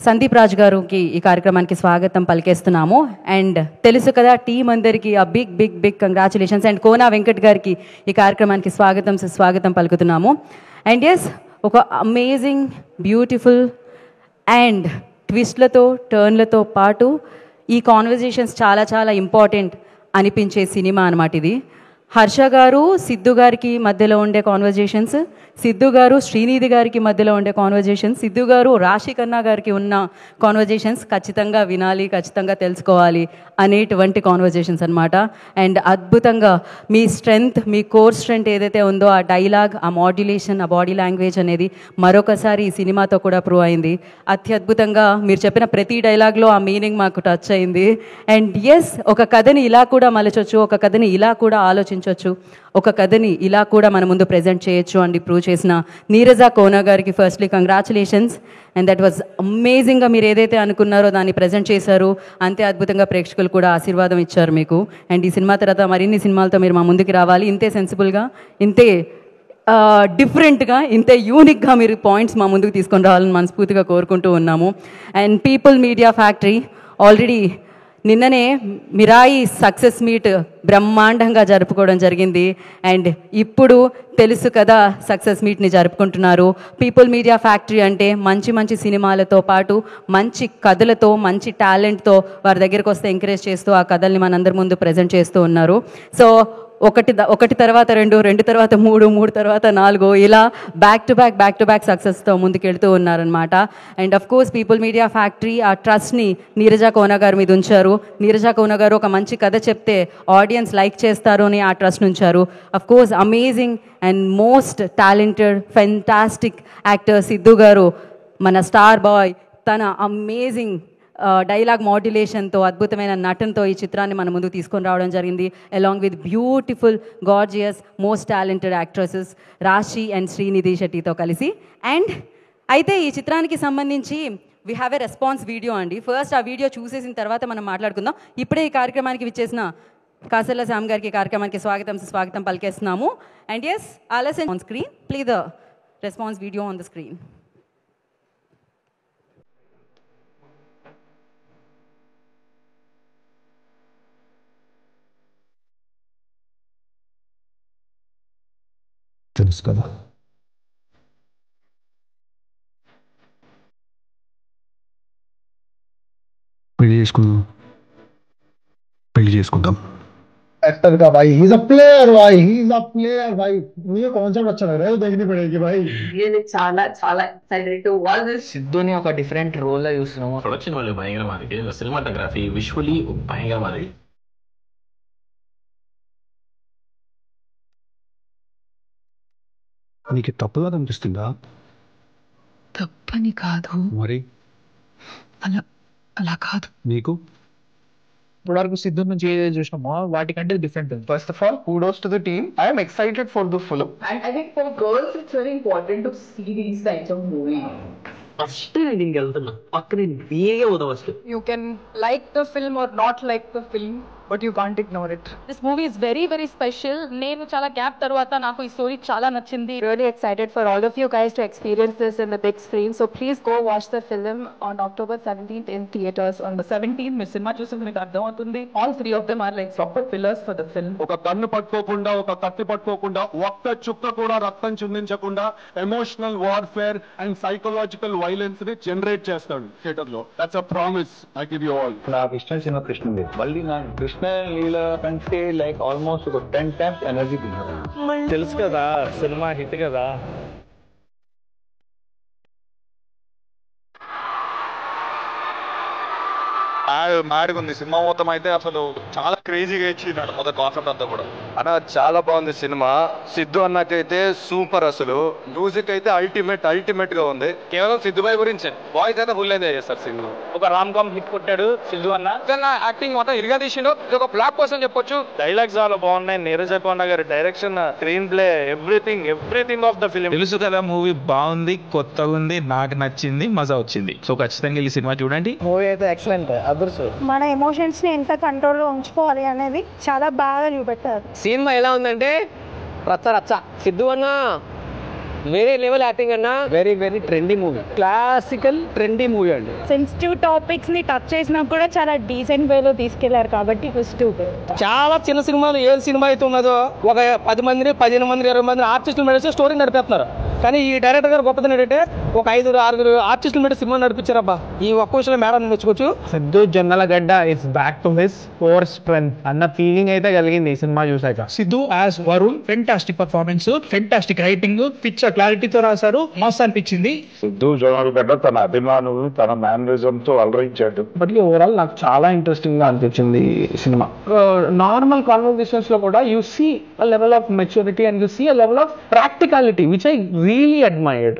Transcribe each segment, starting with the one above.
సందీప్ రాజ్ గారికి ఈ కార్యక్రమానికి స్వాగతం పలికేస్తున్నాము. అండ్ తెలుసు కదా టీం అందరికీ ఆ big big big congratulations. And Kona Venkat గారికి ఈ కార్యక్రమానికి స్వాగతం పలుకుతున్నాము. అండ్ ఎస్, ఒక అమేజింగ్ బ్యూటిఫుల్ అండ్ ట్విస్ట్లతో టర్న్లతో పాటు ఈ కాన్వర్జేషన్స్ చాలా చాలా ఇంపార్టెంట్ అనిపించే సినిమా అన్నమాట ఇది. హర్ష గారు సిద్ధు గారికి మధ్యలో ఉండే కాన్వర్జేషన్స్, సిద్ధు గారు శ్రీనిధి గారికి మధ్యలో ఉండే కాన్వర్జేషన్స్, సిద్ధు గారు రాశి ఖన్నా గారికి ఉన్న కాన్వర్జేషన్స్ ఖచ్చితంగా వినాలి, ఖచ్చితంగా తెలుసుకోవాలి అనేటువంటి కాన్వర్జేషన్స్ అనమాట. అండ్ అద్భుతంగా మీ స్ట్రెంగ్త్, మీ కోర్ స్ట్రెంగ్త్ ఏదైతే ఉందో ఆ డైలాగ్, ఆ మాడ్యులేషన్, ఆ బాడీ లాంగ్వేజ్ అనేది మరొకసారి ఈ సినిమాతో కూడా ప్రూవ్ అయింది. అత్యద్భుతంగా మీరు చెప్పిన ప్రతి డైలాగ్లో ఆ మీనింగ్ మాకు టచ్ అయింది. అండ్ ఎస్, ఒక కథని ఇలా కూడా మలచొచ్చు, ఒక కథని ఇలా కూడా ఆలోచించవచ్చు, ఒక కథని ఇలా కూడా మన ముందు ప్రజెంట్ చేయొచ్చు అని ప్రూవ్ చేసిన నీరజ కోనా గారికి firstly congratulations. And that was అమేజింగ్గా మీరు ఏదైతే అనుకున్నారో దాన్ని ప్రజెంట్ చేశారు. అంతే అద్భుతంగా ప్రేక్షకులు కూడా ఆశీర్వాదం ఇచ్చారు మీకు. అండ్ ఈ సినిమా తర్వాత మరిన్ని సినిమాలతో మీరు మా ముందుకు రావాలి. ఇంతే సెన్సిబుల్గా, ఇంతే డిఫరెంట్గా, ఇంతే యూనిక్గా మీరు పాయింట్స్ మా ముందుకు తీసుకొని రావాలని మనస్ఫూర్తిగా కోరుకుంటూ ఉన్నాము. And people Media factory already నిన్ననే మిరాయి సక్సెస్ మీట్ బ్రహ్మాండంగా జరుపుకోవడం జరిగింది. అండ్ ఇప్పుడు తెలుసు కదా సక్సెస్ మీట్ని జరుపుకుంటున్నారు. పీపుల్ మీడియా ఫ్యాక్టరీ అంటే మంచి మంచి సినిమాలతో పాటు మంచి కథలతో, మంచి టాలెంట్తో వారి దగ్గరికి వస్తే ఎంకరేజ్ చేస్తూ ఆ కథల్ని మనందరి ముందు ప్రజెంట్ చేస్తూ ఉన్నారు. సో ఒకటి తర్వాత రెండు తర్వాత మూడు తర్వాత 4 ఇలా బ్యాక్ టు బ్యాక్ సక్సెస్తో ముందుకెళ్తూ ఉన్నారనమాట. And of course people Media factory ఆ ట్రస్ట్ని నీరజ కోనా గారి మీద ఉంచారు. నీరజ కోనా గారు ఒక మంచి కథ చెప్తే ఆడియన్స్ లైక్ చేస్తారు అని ఆ ట్రస్ట్ ఉంచారు. Of course amazing and most talented fantastic actor Siddhu గారు, మన స్టార్ బాయ్, తన అమేజింగ్ డైలాగ్ మాడ్యులేషన్తో, అద్భుతమైన నటనతో ఈ చిత్రాన్ని మన ముందుకు తీసుకొని రావడం జరిగింది. Along with beautiful gorgeous most talented actresses రాశి అండ్ శ్రీనిధి శెట్టితో కలిసి. అండ్ అయితే ఈ చిత్రానికి సంబంధించి we have a response video అండి. ఫస్ట్ ఆ వీడియో చూసేసిన తర్వాత మనం మాట్లాడుకుందాం. ఇప్పుడే ఈ కార్యక్రమానికి విచ్చేసిన కాసర్ల శ్యామ్ గారికి కార్యక్రమానికి స్వాగతం పలికేస్తున్నాము. And yes, also on screen, play the response video on the screen. తెలుసు కదా, పెళ్లి చేసుకుందాం. एक्टर का भाई, ही इज अ प्लेयर भाई, ही इज अ प्लेयर भाई. मुझे कॉन्सेप्ट अच्छा लग रहा है, देखनी पड़ेगी भाई. ये చాలా చాలా ఎక్సైటెడ్ టు వాచ్ దిస్. సిద్ధుని ఒక డిఫరెంట్ రోల్ లో చూస్తున్నాము. ప్రొడక్షన్ వాళ్ళు భయంకరమాది, సినిమాటోగ్రఫీ విజువల్లీ భయంకరమాది. నీకు తప్పుగా అనిపిస్తుందా? తప్పని కాదు, మరి అలా కాదు. నీకు ఇప్పటివరకు సిద్ధు నుంచి ఏదైతే చూసినామో వాటికంటే different. First of all, kudos to the team. I am excited for the film. And I think for girls it's very important to see these types of movies. First నేను దీనికి వెళ్తున్నా, పక్కన బీఏగా పోదాం first. You can like the film or not like the film, but you can't ignore it. This movie is very very special. నేను చాలా gap తర్వాత నాకు ఈ స్టోరీ చాలా నచ్చింది. Really excited for all of you guys to experience this in the big screen. So please go watch the film on October 17th in theaters. On the 17th మీరు cinema చూస్తే మీకు అర్థమవుతుంది. All 3 of them are like proper pillars for the film. ఒక కన్ను పట్టుకోకుండా, ఒక కత్తి పట్టుకోకుండా, ఒక్క చుక్క కూడా రక్తం చిందించకుండా emotional warfare and psychological violence ని జనరేట్ చేస్తాడు థియేటర్ లో. That's a promise I give you all. నాకు ఇష్టం సినిమా కృష్ణుడి. మళ్ళీ నాకు కృష్ణ లీల కంటే లైక్ ఆల్మోస్ట్ ఒక 10 times ఎనర్జీ తిన్నాను. తెలుసు కదా సినిమా హిట్ కదా. మాడుకుంది సినిమా మొత్తం అయితే అసలు చాలా క్రేజీగా ఇచ్చినాడు మొదటి కాన్సెప్ట్ అంతా కూడా. అన్న చాలా బాగుంది సినిమా. సిద్ధు అన్నకైతే సూపర్, అసలు మ్యూజిక్ అయితే అల్టిమేట్ గా ఉంది. కేవలం సిద్ధుబాయ్ గురించే, వాయిస్ అయితే ఫుల్ ఎంజాయ్ చేస్తారు సినిమా. ఒక రామ్ కామ్ హిట్ కొట్టాడు సిద్ధు అన్న. యాక్టింగ్ మొత్తం ఇరుగా తీసిండు, ఇది ఒక బ్లాక్ పర్సన్ చెప్పొచ్చు. డైలాగ్స్ చాలా బాగున్నాయి. నీరజ్ కోన గారి direction, screen play, everything of the film. తెలుసు కదా మూవీ బాగుంది, కొత్తగా ఉంది, నాకు నచ్చింది, మజా వచ్చింది. సో ఖచ్చితంగా ఈ సినిమా చూడండి. మూవీ అయితే ఎక్సలెంట్. మన ఎమోషన్స్ ని ఎంత కంట్రోల్లో ఉంచుకోవాలి అనేది చాలా బాగా చూపెట్టారు. సినిమా ఎలా ఉందంటే రచ్చ సిద్ధు అన్న వేరే లెవెల్ యాక్టింగ్ అన్న. Very very trendy movie, classical trendy movie అండి. సెన్సిటివ్ టాపిక్స్ ని టచ్ చేసినా కూడా చాలా డీసెంట్ వేలో తీసుకెళ్లారు కాబట్టి చాలా చిన్న సినిమాలు ఏ సినిమా అయితే ఉన్నదో ఒక 10 మందిని 15 మంది 20 మంది ఆర్టిస్టులు మెడిసి స్టోరీ నడిపేస్తున్నారు. కానీ ఈ డైరెక్టర్ గారు గొప్పతనం ఏంటంటే ఒక 5-6 ఆర్టిస్టులు మెడి సినిమా నడిపించారబ్బా. ఈ ఒక్క విషయంలో మేడం మెచ్చుకోవచ్చు. Siddhu Jonnalagadda is back to his core strength అన్న ఫీలింగ్ అయితే కలిగింది ఈ సినిమా చూసాక. Siddhu as Varun fantastic performance, fantastic writing, picture క్లారిటీతో రాశారు, మస్త్ అనిపించింది. సిద్ధు జొన్నలగడ్డ తన అభిమానులు తన మేనరిజం తో అలరించాడు. బట్ ఓవరాల్ నాకు చాలా ఇంట్రెస్టింగ్ గా అనిపించింది ఈ సినిమా. నార్మల్ కాన్వర్సేషన్స్ లో కూడా you see a level of maturity and you see a level of practicality which I really admired.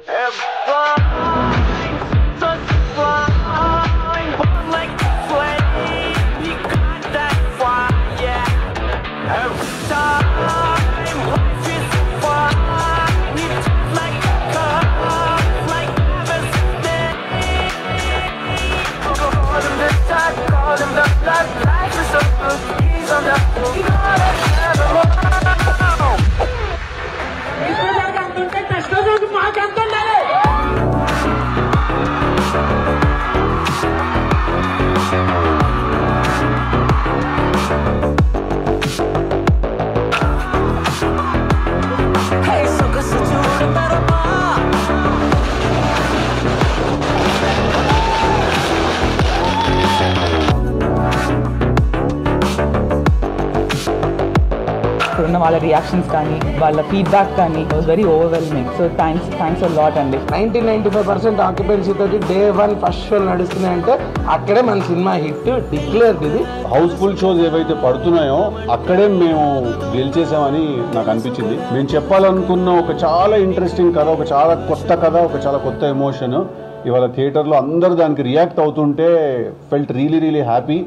ఉన్న వాళ్ళ రియాక్షన్స్ కానీ వాళ్ళ ఫీడ్బ్యాక్ కానీ was very overwhelming. So thanks a lot అండి. 90-95% ఆక్యుపెన్సీ తోటి డే 1 ఫస్ట్ షో నడుస్తున్నాయంటే అక్కడే మన సినిమా హిట్ డిక్లేర్. ఇది హౌస్ఫుల్ షోస్ ఏవైతే పడుతున్నాయో అక్కడే మేము గెలిచేసామని నాకు అనిపించింది. మేము చెప్పాలనుకున్న ఒక చాలా ఇంట్రెస్టింగ్ కథ, ఒక చాలా కొత్త కథ, ఒక చాలా కొత్త ఎమోషన్ ఇవాళ థియేటర్లో అందరూ దానికి రియాక్ట్ అవుతుంటే ఫెల్ట్ రియలీ హ్యాపీ.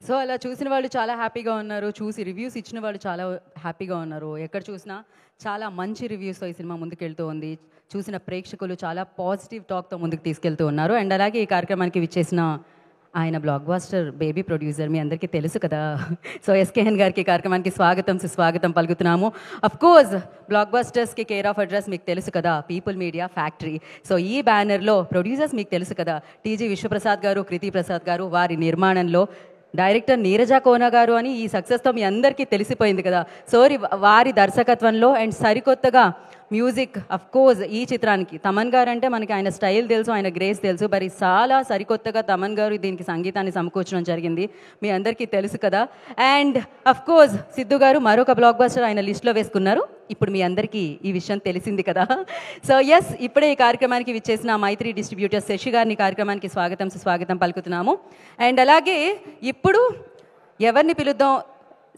సో అలా చూసిన వాళ్ళు చాలా హ్యాపీగా ఉన్నారు, చూసి రివ్యూస్ ఇచ్చిన వాళ్ళు చాలా హ్యాపీగా ఉన్నారు. ఎక్కడ చూసినా చాలా మంచి రివ్యూస్తో ఈ సినిమా ముందుకెళ్తూ ఉంది. చూసిన ప్రేక్షకులు చాలా పాజిటివ్ టాక్తో ముందుకు తీసుకెళ్తూ ఉన్నారు. అండ్ అలాగే ఈ కార్యక్రమానికి విచ్చేసిన ఆయన బ్లాక్ బాస్టర్ బేబీ ప్రొడ్యూసర్ మీ అందరికీ తెలుసు కదా. సో ఎస్కేఎన్ గారికి కార్యక్రమానికి సుస్వాగతం పలుకుతున్నాము. అఫ్ కోర్స్ బ్లాక్ బాస్టర్స్కి కేర్ ఆఫ్ అడ్రస్ మీకు తెలుసు కదా, పీపుల్ మీడియా ఫ్యాక్టరీ. సో ఈ బ్యానర్లో ప్రొడ్యూసర్స్ మీకు తెలుసు కదా, టీజీ విశ్వప్రసాద్ గారు, కృతి ప్రసాద్ గారు, వారి నిర్మాణంలో డైరెక్టర్ నీరజ కోన గారు అని ఈ సక్సెస్తో మీ అందరికీ తెలిసిపోయింది కదా. సో వారి దర్శకత్వంలో అండ్ సరికొత్తగా మ్యూజిక్ అఫ్ కోర్స్ ఈ చిత్రానికి తమన్ గారు అంటే మనకి ఆయన స్టైల్ తెలుసు, ఆయన గ్రేస్ తెలుసు. మరి చాలా సరికొత్తగా తమన్ గారు దీనికి సంగీతాన్ని సమకూర్చడం జరిగింది, మీ అందరికీ తెలుసు కదా. అండ్ అఫ్ కోర్స్ సిద్ధు గారు మరొక బ్లాక్ బస్టర్ ఆయన లిస్ట్లో వేసుకున్నారు. ఇప్పుడు మీ అందరికీ ఈ విషయం తెలిసింది కదా. సో ఎస్, ఇప్పుడే ఈ కార్యక్రమానికి విచ్చేసిన మైత్రి డిస్ట్రిబ్యూటర్ శశి గారిని కార్యక్రమానికి సుస్వాగతం పలుకుతున్నాము. అండ్ అలాగే ఇప్పుడు ఎవరిని పిలుద్దాం,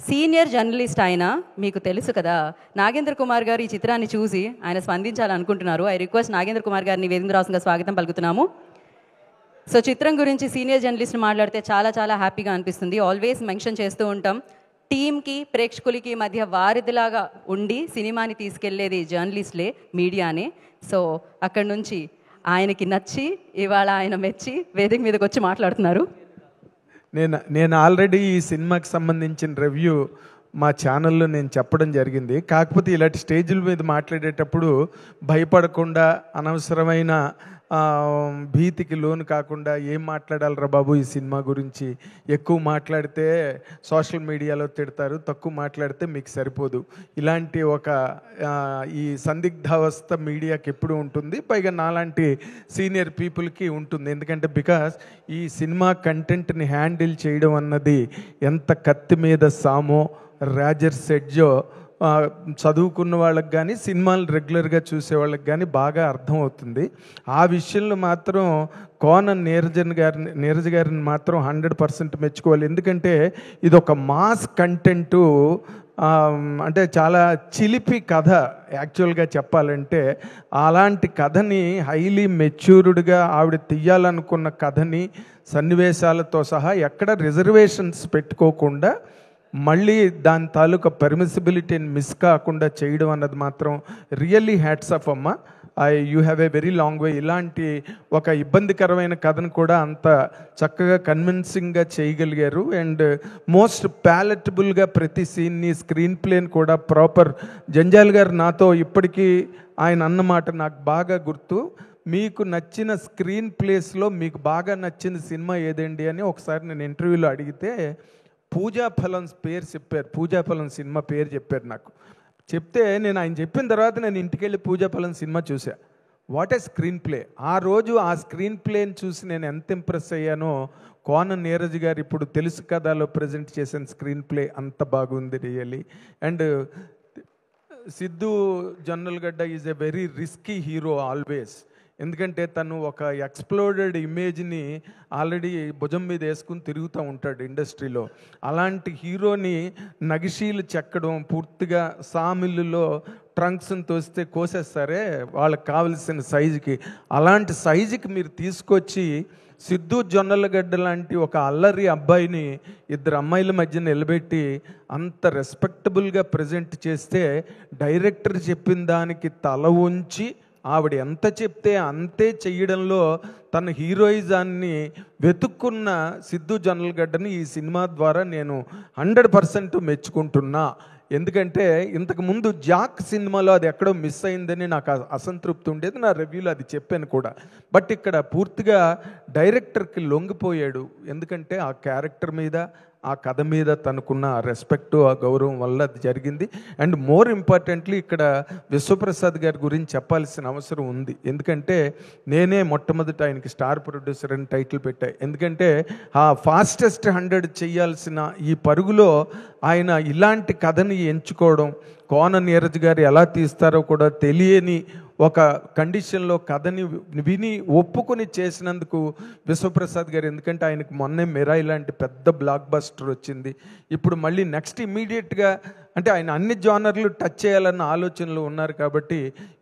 సీనియర్ జర్నలిస్ట్ ఆయన మీకు తెలుసు కదా, నాగేంద్ర కుమార్ గారు ఈ చిత్రాన్ని చూసి ఆయన స్పందించాలనుకుంటున్నారు. ఐ రిక్వెస్ట్ నాగేంద్ర కుమార్ గారిని వేదికరాసంగా స్వాగతం పలుకుతున్నాము. సో చిత్రం గురించి సీనియర్ జర్నలిస్ట్ మాట్లాడితే చాలా హ్యాపీగా అనిపిస్తుంది. ఆల్వేస్ మెన్షన్ చేస్తూ ఉంటాం, టీంకి ప్రేక్షకులకి మధ్య వారిదిలాగా ఉండి సినిమాని తీసుకెళ్లేది జర్నలిస్ట్లే, మీడియానే. సో అక్కడి నుంచి ఆయనకి నచ్చి ఇవాళ ఆయన మెచ్చి వేదిక మీదకి వచ్చి మాట్లాడుతున్నారు. నేను ఆల్రెడీ ఈ సినిమాకి సంబంధించిన రివ్యూ మా ఛానల్లో నేను చెప్పడం జరిగింది. కాకపోతే ఇలాంటి స్టేజ్ల మీద మాట్లాడేటప్పుడు భయపడకుండా అనవసరమైన భీతికి లోను కాకుండా ఏం మాట్లాడాలరా బాబు ఈ సినిమా గురించి, ఎక్కువ మాట్లాడితే సోషల్ మీడియాలో తిడతారు, తక్కువ మాట్లాడితే మీకు సరిపోదు, ఇలాంటి ఒక ఈ సందిగ్ధావస్థ మీడియాకి ఎప్పుడు ఉంటుంది, పైగా నాలాంటి సీనియర్ పీపుల్కి ఉంటుంది. ఎందుకంటే బికాస్ ఈ సినిమా కంటెంట్ని హ్యాండిల్ చేయడం అన్నది ఎంత కత్తి మీద సామో రాజర్ సెడ్జో చదువుకున్న వాళ్ళకి కానీ సినిమాలు రెగ్యులర్గా చూసే వాళ్ళకి కానీ బాగా అర్థమవుతుంది. ఆ విషయంలో మాత్రం నీరజ్ గారిని మాత్రం 100% మెచ్చుకోవాలి. ఎందుకంటే ఇది ఒక మాస్ కంటెంటు, అంటే చాలా చిలిపి కథ యాక్చువల్గా చెప్పాలంటే. అలాంటి కథని హైలీ మెచ్యూర్డ్గా ఆవిడ తీయాలనుకున్న కథని సన్నివేశాలతో సహా ఎక్కడ రిజర్వేషన్స్ పెట్టుకోకుండా మళ్ళీ దాని తాలూకా పర్మిసిబిలిటీని మిస్ కాకుండా చేయడం అన్నది మాత్రం రియల్లీ హ్యాట్స్ ఆఫ్ అమ్మ. You have a very long వే. ఇలాంటి ఒక ఇబ్బందికరమైన కథను కూడా అంత చక్కగా కన్విన్సింగ్గా చేయగలిగారు. అండ్ మోస్ట్ ప్యాలెటబుల్గా ప్రతి సీన్ని, స్క్రీన్ ప్లేని కూడా ప్రాపర్. జంజాల్ గారు నాతో ఇప్పటికీ ఆయన అన్నమాట నాకు బాగా గుర్తు, మీకు నచ్చిన స్క్రీన్ ప్లేస్లో మీకు బాగా నచ్చిన సినిమా ఏదండి అని ఒకసారి నేను ఇంటర్వ్యూలో అడిగితే పూజాఫలం పేరు చెప్పారు. పూజాఫలం సినిమా పేరు చెప్పారు నాకు. చెప్తే నేను ఆయన చెప్పిన తర్వాత నేను ఇంటికి వెళ్ళి పూజాఫలం సినిమా చూసా. What a screen play. ఆ రోజు ఆ స్క్రీన్ ప్లేని చూసి నేను ఎంత ఇంప్రెస్ అయ్యానో, కోన నీరజ్ గారు ఇప్పుడు తెలుసు కథలో ప్రజెంట్ చేసిన స్క్రీన్ ప్లే అంత బాగుంది really. And Siddhu Jonnalagadda is a very risky hero always. ఎందుకంటే తను ఒక ఎక్స్ప్లోడెడ్ ఇమేజ్ని ఆల్రెడీ భుజం మీద వేసుకుని తిరుగుతూ ఉంటాడు ఇండస్ట్రీలో. అలాంటి హీరోని నగిషీలు చెక్కడం, పూర్తిగా సామిల్లులో ట్రంక్స్ని తోస్తే కోసేస్తారే వాళ్ళకి కావలసిన సైజుకి, అలాంటి సైజుకి మీరు తీసుకొచ్చి సిద్ధు జొన్నలగడ్డ లాంటి ఒక అల్లరి అబ్బాయిని ఇద్దరు అమ్మాయిల మధ్య నిలబెట్టి అంత రెస్పెక్టబుల్గా ప్రజెంట్ చేస్తే, డైరెక్టర్ చెప్పిన దానికి తల ఉంచి ఆవిడ ఎంత చెప్తే అంతే చెయ్యడంలో తన హీరోయిజాన్ని వెతుక్కున్న సిద్ధు జొన్నలగడ్డని ఈ సినిమా ద్వారా నేను 100% మెచ్చుకుంటున్నా. ఎందుకంటే ఇంతకుముందు జాక్ సినిమాలో అది ఎక్కడో మిస్ అయిందని నాకు అసంతృప్తి ఉండేది, నా రివ్యూలో అది చెప్పాను కూడా. బట్ ఇక్కడ పూర్తిగా డైరెక్టర్కి లొంగిపోయాడు. ఎందుకంటే ఆ క్యారెక్టర్ మీద, ఆ కథ మీద తనకున్న రెస్పెక్టు, ఆ గౌరవం వల్ల అది జరిగింది. అండ్ మోర్ ఇంపార్టెంట్లీ ఇక్కడ విశ్వప్రసాద్ గారి గురించి చెప్పాల్సిన అవసరం ఉంది. ఎందుకంటే నేనే మొట్టమొదట ఆయనకి స్టార్ ప్రొడ్యూసర్ అని టైటిల్ పెట్టా. ఎందుకంటే ఆ ఫాస్టెస్ట్ 100 చేయాల్సిన ఈ పరుగులో ఆయన ఇలాంటి కథని ఎంచుకోవడం, కోన నీరజ్ గారు ఎలా తీస్తారో కూడా తెలియని ఒక కండిషన్లో కథని విని ఒప్పుకొని చేసినందుకు విశ్వప్రసాద్ గారు. ఎందుకంటే ఆయనకు మొన్నే మిరాయి లాంటి పెద్ద బ్లాక్ బస్టర్ వచ్చింది. ఇప్పుడు మళ్ళీ నెక్స్ట్ ఇమ్మీడియట్గా అంటే ఆయన అన్ని జానర్లు టచ్ చేయాలన్న ఆలోచనలు ఉన్నారు. కాబట్టి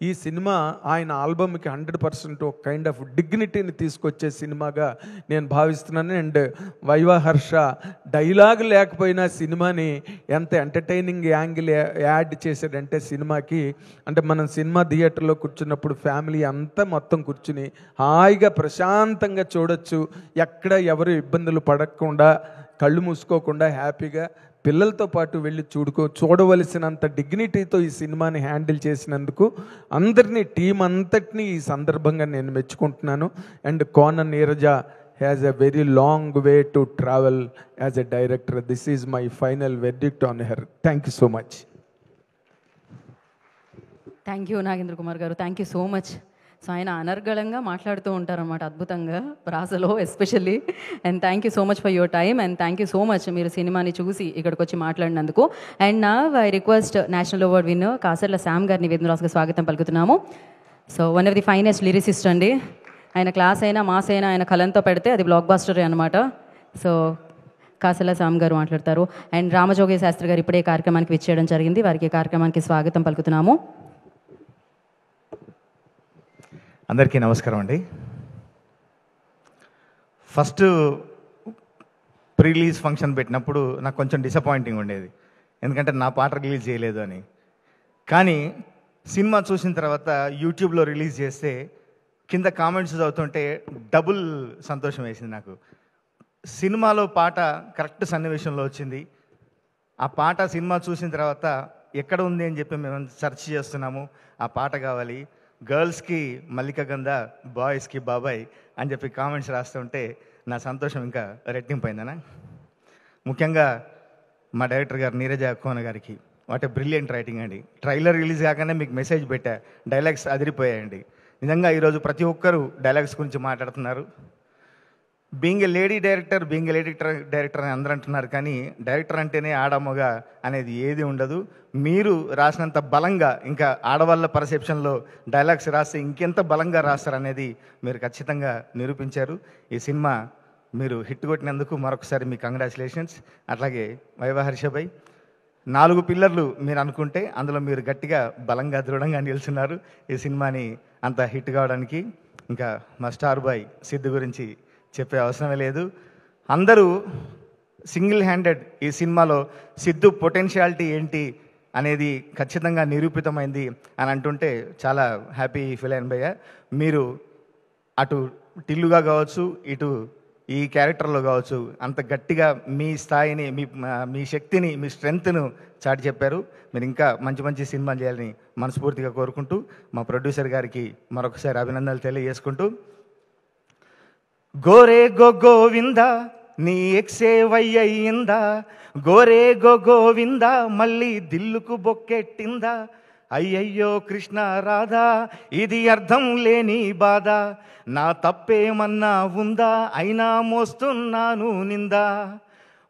ఈ సినిమా ఆయన ఆల్బమ్కి 100% ఒక కైండ్ ఆఫ్ డిగ్నిటీని తీసుకొచ్చే సినిమాగా నేను భావిస్తున్నాను. అండ్ వైవాహర్ష డైలాగ్ లేకపోయినా సినిమాని ఎంత ఎంటర్టైనింగ్ యాంగిల్ యాడ్ చేశాడంటే సినిమాకి, అంటే మనం సినిమా థియేటర్లో కూర్చున్నప్పుడు ఫ్యామిలీ అంతా మొత్తం కూర్చుని హాయిగా ప్రశాంతంగా చూడొచ్చు. ఎక్కడ ఎవరు ఇబ్బందులు పడకుండా, కళ్ళు మూసుకోకుండా హ్యాపీగా పిల్లలతో పాటు వెళ్ళి చూడవలసినంత డిగ్నిటీతో ఈ సినిమాని హ్యాండిల్ చేసినందుకు అందరినీ, టీం అంతటినీ ఈ సందర్భంగా నేను మెచ్చుకుంటున్నాను. And Kona Neeraja has a very long way to travel as a director. This is my final verdict on her. Thank you so much. Thank you Nagendra Kumar garu, thank you so much. So ఆయన అనర్గళంగా మాట్లాడుతూ ఉంటారన్నమాట, అద్భుతంగా ప్రాసలో especially. And thank you so much for your time and thank you so much మీరు సినిమాని చూసి ఇక్కడికి వచ్చి మాట్లాడినందుకు. అండ్ నా I request national award winner Kasarla Shyam గారిని వేదికగా స్వాగతం పలుకుతున్నాము. So one of the finest lyricist అండి. ఆయన క్లాస్ అయినా మాస్ అయినా ఆయన కలంతో పెడితే అది బ్లాక్ బాస్టరే అనమాట. సో కాసర్ల శామ్ గారు మాట్లాడతారు. అండ్ రామజోగి శాస్త్రి గారు ఇప్పుడే కార్యక్రమానికి విచ్చేయడం జరిగింది, వారికి కార్యక్రమానికి స్వాగతం పలుకుతున్నాము. అందరికీ నమస్కారం అండి. ఫస్ట్ ప్రీ రిలీజ్ ఫంక్షన్ పెట్టినప్పుడు నాకు కొంచెం డిసప్పాయింటింగ్ ఉండేది, ఎందుకంటే నా పాట రిలీజ్ చేయలేదు అని. కానీ సినిమా చూసిన తర్వాత యూట్యూబ్లో రిలీజ్ చేస్తే కింద కామెంట్స్ చదువుతుంటే డబుల్ సంతోషం వేసింది నాకు. సినిమాలో పాట కరెక్ట్ సన్నివేశంలో వచ్చింది. ఆ పాట సినిమా చూసిన తర్వాత ఎక్కడ ఉంది అని చెప్పి మేము సెర్చ్ చేస్తున్నాము, ఆ పాట కావాలి. గర్ల్స్కి మల్లిక గంధ, బాయ్స్కి బాబాయ్ అని చెప్పి కామెంట్స్ రాస్తుంటే నా సంతోషం ఇంకా రెట్టింపైందనా. ముఖ్యంగా మా డైరెక్టర్ గారు నీరజ కోన గారికి వాట్ ఏ బ్రిలియంట్ రైటింగ్ అండి. ట్రైలర్ రిలీజ్ కాగానే మీకు మెసేజ్ పెట్టా, డైలాగ్స్ అదిరిపోయాయండి. నిజంగా ఈరోజు ప్రతి ఒక్కరూ డైలాగ్స్ గురించి మాట్లాడుతున్నారు. Being a lady director, being a lady director అని అందరూ అంటున్నారు, కానీ డైరెక్టర్ అంటేనే ఆడమగ అనేది ఏది ఉండదు. మీరు రాసినంత బలంగా ఇంకా ఆడవాళ్ళ పర్సెప్షన్లో డైలాగ్స్ రాస్తే ఇంకెంత బలంగా రాస్తారనేది మీరు ఖచ్చితంగా నిరూపించారు. ఈ సినిమా మీరు హిట్ కొట్టినందుకు మరొకసారి మీ కంగ్రాచులేషన్స్. అట్లాగే వైవాహర్షభై 4 పిల్లర్లు మీరు అనుకుంటే అందులో మీరు గట్టిగా బలంగా దృఢంగా నిలుచున్నారు ఈ సినిమాని అంత హిట్ కావడానికి. ఇంకా మా స్టార్ బాయ్ సిద్ధు గురించి చెప్పే అవసరమే లేదు. అందరూ సింగిల్ హ్యాండెడ్ ఈ సినిమాలో సిద్ధు పొటెన్షియాలిటీ ఏంటి, అనేది ఖచ్చితంగా నిరూపితమైంది అని అంటుంటే చాలా హ్యాపీ ఫీల్ అయిన భయ్య. మీరు అటు టిల్లుగా కావచ్చు, ఇటు ఈ క్యారెక్టర్లో కావచ్చు అంత గట్టిగా మీ స్థాయిని, మీ శక్తిని, మీ స్ట్రెంగ్త్ను చాటి చెప్పారు. మీరు ఇంకా మంచి మంచి సినిమాలు చేయాలని మనస్ఫూర్తిగా కోరుకుంటూ మా ప్రొడ్యూసర్ గారికి మరొకసారి అభినందనలు తెలియజేసుకుంటూ, గోరే గోవింద నీ ఎక్సే వయ్యిందా, గోరే గోవింద మళ్ళీ దిల్లుకు బొక్కెట్టిందా, అయ్యయ్యో కృష్ణ రాధా ఇది అర్థం లేని బాధ, నా తప్పేమన్నా ఉందా అయినా మోస్తున్నాను నిందా,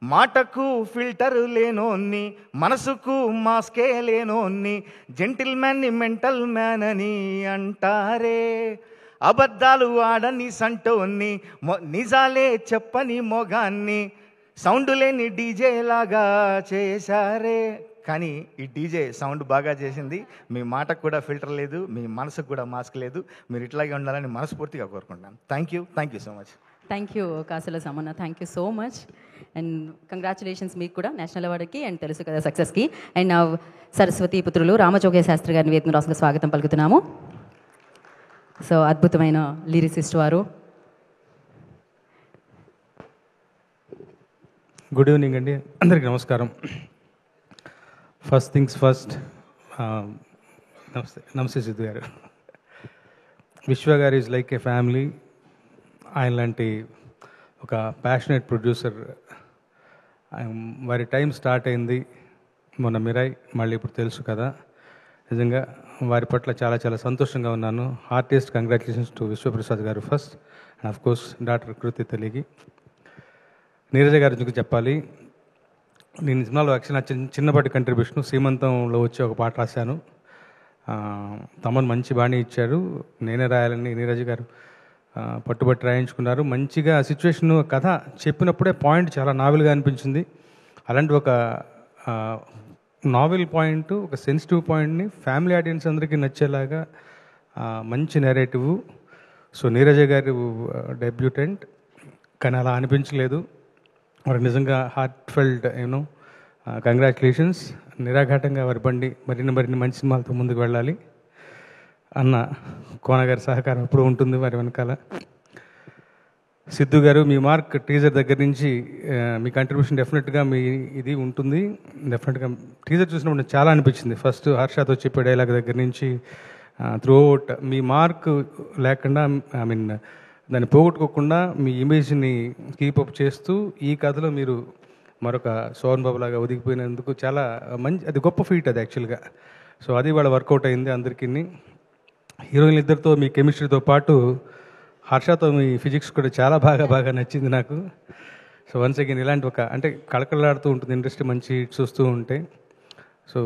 మాటకు ఫిల్టర్ లేనోన్ని మనసుకు మాస్కే లేనోన్ని జెంటిల్ మ్యాన్ని మెంటల్ మ్యాన్ అని అంటారే, అబద్ధాలు ఆడని సంటోన్ని నిజాలే చెప్పని మొగాన్ని సౌండ్ లేని డీజే లాగా చేశారే. కానీ ఈ డీజే సౌండ్ బాగా చేసింది. మీ మాటకు కూడా ఫిల్టర్ లేదు, మీ మనసుకు కూడా మాస్క్ లేదు. మీరు ఇట్లాగే ఉండాలని మనస్ఫూర్తిగా కోరుకుంటున్నాను. Thank you so much. Thank you Kasula Samanna, thank you so much and congratulations మీకు కూడా నేషనల్ అవార్డుకి అండ్ తెలుసు కదా సక్సెస్కి. అండ్ నా సరస్వతి పుత్రులు రామజోగయ్య శాస్త్రి గారిని వేదిక రాసుగా స్వాగతం పలుకుతున్నాము. సో అద్భుతమైన లిరిసిస్ట్ వారు. గుడ్ ఈవినింగ్ అండి, అందరికీ నమస్కారం. ఫస్ట్ థింగ్స్ ఫస్ట్, నమస్తే సిద్ధు గారు. విశ్వ గారు ఈజ్ లైక్ ఏ ఫ్యామిలీ. ఆయన లాంటి ఒక ప్యాషనేట్ ప్రొడ్యూసర్, వారి టైం స్టార్ట్ అయింది మొన్న మిరాయ్, మళ్ళీ ఇప్పుడు తెలుసు కదా. నిజంగా వారి పట్ల చాలా చాలా సంతోషంగా ఉన్నాను. Heartiest congratulations to Vishwaprasad garu first, and of course doctor Kriti తల్లికి. నీరజ గారి గురించి చెప్పాలి. నేను సినిమాలో యాక్చువల్ నా చిన్నపాటి కంట్రిబ్యూషన్ సీమంతంలో వచ్చి ఒక పాట రాశాను. తమను మంచి బాణీ ఇచ్చారు, నేనే రాయాలని నీరజ గారు పట్టుబట్టి రాయించుకున్నారు. మంచిగా సిచ్యువేషన్ కథ చెప్పినప్పుడే పాయింట్ చాలా నావెల్గా అనిపించింది. అలాంటి ఒక నావెల్ పాయింట్, ఒక సెన్సిటివ్ పాయింట్ని ఫ్యామిలీ ఆడియన్స్ అందరికీ నచ్చేలాగా మంచి నెరేటివ్. సో నీరజ గారు డెబ్యూటెంట్, కానీ అలా అనిపించలేదు. వారు నిజంగా హార్ట్ ఫెల్ట్ కంగ్రాచులేషన్స్. నిరాఘాటంగా వారి బండి మరిన్ని మంచి సినిమాలతో ముందుకు వెళ్ళాలి అన్న కోన గారి సహకారం ఎప్పుడు ఉంటుంది వారి వెనకాల. సిద్ధు గారు, మీ మార్క్ టీజర్ దగ్గర నుంచి మీ కంట్రిబ్యూషన్ డెఫినెట్గా మీ ఇది ఉంటుంది. డెఫినెట్గా టీజర్ చూసినప్పుడు చాలా అనిపించింది. ఫస్ట్ హర్షతో చెప్పే డైలాగ్ దగ్గర నుంచి త్రూ అవుట్ మీ మార్క్ లేకుండా, ఐ మీన్ దాన్ని పోగొట్టుకోకుండా మీ ఇమేజ్ని కీపప్ చేస్తూ ఈ కథలో మీరు మరొక సోహన్ బాబు లాగా ఒదిగిపోయినందుకు చాలా మంచి, అది గొప్ప ఫీట్ అది యాక్చువల్గా. సో అది వాళ్ళ వర్కౌట్ అయింది అందరికీ. హీరోయిన్లు ఇద్దరితో మీ కెమిస్ట్రీతో పాటు హర్షతో మీ ఫిజిక్స్ కూడా చాలా బాగా నచ్చింది నాకు. సో వన్స్ అగైన్ ఇలాంటి ఒక అంటే కళకళలాడుతూ ఉంటుంది ఇండస్ట్రీ, మంచి హిట్స్ వస్తూ ఉంటాయి. సో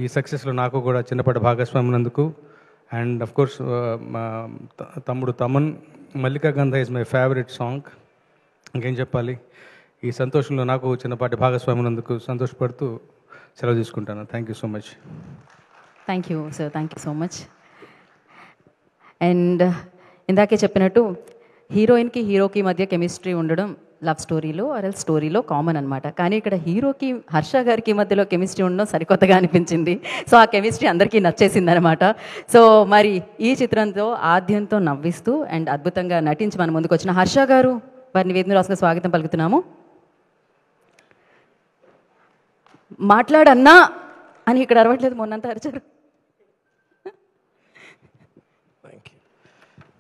ఈ సక్సెస్లో నాకు కూడా చిన్నపాటి భాగస్వామి ఉన్నందుకు. అండ్ అఫ్ కోర్స్ మా తమ్ముడు తమన్, మల్లికా గంధ ఈజ్ మై ఫేవరెట్ సాంగ్. ఇంకేం చెప్పాలి, ఈ సంతోషంలో నాకు చిన్నపాటి భాగస్వామి ఉన్నందుకు సంతోషపడుతూ సెలవు తీసుకుంటాను. Thank you so much. Thank you sir, thank you so much. And ఇందాకే చెప్పినట్టు హీరోయిన్కి హీరోకి మధ్య కెమిస్ట్రీ ఉండడం లవ్ స్టోరీలో ఆర్ఎల్ స్టోరీలో కామన్ అనమాట. కానీ ఇక్కడ హీరోకి హర్ష గారికి మధ్యలో కెమిస్ట్రీ ఉండడం సరికొత్తగా అనిపించింది. సో ఆ కెమిస్ట్రీ అందరికీ నచ్చేసింది అనమాట. సో మరి ఈ చిత్రంతో ఆద్యంతో నవ్విస్తూ అండ్ అద్భుతంగా నటించి మన ముందుకు వచ్చిన హర్ష గారు వారిని వేదిక రాసుగా స్వాగతం పలుకుతున్నాము. మాట్లాడన్నా అని ఇక్కడ అరవట్లేదు, మొన్నంతా అరిచారు.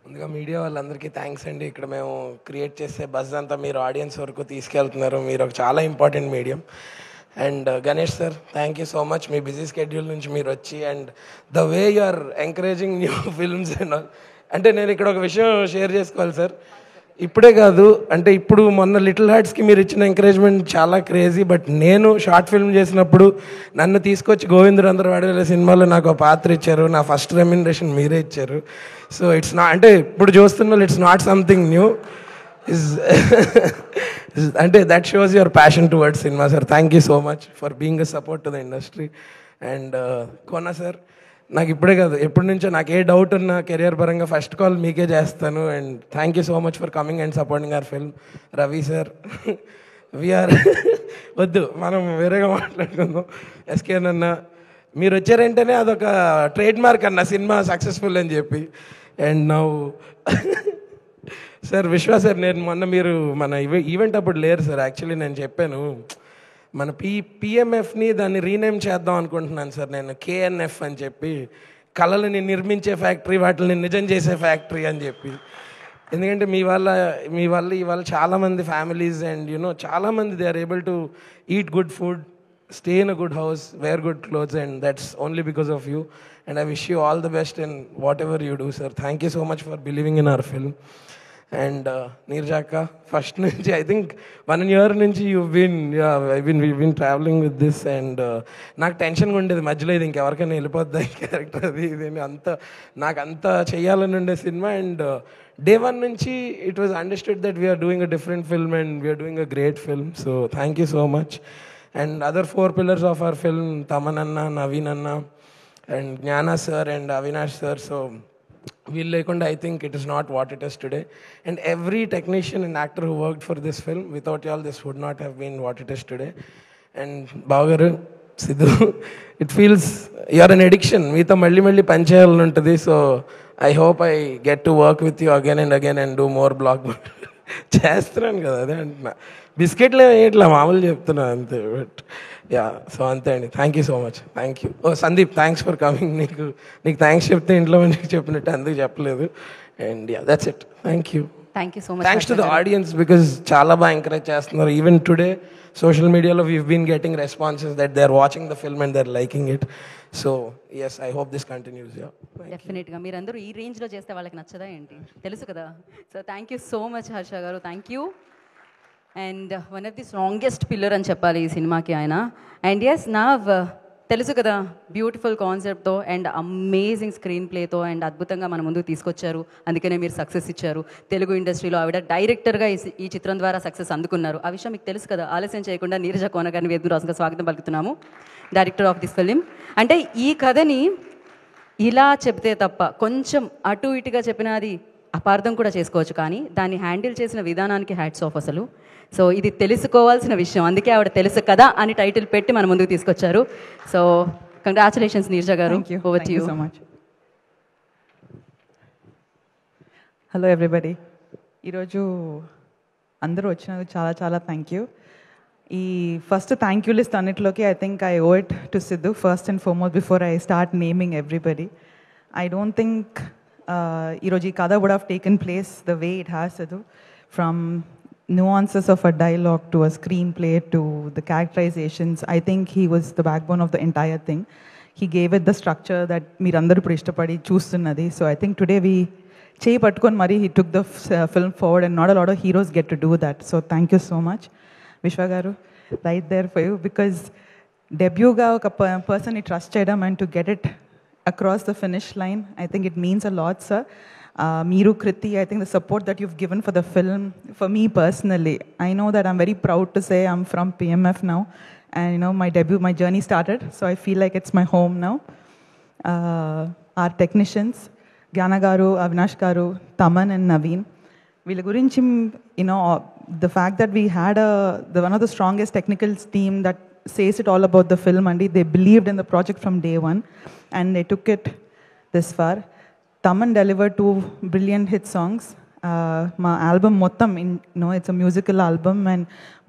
ముందుగా మీడియా వాళ్ళందరికీ థ్యాంక్స్ అండి. ఇక్కడ మేము క్రియేట్ చేసే బజ్ అంతా మీరు ఆడియన్స్ వరకు తీసుకెళ్తున్నారు. మీరు ఒక చాలా important medium. And Ganesh sir, thank you so much. మీ బిజీ స్కెడ్యూల్ నుంచి మీరు వచ్చి and the way you are encouraging new films and all. అంటే నేను ఇక్కడ ఒక విషయం షేర్ చేసుకోవాలి సార్. ఇప్పుడే కాదు, అంటే ఇప్పుడు మొన్న లిటిల్ హార్ట్స్కి మీరు ఇచ్చిన ఎంకరేజ్మెంట్ చాలా క్రేజీ. బట్ నేను షార్ట్ ఫిల్మ్ చేసినప్పుడు నన్ను తీసుకొచ్చి గోవిందుడు అందరూ వాడే సినిమాలో నాకు ఒక పాత్ర ఇచ్చారు. నా ఫస్ట్ రెమ్యునరేషన్ మీరే ఇచ్చారు. సో ఇట్స్ నాట్, అంటే ఇప్పుడు చూస్తున్న it's not something new is అంటే that shows your passion towards cinema sir. Thank you so much for being a support to the industry. And Kona sir, నాకు ఇప్పుడే కాదు ఎప్పటి నుంచో నాకు ఏ డౌట్ ఉన్నా కెరియర్ పరంగా ఫస్ట్ కాల్ మీకే చేస్తాను. And thank you so much for coming and supporting our film. Ravi sir, వీఆర్ వద్దు మనం వేరేగా మాట్లాడుకుందాం. ఎస్కేన్ అన్న, మీరు వచ్చారంటేనే అదొక ట్రేడ్ మార్క్ అన్న సినిమా సక్సెస్ఫుల్ అని చెప్పి. అండ్ నౌ సార్ విశ్వ సార్, నేను మొన్న మీరు మన ఈవెంట్ అప్పుడు లేరు సార్. యాక్చువల్లీ నేను చెప్పాను మన పిఎంఎఫ్ని దాన్ని రీనేమ్ చేద్దాం అనుకుంటున్నాను సార్ నేను, కేఎన్ఎఫ్ అని చెప్పి, కళలని నిర్మించే ఫ్యాక్టరీ, వాటిని నిజం చేసే ఫ్యాక్టరీ అని చెప్పి. ఎందుకంటే మీ వల్ల ఇవాళ చాలామంది ఫ్యామిలీస్ అండ్ చాలామంది they are able to eat good food, stay in a good house, wear good clothes, and that's only because of you. And I wish you all the best in whatever you do sir. Thank you so much for believing in our film. And నీరజక్క, first నుంచి I think 1 year నుంచి we've been traveling with this, and నాకు టెన్షన్గా ఉండేది మధ్యలో ఇది ఇంకెవరికైనా వెళ్ళిపోద్దా ఈ క్యారెక్టర్ అది ఇది నాకు అంత చేయాలని ఉండే సినిమా. అండ్ day 1 నుంచి it was understood that we are doing a different film and we are doing a great film. So thank you so much. And other 4 pillars of our film, Taman Anna, Naveen Anna, and Jnana sir and Avinash sir. So వీళ్ళు లేకుండా I think it is not what it is today. And every technician and actor who worked for this film, without y'all this would not have been what it is today. And Bhavgaru, Sidhu, it feels you're an addiction. మీతో మళ్ళీ పని చేయాలని ఉంటుంది. So I hope I get to work with you again and again and do more blog. చేస్తున్నాను కదా, అదే అంటున్నా. బిస్కెట్లు ఇట్లా మామూలు చెప్తున్నా అంతే. బట్ యా, సో అంతే అండి. Thank you so much. Thank you. Oh Sandeep, thanks for coming. నీకు థ్యాంక్స్ చెప్తే ఇంట్లో మందికి చెప్పినట్టు అందుకు చెప్పలేదు. And yeah, that's it. Thank you. Thank you so much. Thanks to the audience because చాలా బాగా ఎంకరేజ్ చేస్తున్నారు. ఈవెన్ టుడే సోషల్ మీడియాలో we've been getting responses that they are watching the film and they are liking it. So yes, I hope this continues. డెఫినెట్గా మీరందరూ ఈ రేంజ్లో చేస్తే వాళ్ళకి నచ్చదా ఏంటి, తెలుసు కదా. So thank you so much Harsha garu, thank you. And one of the strongest pillar అని చెప్పాలి ఈ సినిమాకి ఆయన. అండ్ ఎస్, నా తెలుసు కదా, బ్యూటిఫుల్ కాన్సెప్ట్తో అండ్ అమేజింగ్ స్క్రీన్ ప్లేతో అండ్ అద్భుతంగా మన ముందుకు తీసుకొచ్చారు. అందుకనే మీరు సక్సెస్ ఇచ్చారు. తెలుగు ఇండస్ట్రీలో ఆవిడ డైరెక్టర్గా ఈ చిత్రం ద్వారా సక్సెస్ అందుకున్నారు. ఆ విషయం మీకు తెలుసు కదా. ఆలస్యం చేయకుండా నీరజ కోన గారిని వేదిక రాసుగా స్వాగతం పలుకుతున్నాము, డైరెక్టర్ ఆఫ్ దిస్ ఫిలిం. అంటే ఈ కథని ఇలా చెప్తే తప్ప కొంచెం అటు ఇటుగా చెప్పినా అది అపార్థం కూడా చేసుకోవచ్చు, కానీ దాన్ని హ్యాండిల్ చేసిన విధానానికి హ్యాట్స్ ఆఫ్ అసలు. సో ఇది తెలుసుకోవాల్సిన విషయం, అందుకే ఆవిడ తెలుసు కదా అని టైటిల్ పెట్టి మన ముందుకు తీసుకొచ్చారు. So congratulations Neeraja garu. Over to you. So much. Hello everybody. ఈరోజు అందరూ వచ్చినందుకు చాలా చాలా థ్యాంక్ యూ. ఈ ఫస్ట్ థ్యాంక్ యూ లిస్ట్ అన్నిటిలోకి I think I owe it to Siddhu first and foremost before I start naming everybody. I don't think ఈరోజు ఈ కథ would have taken place the way it has, Siddhu. From nuances of a dialogue to a screenplay to the characterizations, I think he was the backbone of the entire thing. He gave it the structure that meerandaru ippudu ishtapadi chustunnadi. So I think today we cheyi pattukoni mari he took the film forward, and not a lot of heroes get to do that. So thank you so much Vishwa garu, right there for you, because debut ga oka person ni trust cheyadam and to get it across the finish line, I think it means a lot, sir. Meeru Kriti, I think the support that you've given for the film, for me personally, I know that I'm very proud to say I'm from PMF now, and my journey started, so I feel like it's my home now. Our technicians, Gyana garu, Avinash garu, Taman and Naveen, వీళ్ళ గురించి the fact that we had one of the strongest technical team that says it all about the film, and they believed in the project from day one and they took it this far. Taman delivered 2 brilliant hit songs. My album mottam, it's a musical album, and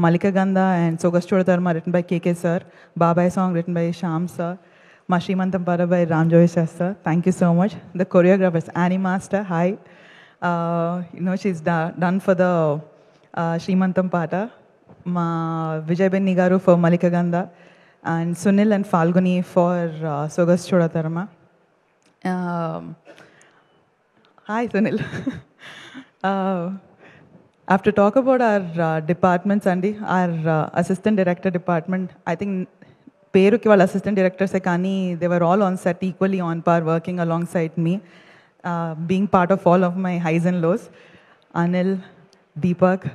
Malika Gandha and Sogastuda Dharma written by KK sir, Babai song written by Sham sir, Ma Shrimantam Pada by Ramjoy sir. Thank you so much. The choreographers, Annie Master, hi. She's done for the Shrimantam Pada. Ma Vijay Benni garu for Malika Gandha, and Sunil and Falguni for Sogastuda Dharma. Hi, Sunil. I have to talk about our departments, Andy. Our assistant director department, I think, Peruki wal assistant directors Ekani, they were all on set equally on par, working alongside me, being part of all of my highs and lows. Anil, Deepak,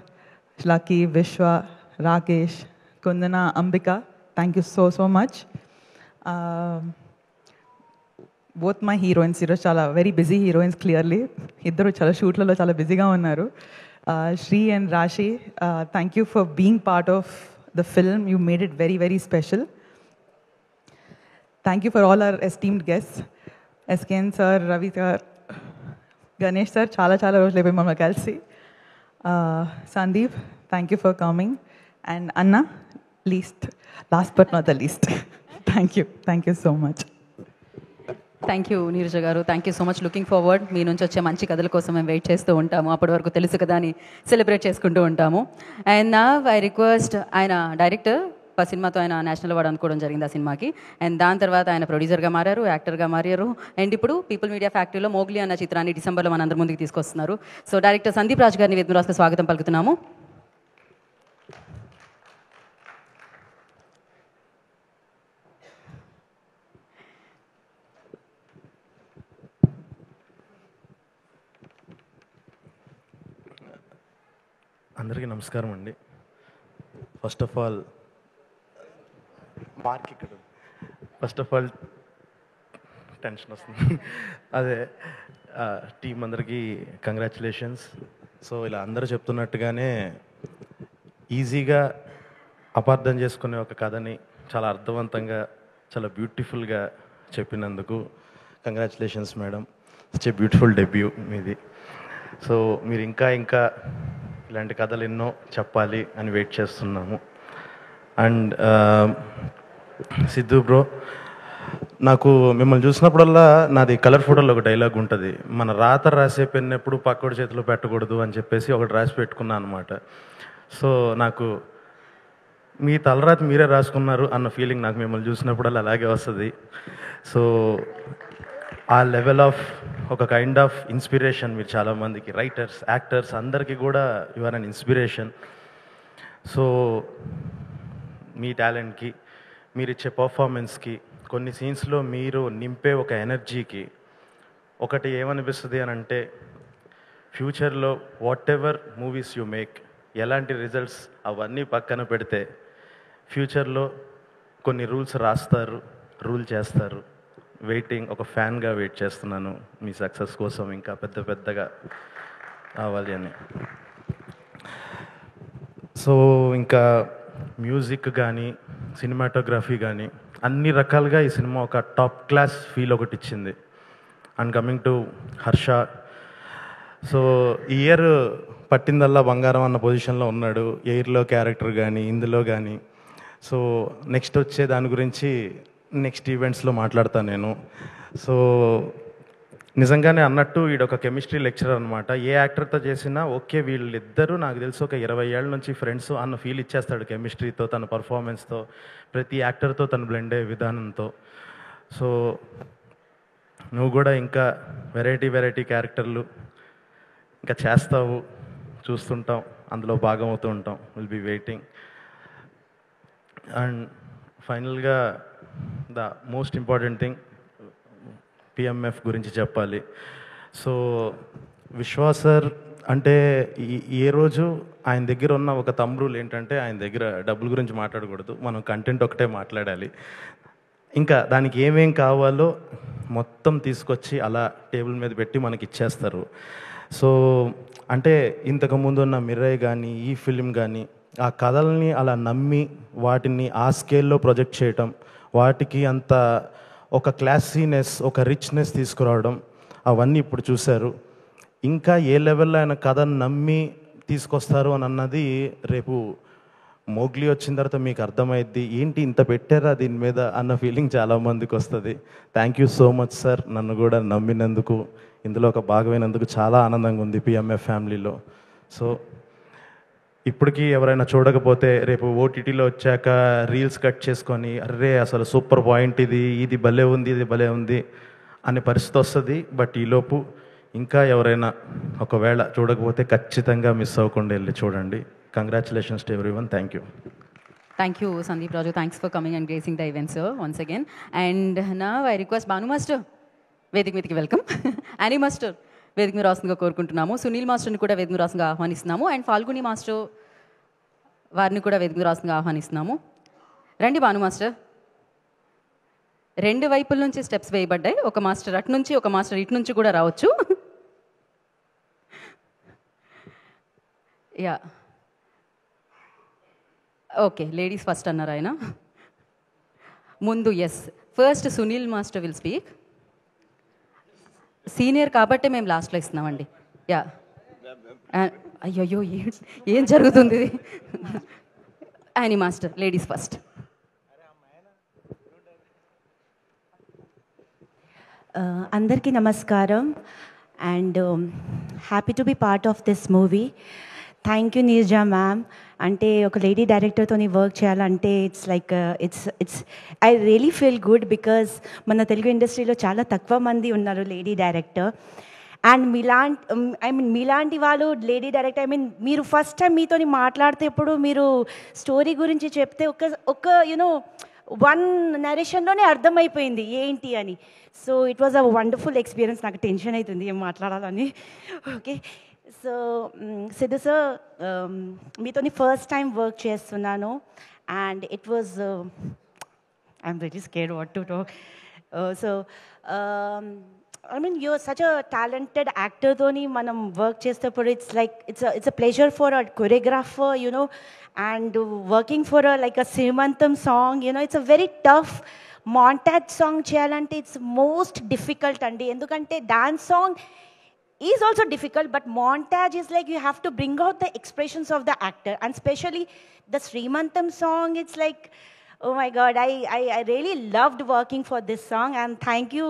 Lucky, Vishwa, Rakesh, Kundana, Ambika, thank you so much. Both my heroines, చాలా very busy heroines clearly. ఇద్దరు చాలా షూట్లలో చాలా బిజీగా ఉన్నారు. Shri and Rashi, thank you for being part of the film. You made it very, very special. Thank you for all our esteemed guest SKN sir, Ravi sir, Ganesh sir, చాలా చాలా రోజులు అయిపోయి మమ్మల్ని కలిసి. Sandeep, thank you for coming. And అన్న, last but not the least, thank you so much. Thank you Neeraja గారు, thank you so much. Looking forward, మీ నుంచి వచ్చే మంచి కథల కోసం మేము వెయిట్ చేస్తూ ఉంటాము. అప్పటి వరకు తెలుసు కదా అని సెలబ్రేట్ చేసుకుంటూ ఉంటాము. అండ్ నా ఐ రిక్వెస్ట్, ఆయన డైరెక్టర్ సినిమాతో ఆయన నేషనల్ అవార్డు అనుకోవడం జరిగింది ఆ సినిమాకి. అండ్ దాని తర్వాత ఆయన ప్రొడ్యూసర్గా మారారు, యాక్టర్గా మారారు. అండ్ ఇప్పుడు పీపుల్ మీడియా ఫ్యాక్టరీలో మోగ్లీ అన్న చిత్రాన్ని డిసెంబర్లో మనందరి ముందుకు తీసుకొస్తున్నారు. సో డైరెక్టర్ సందీప్ రాజ్ గారిని వేదిక రాసుకు స్వాగతం పలుకుతున్నాము. అందరికీ నమస్కారం అండి. ఫస్ట్ ఆఫ్ ఆల్ టెన్షన్ వస్తుంది. అదే టీం అందరికీ కంగ్రాచులేషన్స్. సో ఇలా అందరూ చెప్తున్నట్టుగానే ఈజీగా అపార్థం చేసుకునే ఒక కథని చాలా అర్థవంతంగా, చాలా బ్యూటిఫుల్గా చెప్పినందుకు congratulations madam. It's a beautiful debut మీది. సో మీరు ఇంకా ఇలాంటి కథలు ఎన్నో చెప్పాలి అని వెయిట్ చేస్తున్నాము. అండ్ సిద్ధు బ్రో, నాకు మిమ్మల్ని చూసినప్పుడల్లా నాది కలర్ ఫోటోలో ఒక డైలాగ్ ఉంటుంది, మన రాత రాసే పెన్ను ఎప్పుడు పక్కోడి చేతిలో పెట్టకూడదు అని చెప్పేసి ఒకటి రాసి పెట్టుకున్నాను అనమాట. సో నాకు మీ తలరాతి మీరే రాసుకున్నారు అన్న ఫీలింగ్ నాకు మిమ్మల్ని చూసినప్పుడల్లా అలాగే వస్తుంది. సో ఆ లెవెల్ ఆఫ్ ఒక కైండ్ ఆఫ్ ఇన్స్పిరేషన్ మీరు చాలామందికి, రైటర్స్, యాక్టర్స్ అందరికీ కూడా you are an inspiration. So మీ టాలెంట్కి, మీరు ఇచ్చే పర్ఫార్మెన్స్కి, కొన్ని సీన్స్లో మీరు నింపే ఒక ఎనర్జీకి ఒకటి ఏమనిపిస్తుంది అని అంటే, ఫ్యూచర్లో what ever movies you make, ఎలాంటి రిజల్ట్స్ అవన్నీ పక్కన పెడితే ఫ్యూచర్లో కొన్ని రూల్స్ రాస్తారు, రూల్ చేస్తారు. ఒక ఫ్యాన్గా వెయిట్ చేస్తున్నాను మీ సక్సెస్ కోసం, ఇంకా పెద్దగా రావాలి అని. సో ఇంకా మ్యూజిక్ కానీ, సినిమాటోగ్రఫీ కానీ అన్ని రకాలుగా ఈ సినిమా ఒక టాప్ క్లాస్ ఫీల్ ఒకటి ఇచ్చింది. And coming to Harsha, so ఈ ఇయర్ పట్టిందల్లా బంగారం అన్న పొజిషన్లో ఉన్నాడు, ఎయిర్లో క్యారెక్టర్ కానీ ఇందులో కానీ. సో నెక్స్ట్ వచ్చే దాని గురించి నెక్స్ట్ ఈవెంట్స్లో మాట్లాడతాను నేను. సో నిజంగానే అన్నట్టు వీడొక కెమిస్ట్రీ లెక్చరర్ అనమాట. ఏ యాక్టర్తో చేసినా ఓకే, వీళ్ళిద్దరూ నాకు తెలిసి ఒక 20 ఏళ్ళ నుంచి ఫ్రెండ్స్ అన్న ఫీల్ ఇచ్చేస్తాడు కెమిస్ట్రీతో, తన పర్ఫార్మెన్స్తో, ప్రతి యాక్టర్తో తను బ్లెండ్ అయ్యే విధానంతో. సో నువ్వు కూడా ఇంకా వెరైటీ క్యారెక్టర్లు ఇంకా చేస్తావు, చూస్తుంటాం, అందులో భాగమవుతూ ఉంటాం. Will be waiting. అండ్ ఫైనల్గా the most important thing, PMF గురించి చెప్పాలి. సో విశ్వాస్ సార్ అంటే ఏ రోజు ఆయన దగ్గర ఉన్న ఒక థంబ్ రూల్ ఏంటంటే, ఆయన దగ్గర డబ్బుల గురించి మాట్లాడకూడదు, మనం కంటెంట్ ఒకటే మాట్లాడాలి. ఇంకా దానికి ఏమేం కావాలో మొత్తం తీసుకొచ్చి అలా టేబుల్ మీద పెట్టి మనకి ఇచ్చేస్తారు. సో అంటే ఇంతకుముందు ఉన్న మిర్రై కానీ, ఈ ఫిలిం కానీ, ఆ కథల్ని అలా నమ్మి వాటిని ఆ స్కేల్లో ప్రొజెక్ట్ చేయటం, వాటికి అంత ఒక క్లాసీనెస్, ఒక రిచ్నెస్ తీసుకురావడం, అవన్నీ ఇప్పుడు చూశారు. ఇంకా ఏ లెవెల్లో ఆయన కథను నమ్మి తీసుకొస్తారు అని అన్నది రేపు మోగ్లీ వచ్చిన తర్వాత మీకు అర్థమైద్ది, ఏంటి ఇంత పెట్టారా దీని మీద అన్న ఫీలింగ్ చాలామందికి వస్తుంది. Thank you so much sir, నన్ను కూడా నమ్మినందుకు, ఇందులో ఒక భాగమైనందుకు చాలా ఆనందంగా ఉంది పిఎంఎఫ్ ఫ్యామిలీలో. సో ఇప్పటికీ ఎవరైనా చూడకపోతే రేపు ఓటీటీలో వచ్చాక రీల్స్ కట్ చేసుకొని, అర్రే అసలు సూపర్ పాయింట్ ఇది భలే ఉంది, ఇది భలే ఉంది అనే పరిస్థితి వస్తుంది. బట్ ఈలోపు ఇంకా ఎవరైనా ఒకవేళ చూడకపోతే ఖచ్చితంగా మిస్ అవ్వకుండా వెళ్ళి చూడండి. Congratulations to everyone. Thank you. Thank you, Sandeep Raju. Thanks for coming and gracing the event, sir, once again. And now I request Banu Master, వేదిక మీదకి వెల్కమ్. యానీ మాస్టర్ వేదిక మీద రాస్తుందిగా కోరుకుంటున్నాము. సునీల్ మాస్టర్ని కూడా వేదిక మీద రాస్తుందిగా ఆహ్వానిస్తున్నాము. అండ్ ఫాల్గుని మాస్టర్ వారిని కూడా వేదిక మీద రాస్తుందిగా ఆహ్వానిస్తున్నాము. రండి భాను మాస్టర్. 2 వైపుల నుంచి స్టెప్స్ వేయబడ్డాయి. ఒక మాస్టర్ అటు నుంచి, ఒక మాస్టర్ ఇటు నుంచి కూడా రావచ్చు. యా ఓకే, లేడీస్ ఫస్ట్ అన్నారు ఆయన. ముందు yes first Sunil master will speak. Senior కాబట్టి మేము లాస్ట్లో ఇస్తున్నామండి. యా అయ్యయ్యో ఏం జరుగుతుంది? Annie master ladies first. అందరికీ నమస్కారం and happy to be part of this movie. Thank you Neerja ma'am. అంటే ఒక లేడీ డైరెక్టర్తో వర్క్ చేయాలంటే it's like it's I really feel good because మన తెలుగు ఇండస్ట్రీలో చాలా తక్కువ మంది ఉన్నారు లేడీ డైరెక్టర్. అండ్ మీలాంటి వాళ్ళు లేడీ డైరెక్టర్ మీరు ఫస్ట్ టైం మీతో మాట్లాడితే ఇప్పుడు మీరు స్టోరీ గురించి చెప్తే ఒక యూనో వన్ నరేషన్లోనే అర్థమైపోయింది ఏంటి అని. So it was a wonderful experience. నాకు టెన్షన్ అవుతుంది ఏం మాట్లాడాలని. ఓకే, సో సిద్ధు సార్ మీతో ఫస్ట్ టైం వర్క్ చేస్తున్నాను and it was I'm very scared what to talk. So I mean, you're such a talented actor, Dhoni. Manam work chestappudu it's like it's a pleasure for a choreographer, you know, and working for a like a Srimantam song, you know, it's a very tough montage song cheyalante. It's most difficult andi endukante dance song is also difficult, but montage is like you have to bring out the expressions of the actor, and especially the Srimantam song, it's like, oh my God, I really loved working for this song, and thank you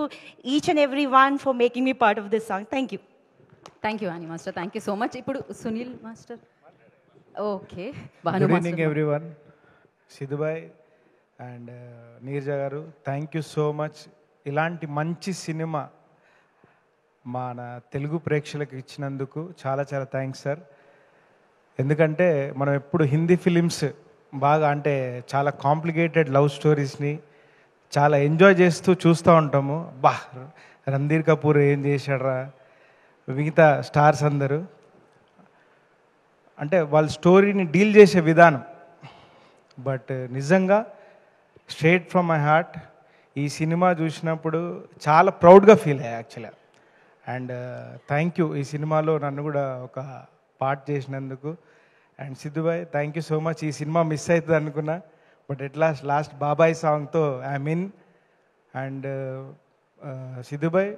each and everyone for making me part of this song. Thank you. Thank you, Ani Master. Thank you so much. Ippudu Sunil Master. Okay. Good evening, everyone. Sidhu bhai and Neerja garu, thank you so much. ఇలాంటి మంచి cinema మన తెలుగు ప్రేక్షకులకు ఇచ్చినందుకు చాలా చాలా thanks sir. ఎందుకంటే మనం ఎప్పుడు హిందీ ఫిలిమ్స్ బాగా అంటే చాలా కాంప్లికేటెడ్ లవ్ స్టోరీస్ని చాలా ఎంజాయ్ చేస్తూ చూస్తూ ఉంటాము. బా రణ్ధీర్ కపూర్ ఏం చేశాడరా, మిగతా స్టార్స్ అందరూ అంటే వాళ్ళ స్టోరీని డీల్ చేసే విధానం. బట్ నిజంగా స్ట్రేట్ ఫ్రమ్ మై హార్ట్ ఈ సినిమా చూసినప్పుడు చాలా ప్రౌడ్గా ఫీల్ అయ్యా యాక్చువల్గా. అండ్ థ్యాంక్ యూ ఈ సినిమాలో నన్ను కూడా ఒక పార్ట్ చేసినందుకు. And Siddhu bhai thank you so much. ఈ సినిమా మిస్ అవుతుంది అనుకున్నా, బట్ ఎట్ లాస్ట్ బాబాయ్ సాంగ్తో I'm in. And Siddhu bhai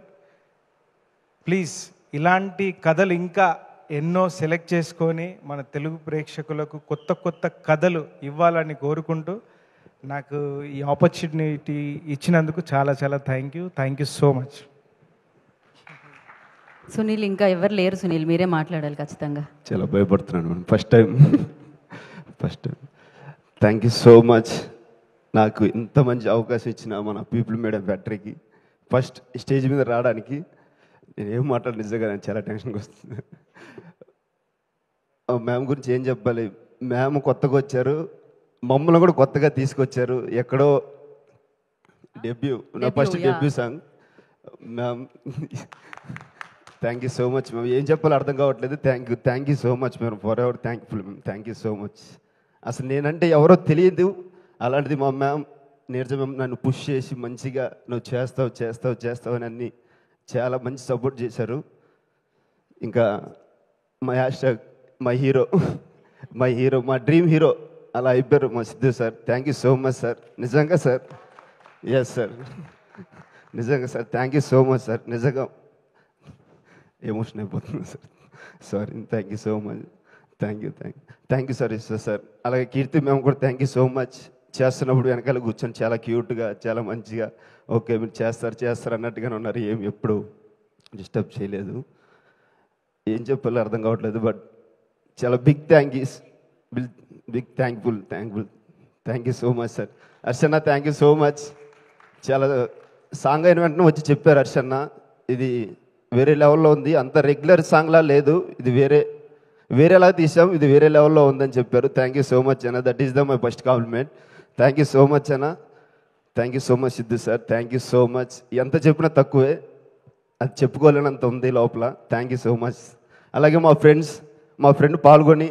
please ఇలాంటి కథలు ఇంకా ఎన్నో సెలెక్ట్ చేసుకొని మన తెలుగు ప్రేక్షకులకు కొత్త కొత్త కథలు ఇవ్వాలని కోరుకుంటూ నాకు ఈ ఆపర్చునిటీ ఇచ్చినందుకు చాలా చాలా thank you so much. Sunil ఇంకా ఎవరు లేరు సునీల్, మీరే మాట్లాడాలి ఖచ్చితంగా. చాలా భయపడుతున్నాను first time. Thank you so much నాకు ఇంత మంచి అవకాశం ఇచ్చిన మన పీపుల్ మేడం ఫ్యాక్టరీకి. ఫస్ట్ స్టేజ్ మీద రావడానికి నేను ఏం మాట్లాడి నిజంగా నేను చాలా టెన్షన్గా వస్తుంది. మ్యామ్ గురించి ఏం చెప్పాలి, మ్యామ్ కొత్తగా వచ్చారు, మమ్మల్ని కూడా కొత్తగా తీసుకొచ్చారు. ఎక్కడో డెబ్యూ, నా first debut song. Ma'am thank you so much ma'am. ఏం చెప్పాలో అర్థం కావట్లేదు. Thank you so much ma'am. For ever thankful ma'am. Thank you so much. అసలు నేనంటే ఎవరో తెలియదు, అలాంటిది మా మ్యామ్ నీరజ మ్యామ్ నన్ను పుష్ చేసి మంచిగా నువ్వు చేస్తావు అని అన్ని చాలా మంచి సపోర్ట్ చేశారు. ఇంకా మా హ్యాష్ట్యాగ్ మై హీరో మా డ్రీమ్ హీరో అలా అయిపోయారు మా Siddhu sir. Thank you so much sir. నిజంగా సార్, ఎస్ సార్, నిజంగా sir thank you so much sir. నిజంగా ఎమోషన్ అయిపోతుంది sir, sorry. Thank you so much. Thank you sir. ఇస్తా సార్. అలాగే కీర్తి మేము కూడా థ్యాంక్ యూ సో మచ్. చేస్తున్నప్పుడు వెనకాల కూర్చొని చాలా క్యూట్గా చాలా మంచిగా ఓకే మీరు చేస్తారు అన్నట్టుగానే ఉన్నారు. ఏం ఎప్పుడు డిస్టర్బ్ చేయలేదు. ఏం చెప్పాలో అర్థం కావట్లేదు, బట్ చాలా big thankful. Thank you so much sir. హర్షన్న థ్యాంక్ యూ సో మచ్. చాలా సాంగ్ అయిన వెంటనే వచ్చి చెప్పారు హర్షన్న ఇది వేరే లెవెల్లో ఉంది, అంత రెగ్యులర్ సాంగ్లా లేదు, ఇది వేరేలా తీసాం, ఇది వేరే లెవెల్లో ఉందని చెప్పారు. థ్యాంక్ యూ సో మచ్ అన్న. That is the my first compliment. Thank you so much అన్న. Thank you so much Siddhu sir. Thank you so much. ఎంత చెప్పినా తక్కువే, అది చెప్పుకోలేనంత ఉంది లోపల. Thank you so much. అలాగే మా friend Phalguni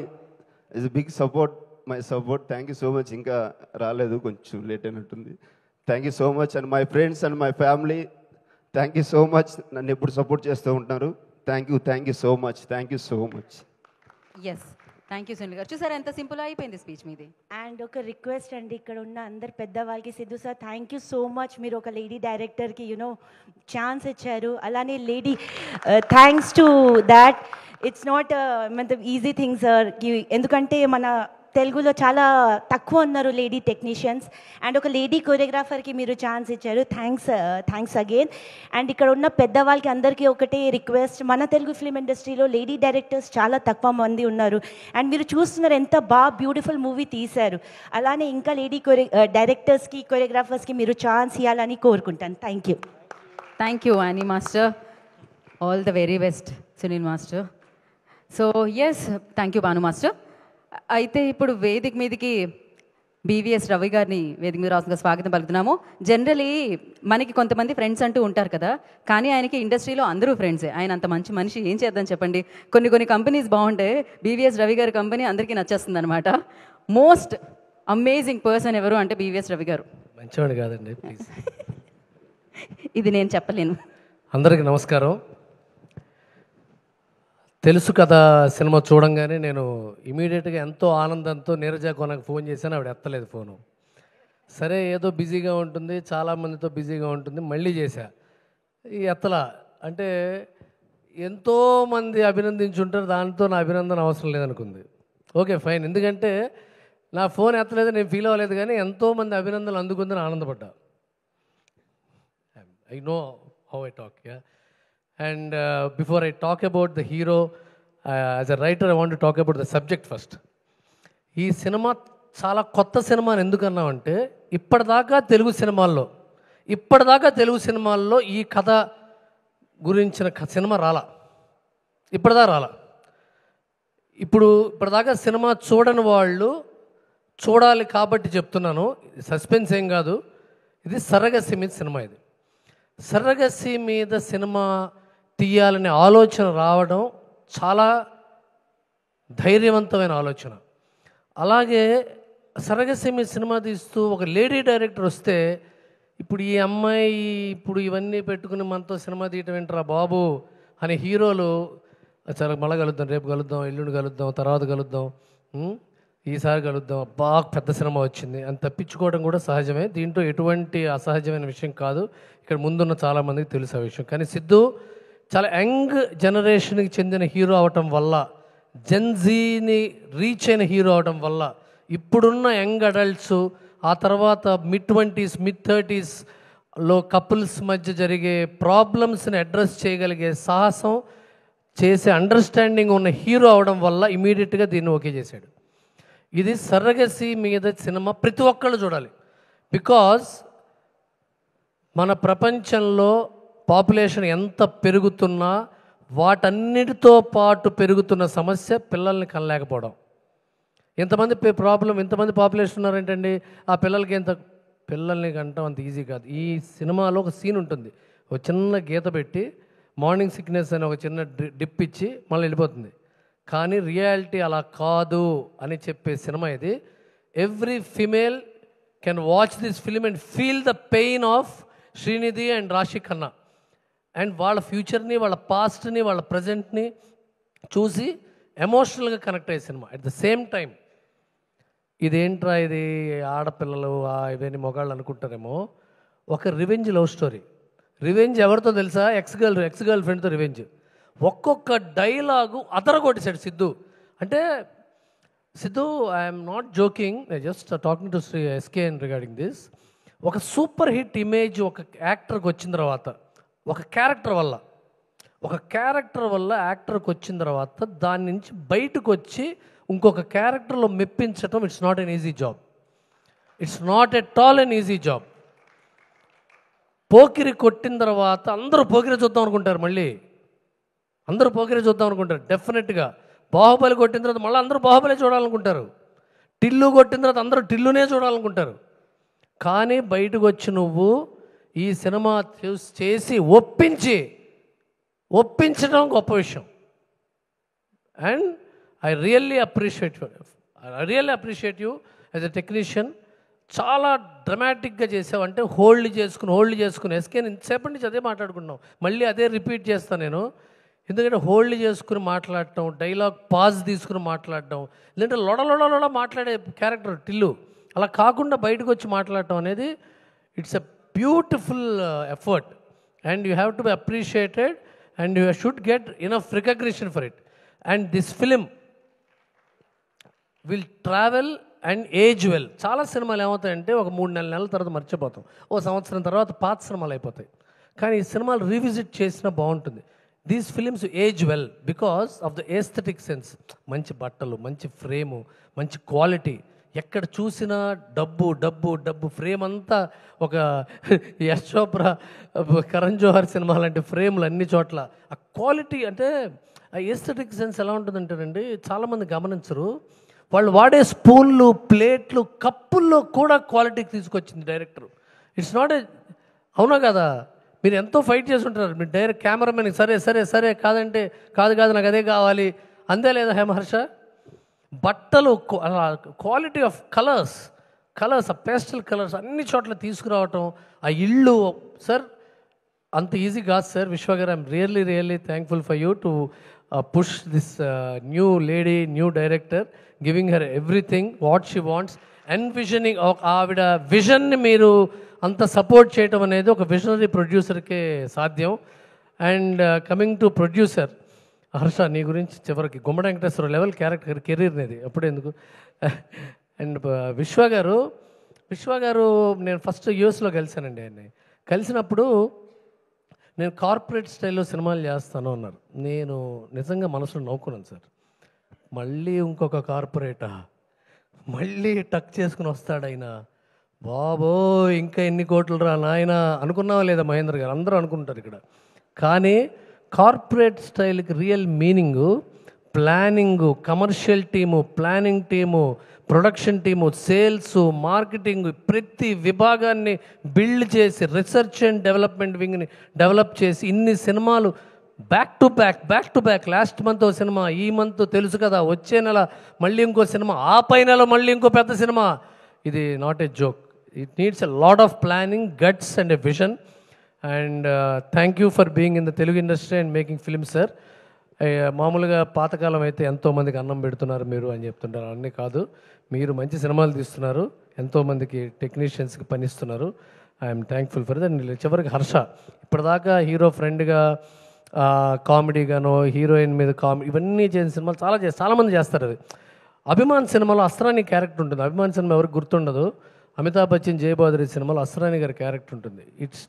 is big support, my support. Thank you so much. ఇంకా రాలేదు, కొంచెం లేట్ అయినట్టుంది. Thank you so much. And my friends and my family thank you so much. నన్ను ఎప్పుడు సపోర్ట్ చేస్తూ ఉంటారు. Thank you so much. Yes thank you Sunil గారు. చూసారా ఎంత సింపుల్ అయిపోయింది స్పీచ్ మీది. అండ్ ఒక రిక్వెస్ట్ అండి, ఇక్కడ ఉన్న అందరు పెద్దవాళ్ళకి, Siddhu sir thank you so much, మీరు ఒక లేడీ డైరెక్టర్కి ఛాన్స్ ఇచ్చారు. అలానే lady thanks to that it's not easy thing sir, ఎందుకంటే మన తెలుగులో చాలా తక్కువ ఉన్నారు లేడీ టెక్నీషియన్స్, అండ్ ఒక లేడీ కొరియోగ్రాఫర్కి మీరు ఛాన్స్ ఇచ్చారు. Thanks again. అండ్ ఇక్కడ ఉన్న పెద్దవాళ్ళకి అందరికీ ఒకటే రిక్వెస్ట్, మన తెలుగు ఫిల్మ్ ఇండస్ట్రీలో లేడీ డైరెక్టర్స్ చాలా తక్కువ మంది ఉన్నారు, అండ్ మీరు చూస్తున్నారు ఎంత బాగా బ్యూటిఫుల్ మూవీ తీశారు. అలానే ఇంకా లేడీ డైరెక్టర్స్కి కొరియోగ్రాఫర్స్కి మీరు ఛాన్స్ ఇవ్వాలని కోరుకుంటాను. Thank you Annie master. All the very best Sunil master. So yes, thank you Bhanu master. అయితే ఇప్పుడు వేదిక మీదకి బీవీఎస్ రవి గారిని వేదిక మీద రాసుగా స్వాగతం పలుకుతున్నాము. జనరలీ మనకి కొంతమంది ఫ్రెండ్స్ అంటూ ఉంటారు కదా, కానీ ఆయనకి ఇండస్ట్రీలో అందరూ ఫ్రెండ్సే. ఆయన అంత మంచి మనిషి, ఏం చేద్దాం చెప్పండి. కొన్ని కంపెనీస్ బాగుంటాయి, బీవీఎస్ రవి గారి కంపెనీ అందరికీ నచ్చేస్తుంది అనమాట. మోస్ట్ అమేజింగ్ పర్సన్ ఎవరు అంటే బీవీఎస్ రవి గారు. మంచివాడు కాదండి ప్లీజ్. ఇది నేను చెప్పలేను. అందరికీ నమస్కారం. తెలుసు కదా సినిమా చూడంగానే నేను ఇమీడియట్గా ఎంతో ఆనందంతో నీరజ కొనకు ఫోన్ చేశాను, ఆవిడ ఎత్తలేదు ఫోను. సరే ఏదో బిజీగా ఉంటుంది, చాలామందితో బిజీగా ఉంటుంది, మళ్ళీ చేశా. ఈ ఎత్తలా అంటే ఎంతోమంది అభినందించుంటారు, దాంతో నా అభినందన అవసరం లేదనుకుంది. ఓకే ఫైన్, ఎందుకంటే నా ఫోన్ ఎత్తలేదు, నేను ఫీల్ అవ్వలేదు, కానీ ఎంతోమంది అభినందనలు అందుకుందని ఆనందపడ్డా. I know how I talk. And before I talk about the hero, as a writer, I want to talk about the subject first. ఈ సినిమా చాలా కొత్త సినిమా అని ఎందుకన్నామంటే, ఇప్పటిదాకా తెలుగు సినిమాల్లో ఈ కథ గురించిన సినిమా ఇప్పటిదాకా రాలా. ఇప్పటిదాకా సినిమా చూడని వాళ్ళు చూడాలి కాబట్టి చెప్తున్నాను, సస్పెన్స్ ఏం కాదు. ఇది సర్రగసి మీద సినిమా. ఇది సర్రగసి మీద సినిమా తీయాలనే ఆలోచన రావడం చాలా ధైర్యవంతమైన ఆలోచన. అలాగే సర్రగసి మీద సినిమా తీస్తూ ఒక లేడీ డైరెక్టర్ వస్తే, ఇప్పుడు ఈ అమ్మాయి ఇప్పుడు ఇవన్నీ పెట్టుకుని మనతో సినిమా తీయటం ఏంట్రా బాబు అని హీరోలు చాలా మళ్ళీ కలుద్దాం, రేపు కలుద్దాం, ఎల్లుండి కలుద్దాం, తర్వాత కలుద్దాం, ఈసారి కలుద్దాం, బాగా పెద్ద సినిమా వచ్చింది అని తప్పించుకోవడం కూడా సహజమే. దీంట్లో ఎటువంటి అసహజమైన విషయం కాదు. ఇక్కడ ముందున్న చాలామందికి తెలుసు ఆ విషయం. కానీ సిద్ధు చాలా యంగ్ జనరేషన్కి చెందిన హీరో అవటం వల్ల, జెన్జీని రీచ్ అయిన హీరో అవటం వల్ల, ఇప్పుడున్న యంగ్ అడల్ట్స్, ఆ తర్వాత మిడ్-20s మిడ్-30sలో కపుల్స్ మధ్య జరిగే ప్రాబ్లమ్స్ని అడ్రస్ చేయగలిగే సాహసం చేసే అండర్స్టాండింగ్ ఉన్న హీరో అవడం వల్ల ఇమీడియట్గా దీన్ని ఓకే చేశాడు. ఇది సర్రగసి మీద సినిమా ప్రతి ఒక్కళ్ళు చూడాలి. బికాజ్ మన ప్రపంచంలో పాపులేషన్ ఎంత పెరుగుతున్నా వాటన్నిటితో పాటు పెరుగుతున్న సమస్య పిల్లల్ని కనలేకపోవడం. ఎంతమంది పాపులేషన్ ఉన్నారేంటండి, ఆ పిల్లల్ని కంటాం అంత ఈజీ కాదు. ఈ సినిమాలో ఒక సీన్ ఉంటుంది, ఒక చిన్న గీత పెట్టి మార్నింగ్ సిక్నెస్ అని ఒక చిన్న డిప్ ఇచ్చి మళ్ళీ వెళ్ళిపోతుంది. కానీ రియాలిటీ అలా కాదు అని చెప్పే సినిమా ఇది. Every female can watch this film and feel the pain of Srinidhi and రాశి ఖన్నా, అండ్ వాళ్ళ ఫ్యూచర్ని, వాళ్ళ పాస్ట్ని, వాళ్ళ ప్రజెంట్ని చూసి ఎమోషనల్గా కనెక్ట్ అయ్యే cinema. At the same time ఇదేంట్రా ఇది ఆడపిల్లలు ఇవన్నీ మొగాళ్ళు అనుకుంటారేమో, ఒక రివెంజ్ లవ్ స్టోరీ. రివెంజ్ ఎవరితో తెలుసా? ఎక్స్ గర్ల్ ఫ్రెండ్తో రివెంజ్. ఒక్కొక్క డైలాగు అదరగొట్టేశాడు సిద్ధు. అంటే Siddhu, I'm not joking, just talking to Shri SKN regarding this. ఒక సూపర్ హిట్ ఇమేజ్ ఒక యాక్టర్కి వచ్చిన తర్వాత, ఒక క్యారెక్టర్ వల్ల యాక్టర్కి వచ్చిన తర్వాత దాని నుంచి బయటకు వచ్చి ఇంకొక క్యారెక్టర్లో మెప్పించటం, it's not an easy job. It's not at all an easy job. Pokiri కొట్టిన తర్వాత అందరూ పోకిరి చూద్దాం అనుకుంటారు, మళ్ళీ అందరూ పోకిరి చూద్దాం అనుకుంటారు డెఫినెట్గా. బాహుబలి కొట్టిన తర్వాత మళ్ళీ అందరూ బాహుబలి చూడాలనుకుంటారు. టిల్లు కొట్టిన తర్వాత అందరూ టిల్లునే చూడాలనుకుంటారు. కానీ బయటకు వచ్చి నువ్వు ఈ సినిమా చేసి ఒప్పించడం గొప్ప విషయం. And I really appreciate you as a technician. చాలా డ్రమాటిక్గా చేసావంటే హోల్డ్ చేసుకుని ఎస్కే ఇంతసేపటి నుంచి అదే మాట్లాడుకున్నాం, మళ్ళీ అదే రిపీట్ చేస్తాను నేను. ఎందుకంటే హోల్డ్ చేసుకుని మాట్లాడటం, డైలాగ్ పాజ్ తీసుకుని మాట్లాడటం, లేదంటే లొడ మాట్లాడే క్యారెక్టర్ టిల్లు, అలా కాకుండా బయటకు వచ్చి మాట్లాడటం అనేది it's a beautiful effort and you have to be appreciated and you should get enough recognition for it. And this film will travel and age well. చాలా సినిమాలు ఏమవుతాయంటే ఒక 3-4 నెలల తర్వాత మర్చిపోతాం, ఓ సంవత్సరం తర్వాత పాత సినిమాలు అయిపోతాయి. కానీ ఈ సినిమాలు రీవిజిట్ చేసినా బాగుంటుంది. These films age well because of the aesthetic sense. మంచి బట్టలు, మంచి ఫ్రేము, మంచి క్వాలిటీ, ఎక్కడ చూసినా డబ్బు డబ్బు డబ్బు. ఫ్రేమ్ అంతా ఒక యశ్ చోప్రా, కరణ్ జోహర్ సినిమా లాంటి ఫ్రేమ్లు అన్ని చోట్ల. ఆ క్వాలిటీ అంటే ఆ ఏస్థెటిక్ సెన్స్ ఎలా ఉంటుందంటేనండి, చాలామంది గమనించరు. వాళ్ళు వాడే స్పూన్లు, ప్లేట్లు, కప్పుల్లో కూడా క్వాలిటీకి తీసుకొచ్చింది డైరెక్టర్. ఇట్స్ నాట్ ఏ, అవునా కదా? మీరు ఎంతో ఫైట్ చేసి ఉంటారు, మీరు డైరెక్ట్ కెమెరామెన్ సరే సరే సరే కాదంటే కాదు నాకు అదే కావాలి అంతే లేదా హేమహర్ష? బట్టలు, క్వాలిటీ ఆఫ్ కలర్స్, ఆ పేస్టల్ కలర్స్ అన్ని చోట్ల తీసుకురావటం, ఆ ఇళ్ళు. సార్ అంత ఈజీ కాదు సార్. విశ్వ గారు, I'm really thankful for you to push this new lady, new director, giving her everything what she wants, envisioning. ఆవిడ విజన్ని మీరు అంత సపోర్ట్ చేయటం అనేది ఒక విజనరీ ప్రొడ్యూసర్కే సాధ్యం. And coming to producer Harsha, నీ గురించి చివరికి గుమ్మడి వెంకటేశ్వర లెవెల్ క్యారెక్టర్ కెరీర్ అనేది అప్పుడే ఎందుకు. అండ్ విశ్వ గారు నేను ఫస్ట్ యూఎస్లో కలిశానండి. ఆయన్ని కలిసినప్పుడు నేను కార్పొరేట్ స్టైల్లో సినిమాలు చేస్తాను అన్నారు. నేను నిజంగా మనసులో నవ్వుకున్నాను సార్. మళ్ళీ ఇంకొక కార్పొరేటా, మళ్ళీ టక్ చేసుకుని వస్తాడు ఆయన, బాబో ఇంకా ఎన్ని కోట్లు రా నాయన అనుకున్నావా లేదా మహేంద్ర గారు? అందరూ అనుకుంటారు ఇక్కడ. కానీ కార్పొరేట్ స్టైల్కి real meaning planning, commercial team, planning team, production team, sales, marketing, ప్రతి విభాగాన్ని బిల్డ్ చేసి రీసెర్చ్ అండ్ డెవలప్మెంట్ వింగ్ని డెవలప్ చేసి ఇన్ని సినిమాలు back to back. Last month cinema, ఈ మంత్ తెలుసు కదా, వచ్చే నెల మళ్ళీ ఇంకో సినిమా, ఆ పై నెల మళ్ళీ ఇంకో పెద్ద సినిమా. ఇది not a joke. It needs a lot of planning, guts and a vision. And thank you for being in the Telugu industry and making films sir. మామూలుగా పాతకాలం అయితే ఎంతోమందికి అన్నం పెడుతున్నారు మీరు అని చెప్తుంటారు, అన్నీ కాదు, మీరు మంచి సినిమాలు తీస్తున్నారు, ఎంతోమందికి టెక్నీషియన్స్కి పనిస్తున్నారు. I'm thankful for that. చివరికి హర్ష ఇప్పటిదాకా హీరో ఫ్రెండ్గా, కామెడీగానో, హీరోయిన్ మీద కామెడీ, ఇవన్నీ చేసిన సినిమాలు చాలామంది చేస్తారు. అది అభిమాన్ సినిమాలో అస్రాని క్యారెక్టర్ ఉంటుంది. అభిమాన్ సినిమా ఎవరికి గుర్తుండదు, అమితాబ్ బచ్చన్, జయబాదురి సినిమాలో అస్రాని గారి క్యారెక్టర్ ఉంటుంది.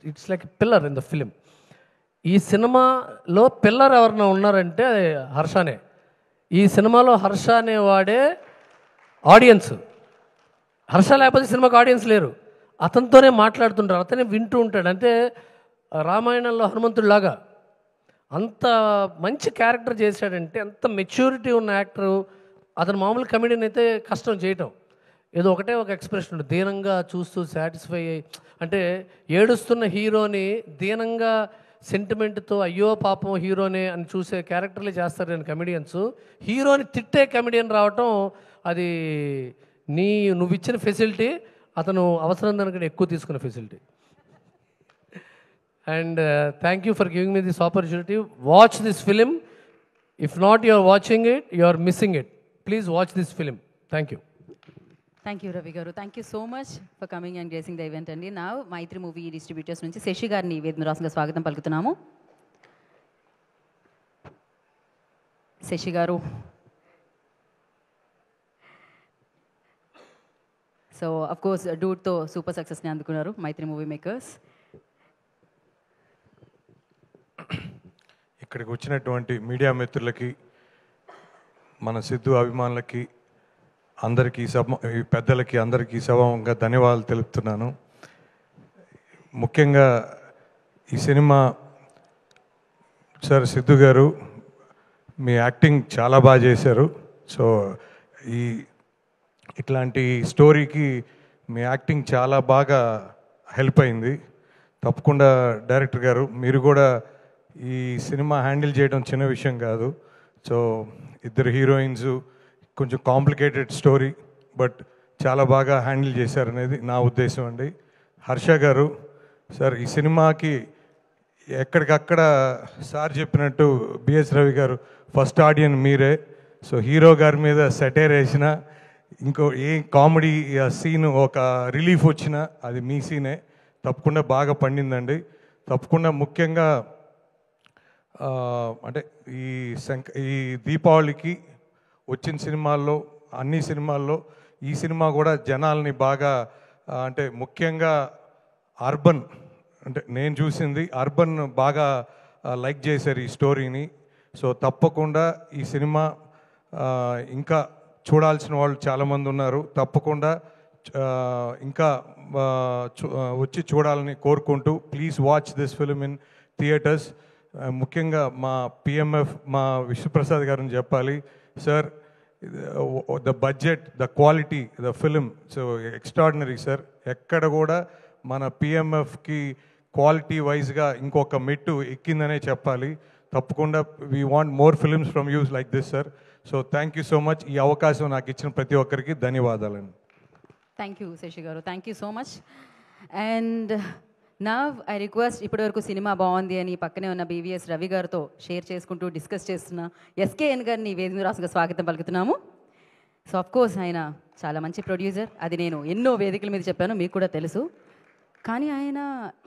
It's like pillar in the film. ఈ సినిమాలో పిల్లర్ ఎవరైనా ఉన్నారంటే హర్షనే. ఈ సినిమాలో హర్ష అనేవాడే ఆడియన్స్. హర్ష లేకపోతే సినిమాకి ఆడియన్స్ లేరు. అతనితోనే మాట్లాడుతుంటారు, అతనే వింటూ ఉంటాడు. అంటే రామాయణంలో హనుమంతుడిలాగా అంత మంచి క్యారెక్టర్ చేశాడంటే, అంత మెచ్యూరిటీ ఉన్న యాక్టరు. అతను మామూలు కమెడియన్ అయితే కష్టం చేయటం. ఏదో ఒకటే ఒక ఎక్స్ప్రెషన్ ఉంటుంది, దీనంగా చూస్తూ సాటిస్ఫై అయ్యి, అంటే ఏడుస్తున్న హీరోని దీనంగా సెంటిమెంట్తో అయ్యో పాపం హీరోనే అని చూసే క్యారెక్టర్లే చేస్తారు నేను కమెడియన్స్. హీరోని తిట్టే కమెడియన్ రావటం అది నువ్వు ఇచ్చిన ఫెసిలిటీ, అతను అవసరం దానికంటే ఎక్కువ తీసుకున్న facility. And thank you for giving me this opportunity. Watch this film. If not you are watching it, you are missing it. Please watch this film. Thank you. Thank you Ravi garu. Thank you so much for coming and gracing the event అండి. నా మైత్రి movie distributors నుంచి శశి గారిని వేదనరాసంగా స్వాగతం పలుకుతున్నాము. శశి గారు, so of course డూట్తో super సక్సెస్ని అందుకున్నారు మైత్రి movie makers. ఇక్కడికి వచ్చినటువంటి మీడియా మిత్రులకి, మన సిద్ధు అభిమానులకి, అందరికీ ఈ పెద్దలకి అందరికీ సభంగా ధన్యవాదాలు తెలుపుతున్నాను. ముఖ్యంగా ఈ సినిమా సార్ సిద్ధు గారు మీ యాక్టింగ్ చాలా బాగా చేశారు. సో ఇట్లాంటి స్టోరీకి మీ యాక్టింగ్ చాలా బాగా హెల్ప్ అయింది. తప్పకుండా డైరెక్టర్ గారు మీరు కూడా ఈ సినిమా హ్యాండిల్ చేయడం చిన్న విషయం కాదు. సో ఇద్దరు హీరోయిన్స్, కొంచెం కాంప్లికేటెడ్ స్టోరీ, బట్ చాలా బాగా హ్యాండిల్ చేశారనేది నా ఉద్దేశం అండి. హర్ష గారు సార్, ఈ సినిమాకి ఎక్కడికక్కడ సార్ చెప్పినట్టు బిఎస్ రవి గారు ఫస్ట్ ఆడియన్ మీరే. సో హీరో గారి మీద సెటైర్ వేసిన ఇంకో ఏ కామెడీ సీన్ ఒక రిలీఫ్ వచ్చినా అది మీ సీనే. తప్పకుండా బాగా పండిందండి. తప్పకుండా ముఖ్యంగా అంటే ఈ దీపావళికి వచ్చిన సినిమాల్లో అన్ని సినిమాల్లో ఈ సినిమా కూడా జనాల్ని బాగా అంటే ముఖ్యంగా అర్బన్ అంటే నేను చూసింది అర్బన్ బాగా లైక్ చేశారు ఈ స్టోరీని. సో తప్పకుండా ఈ సినిమా ఇంకా చూడాల్సిన వాళ్ళు చాలామంది ఉన్నారు. తప్పకుండా ఇంకా వచ్చి చూడాలని కోరుకుంటూ please watch this film in theatres. ముఖ్యంగా మా పిఎంఎఫ్ మా విశ్వప్రసాద్ గారిని చెప్పాలి, sir the budget, the quality, the film so extraordinary sir. ఎక్కడ కూడా మన పిఎంఎఫ్కి క్వాలిటీ వైజ్గా ఇంకొక మెట్టు ఎక్కిందనే చెప్పాలి. తప్పకుండా we want more films from use like this sir. So thank you so much. ఈ అవకాశం నాకు ఇచ్చిన ప్రతి ఒక్కరికి ధన్యవాదాలండి. థ్యాంక్ యూ శశి గారు, thank you so much. And now I request, ఇప్పటివరకు సినిమా బాగుంది అని పక్కనే ఉన్న బీవీఎస్ రవి గారితో షేర్ చేసుకుంటూ డిస్కస్ చేస్తున్న ఎస్కేఎన్ గారిని వేదిక రాసుగా స్వాగతం పలుకుతున్నాము. సో అఫ్కోర్స్ ఆయన చాలా మంచి ప్రొడ్యూసర్, అది నేను ఎన్నో వేదికల మీద చెప్పాను, మీకు కూడా తెలుసు. కానీ ఆయన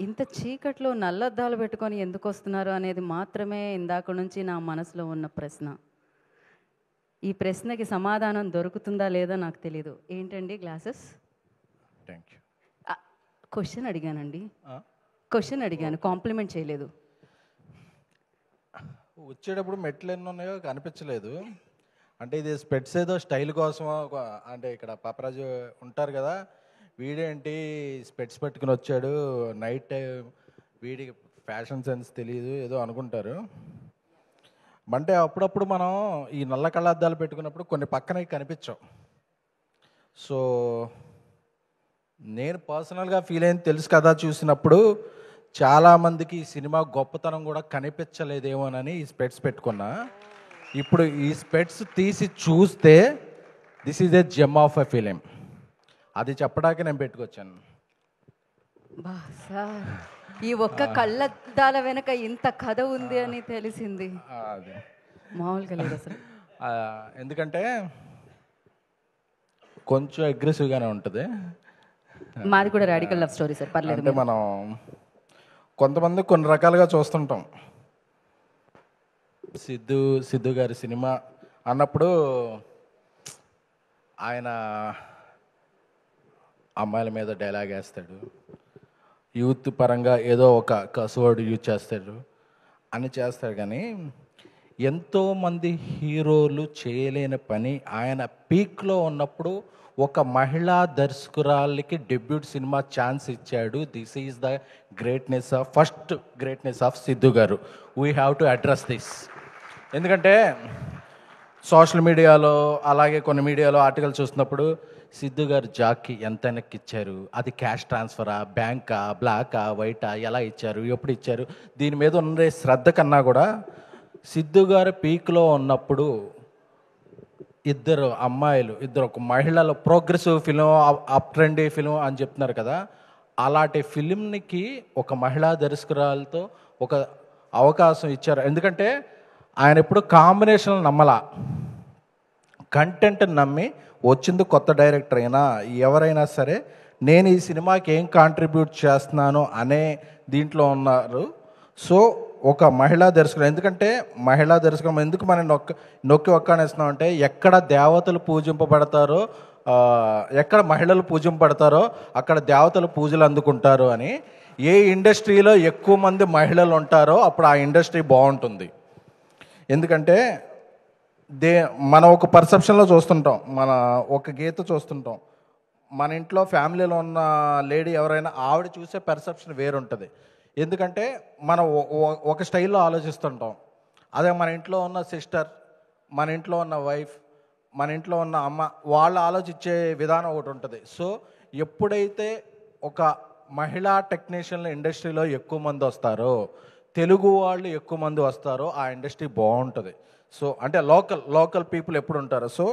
ఇంత చీకట్లో నల్లద్దాలు పెట్టుకొని ఎందుకు వస్తున్నారు అనేది మాత్రమే ఇందాక నుంచి నా మనసులో ఉన్న ప్రశ్న. ఈ ప్రశ్నకి సమాధానం దొరుకుతుందా లేదా నాకు తెలీదు. ఏంటండి గ్లాసెస్? Thank you. క్వశ్చన్ అడిగానండి, క్వశ్చన్ అడిగాను, కాంప్లిమెంట్ చేయలేదు. వచ్చేటప్పుడు మెట్లు ఎన్ని ఉన్నాయో కనిపించలేదు. అంటే ఇది స్పెట్స్ ఏదో స్టైల్ కోసమో, అంటే ఇక్కడ పాపరాజు ఉంటారు కదా, వీడేంటి స్పెట్స్ పెట్టుకుని వచ్చాడు, నైట్ టైం వీడికి ఫ్యాషన్ సెన్స్ తెలియదు ఏదో అనుకుంటారు. అంటే అప్పుడప్పుడు మనం ఈ నల్ల కళ్ళద్దాలు పెట్టుకున్నప్పుడు కొన్ని పక్కన కనిపించవు. సో నేను పర్సనల్గా ఫీల్ అయింది తెలుసు కదా, చూసినప్పుడు చాలామందికి ఈ సినిమా గొప్పతనం కూడా కనిపించలేదేమోనని ఈ స్పెట్స్ పెట్టుకున్నా. ఇప్పుడు ఈ స్పెట్స్ తీసి చూస్తే this is a gem of a film, అది చెప్పడానికి నేను పెట్టుకొచ్చాను. ఈ ఒక్క కళ్ళద్దాల వెనక ఇంత కథ ఉంది అని తెలిసింది. అది మామూలుగా లేదు అసలు. ఎందుకంటే కొంచెం అగ్రెసివ్గానే ఉంటుంది. మాది కూడా రాడికల్ లవ్ స్టోరీ సార్, పర్లేదు. అంటే మనం కొంతమంది కొన్ని రకాలుగా చూస్తుంటాం. సిద్ధు గారి సినిమా అన్నప్పుడు ఆయన అమ్మాయిల మీద డైలాగ్ వేస్తాడు, యూత్ పరంగా ఏదో ఒక కసువర్డ్ యూజ్ చేస్తాడు అని చేస్తాడు. కానీ ఎంతోమంది హీరోలు చేయలేని పని ఆయన పీక్లో ఉన్నప్పుడు ఒక మహిళా దర్శకురాలకి డెబ్యూట్ సినిమా ఛాన్స్ ఇచ్చాడు. This is the greatness of first greatness of Siddhu garu. We have to address this. ఎందుకంటే సోషల్ మీడియాలో అలాగే కొన్ని మీడియాలో ఆర్టికల్ చూస్తున్నప్పుడు సిద్ధు గారు జాక్కి ఎంత వెనక్కి ఇచ్చారు, అది క్యాష్ ట్రాన్స్ఫరా, బ్యాంకా, బ్లాకా, వైటా, ఎలా ఇచ్చారు, ఎప్పుడు ఇచ్చారు, దీని మీద ఉండే శ్రద్ధ కన్నా కూడా సిద్ధు గారు పీక్లో ఉన్నప్పుడు ఇద్దరు అమ్మాయిలు, ఒక మహిళల progressive film, up trendy film అని చెప్తున్నారు కదా, అలాంటి ఫిలింకి ఒక మహిళా దర్శకురాలతో ఒక అవకాశం ఇచ్చారు. ఎందుకంటే ఆయన ఎప్పుడు కాంబినేషన్ నమ్మలా, కంటెంట్ నమ్మి వచ్చింది. కొత్త డైరెక్టర్ అయినా ఎవరైనా సరే నేను ఈ సినిమాకి ఏం కాంట్రిబ్యూట్ చేస్తున్నాను అనే దీంట్లో ఉన్నారు. సో ఒక మహిళా దర్శకుడు, ఎందుకంటే మహిళా దర్శకుడు ఎందుకు మనం నొక్కి ఒక్కానేస్తున్నాం అంటే ఎక్కడ దేవతలు పూజింపబడతారో, ఎక్కడ మహిళలు పూజింపబడతారో అక్కడ దేవతలు పూజలు అందుకుంటారు అని. ఏ ఇండస్ట్రీలో ఎక్కువ మంది మహిళలు ఉంటారో అప్పుడు ఆ ఇండస్ట్రీ బాగుంటుంది. ఎందుకంటే మనం ఒక పర్సెప్షన్లో చూస్తుంటాం, మన ఒక గీత చూస్తుంటాం, మన ఇంట్లో ఫ్యామిలీలో ఉన్న లేడీ ఎవరైనా ఆవిడ చూసే పర్సెప్షన్ వేరుంటుంది. ఎందుకంటే మనం ఒక స్టైల్లో ఆలోచిస్తుంటాం. అదే మన ఇంట్లో ఉన్న సిస్టర్, మన ఇంట్లో ఉన్న వైఫ్, మన ఇంట్లో ఉన్న అమ్మ, వాళ్ళు ఆలోచించే విధానం ఒకటి ఉంటుంది. సో ఎప్పుడైతే ఒక మహిళా టెక్నీషియన్ల ఇండస్ట్రీలో ఎక్కువ మంది వస్తారో, తెలుగు వాళ్ళు ఎక్కువ మంది వస్తారో ఆ ఇండస్ట్రీ బాగుంటుంది. సో అంటే లోకల్ పీపుల్ ఎప్పుడు ఉంటారు. సో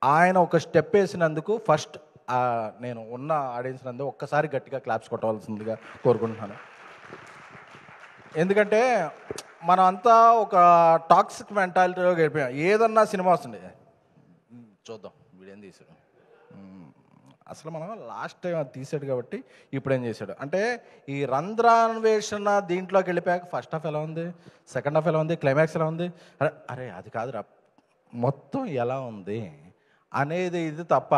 ఆయన ఒక స్టెప్ వేసినందుకు ఫస్ట్ నేను ఉన్న ఆడియన్స్ నందు ఒక్కసారి గట్టిగా క్లాప్స్ కొట్టవలసిందిగా కోరుకుంటున్నాను. ఎందుకంటే మనం అంతా ఒక టాక్సిక్ మెంటాలిటీలో గడిపోయాం. ఏదన్నా సినిమా వస్తుంది, చూద్దాం వీడేం తీసాడు, అసలు మనం లాస్ట్ టైం అది తీసాడు కాబట్టి ఇప్పుడు ఏం చేశాడు అంటే ఈ రంధ్రాన్వేషణ దీంట్లోకి వెళ్ళిపోయాక ఫస్ట్ హాఫ్ ఎలా ఉంది, సెకండ్ హాఫ్ ఎలా ఉంది, క్లైమాక్స్ ఎలా ఉంది, అరే అది కాదురా మొత్తం ఎలా ఉంది అనేది ఇది తప్ప.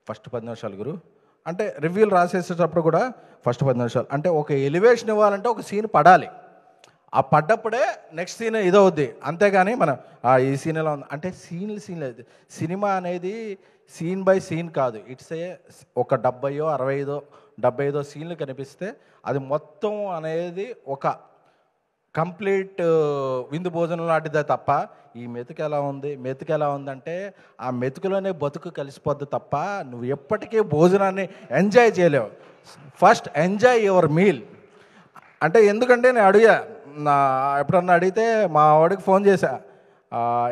ఫస్ట్ 10 నిమిషాలు గురు అంటే రివ్యూలు రాసేసేటప్పుడు కూడా ఫస్ట్ 10 నిమిషాలు అంటే ఒక ఎలివేషన్ ఇవ్వాలంటే ఒక సీన్ పడాలి, ఆ పడ్డప్పుడే నెక్స్ట్ సీన్ ఇదవుద్ది. అంతేగాని మనం ఈ సీన్ ఎలా ఉంది అంటే సీన్ లేదు. సినిమా అనేది సీన్ బై సీన్ కాదు, ఇట్స్ ఒక 70-65 సీన్లు కనిపిస్తే అది మొత్తం అనేది ఒక కంప్లీట్ విందు భోజనం లాంటిదే తప్ప ఈ మెతుకు ఎలా ఉందంటే ఆ మెతుకులోనే బతుకు కలిసిపోద్ది తప్ప నువ్వు ఎప్పటికీ భోజనాన్ని ఎంజాయ్ చేయలేవు. ఫస్ట్ ఎంజాయ్ యువర్ మీల్ అంటే ఎందుకంటే నేను అడిగా, ఎప్పుడన్నా అడిగితే మా వాడికి ఫోన్ చేశా,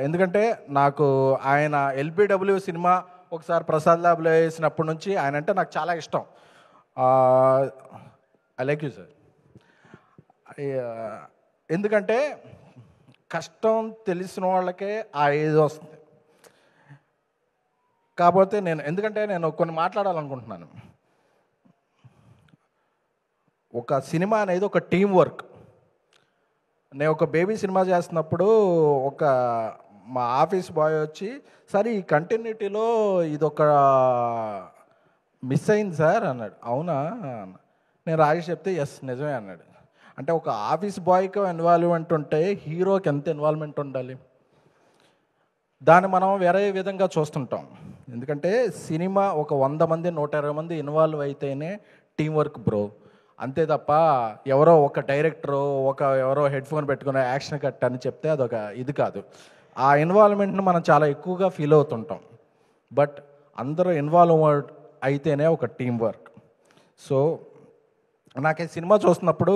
ఎందుకంటే నాకు ఆయన LBW సినిమా ఒకసారి ప్రసాద్ ల్యాబ్లో వేసినప్పటి నుంచి ఆయన అంటే నాకు చాలా ఇష్టం. I like you sir. ఎందుకంటే కష్టం తెలిసిన వాళ్ళకే ఆ ఏజ్ వస్తుంది. కాకపోతే ఎందుకంటే నేను కొన్ని మాట్లాడాలనుకుంటున్నాను. ఒక సినిమా అనేది ఒక టీం వర్క్. నేను ఒక బేబీ సినిమా చేస్తున్నప్పుడు మా ఆఫీస్ బాయ్ వచ్చి, సరే ఈ కంటిన్యూటీలో ఇదొక మిస్ అయింది సార్ అన్నాడు. అవునా? నేను రాజేష్ చెప్తే ఎస్ నిజమే అన్నాడు. అంటే ఒక ఆఫీస్ బాయ్కి ఇన్వాల్వ్మెంట్ ఉంటే హీరోకి ఎంత ఇన్వాల్వ్మెంట్ ఉండాలి? దాన్ని మనం వేరే విధంగా చూస్తుంటాం. ఎందుకంటే సినిమా ఒక 100 మంది 120 మంది ఇన్వాల్వ్ అయితేనే టీం వర్క్ బ్రో. అంతే తప్ప ఎవరో ఒక డైరెక్టరు ఎవరో హెడ్ ఫోన్ పెట్టుకుని యాక్షన్ కట్ అని చెప్తే అదొక ఇది కాదు. ఆ ఇన్వాల్వ్మెంట్ను మనం చాలా ఎక్కువగా ఫీల్ అవుతుంటాం. బట్ అందరూ ఇన్వాల్వ్ అయితేనే ఒక టీం వర్క్. సో నాకు ఈ సినిమా చూస్తున్నప్పుడు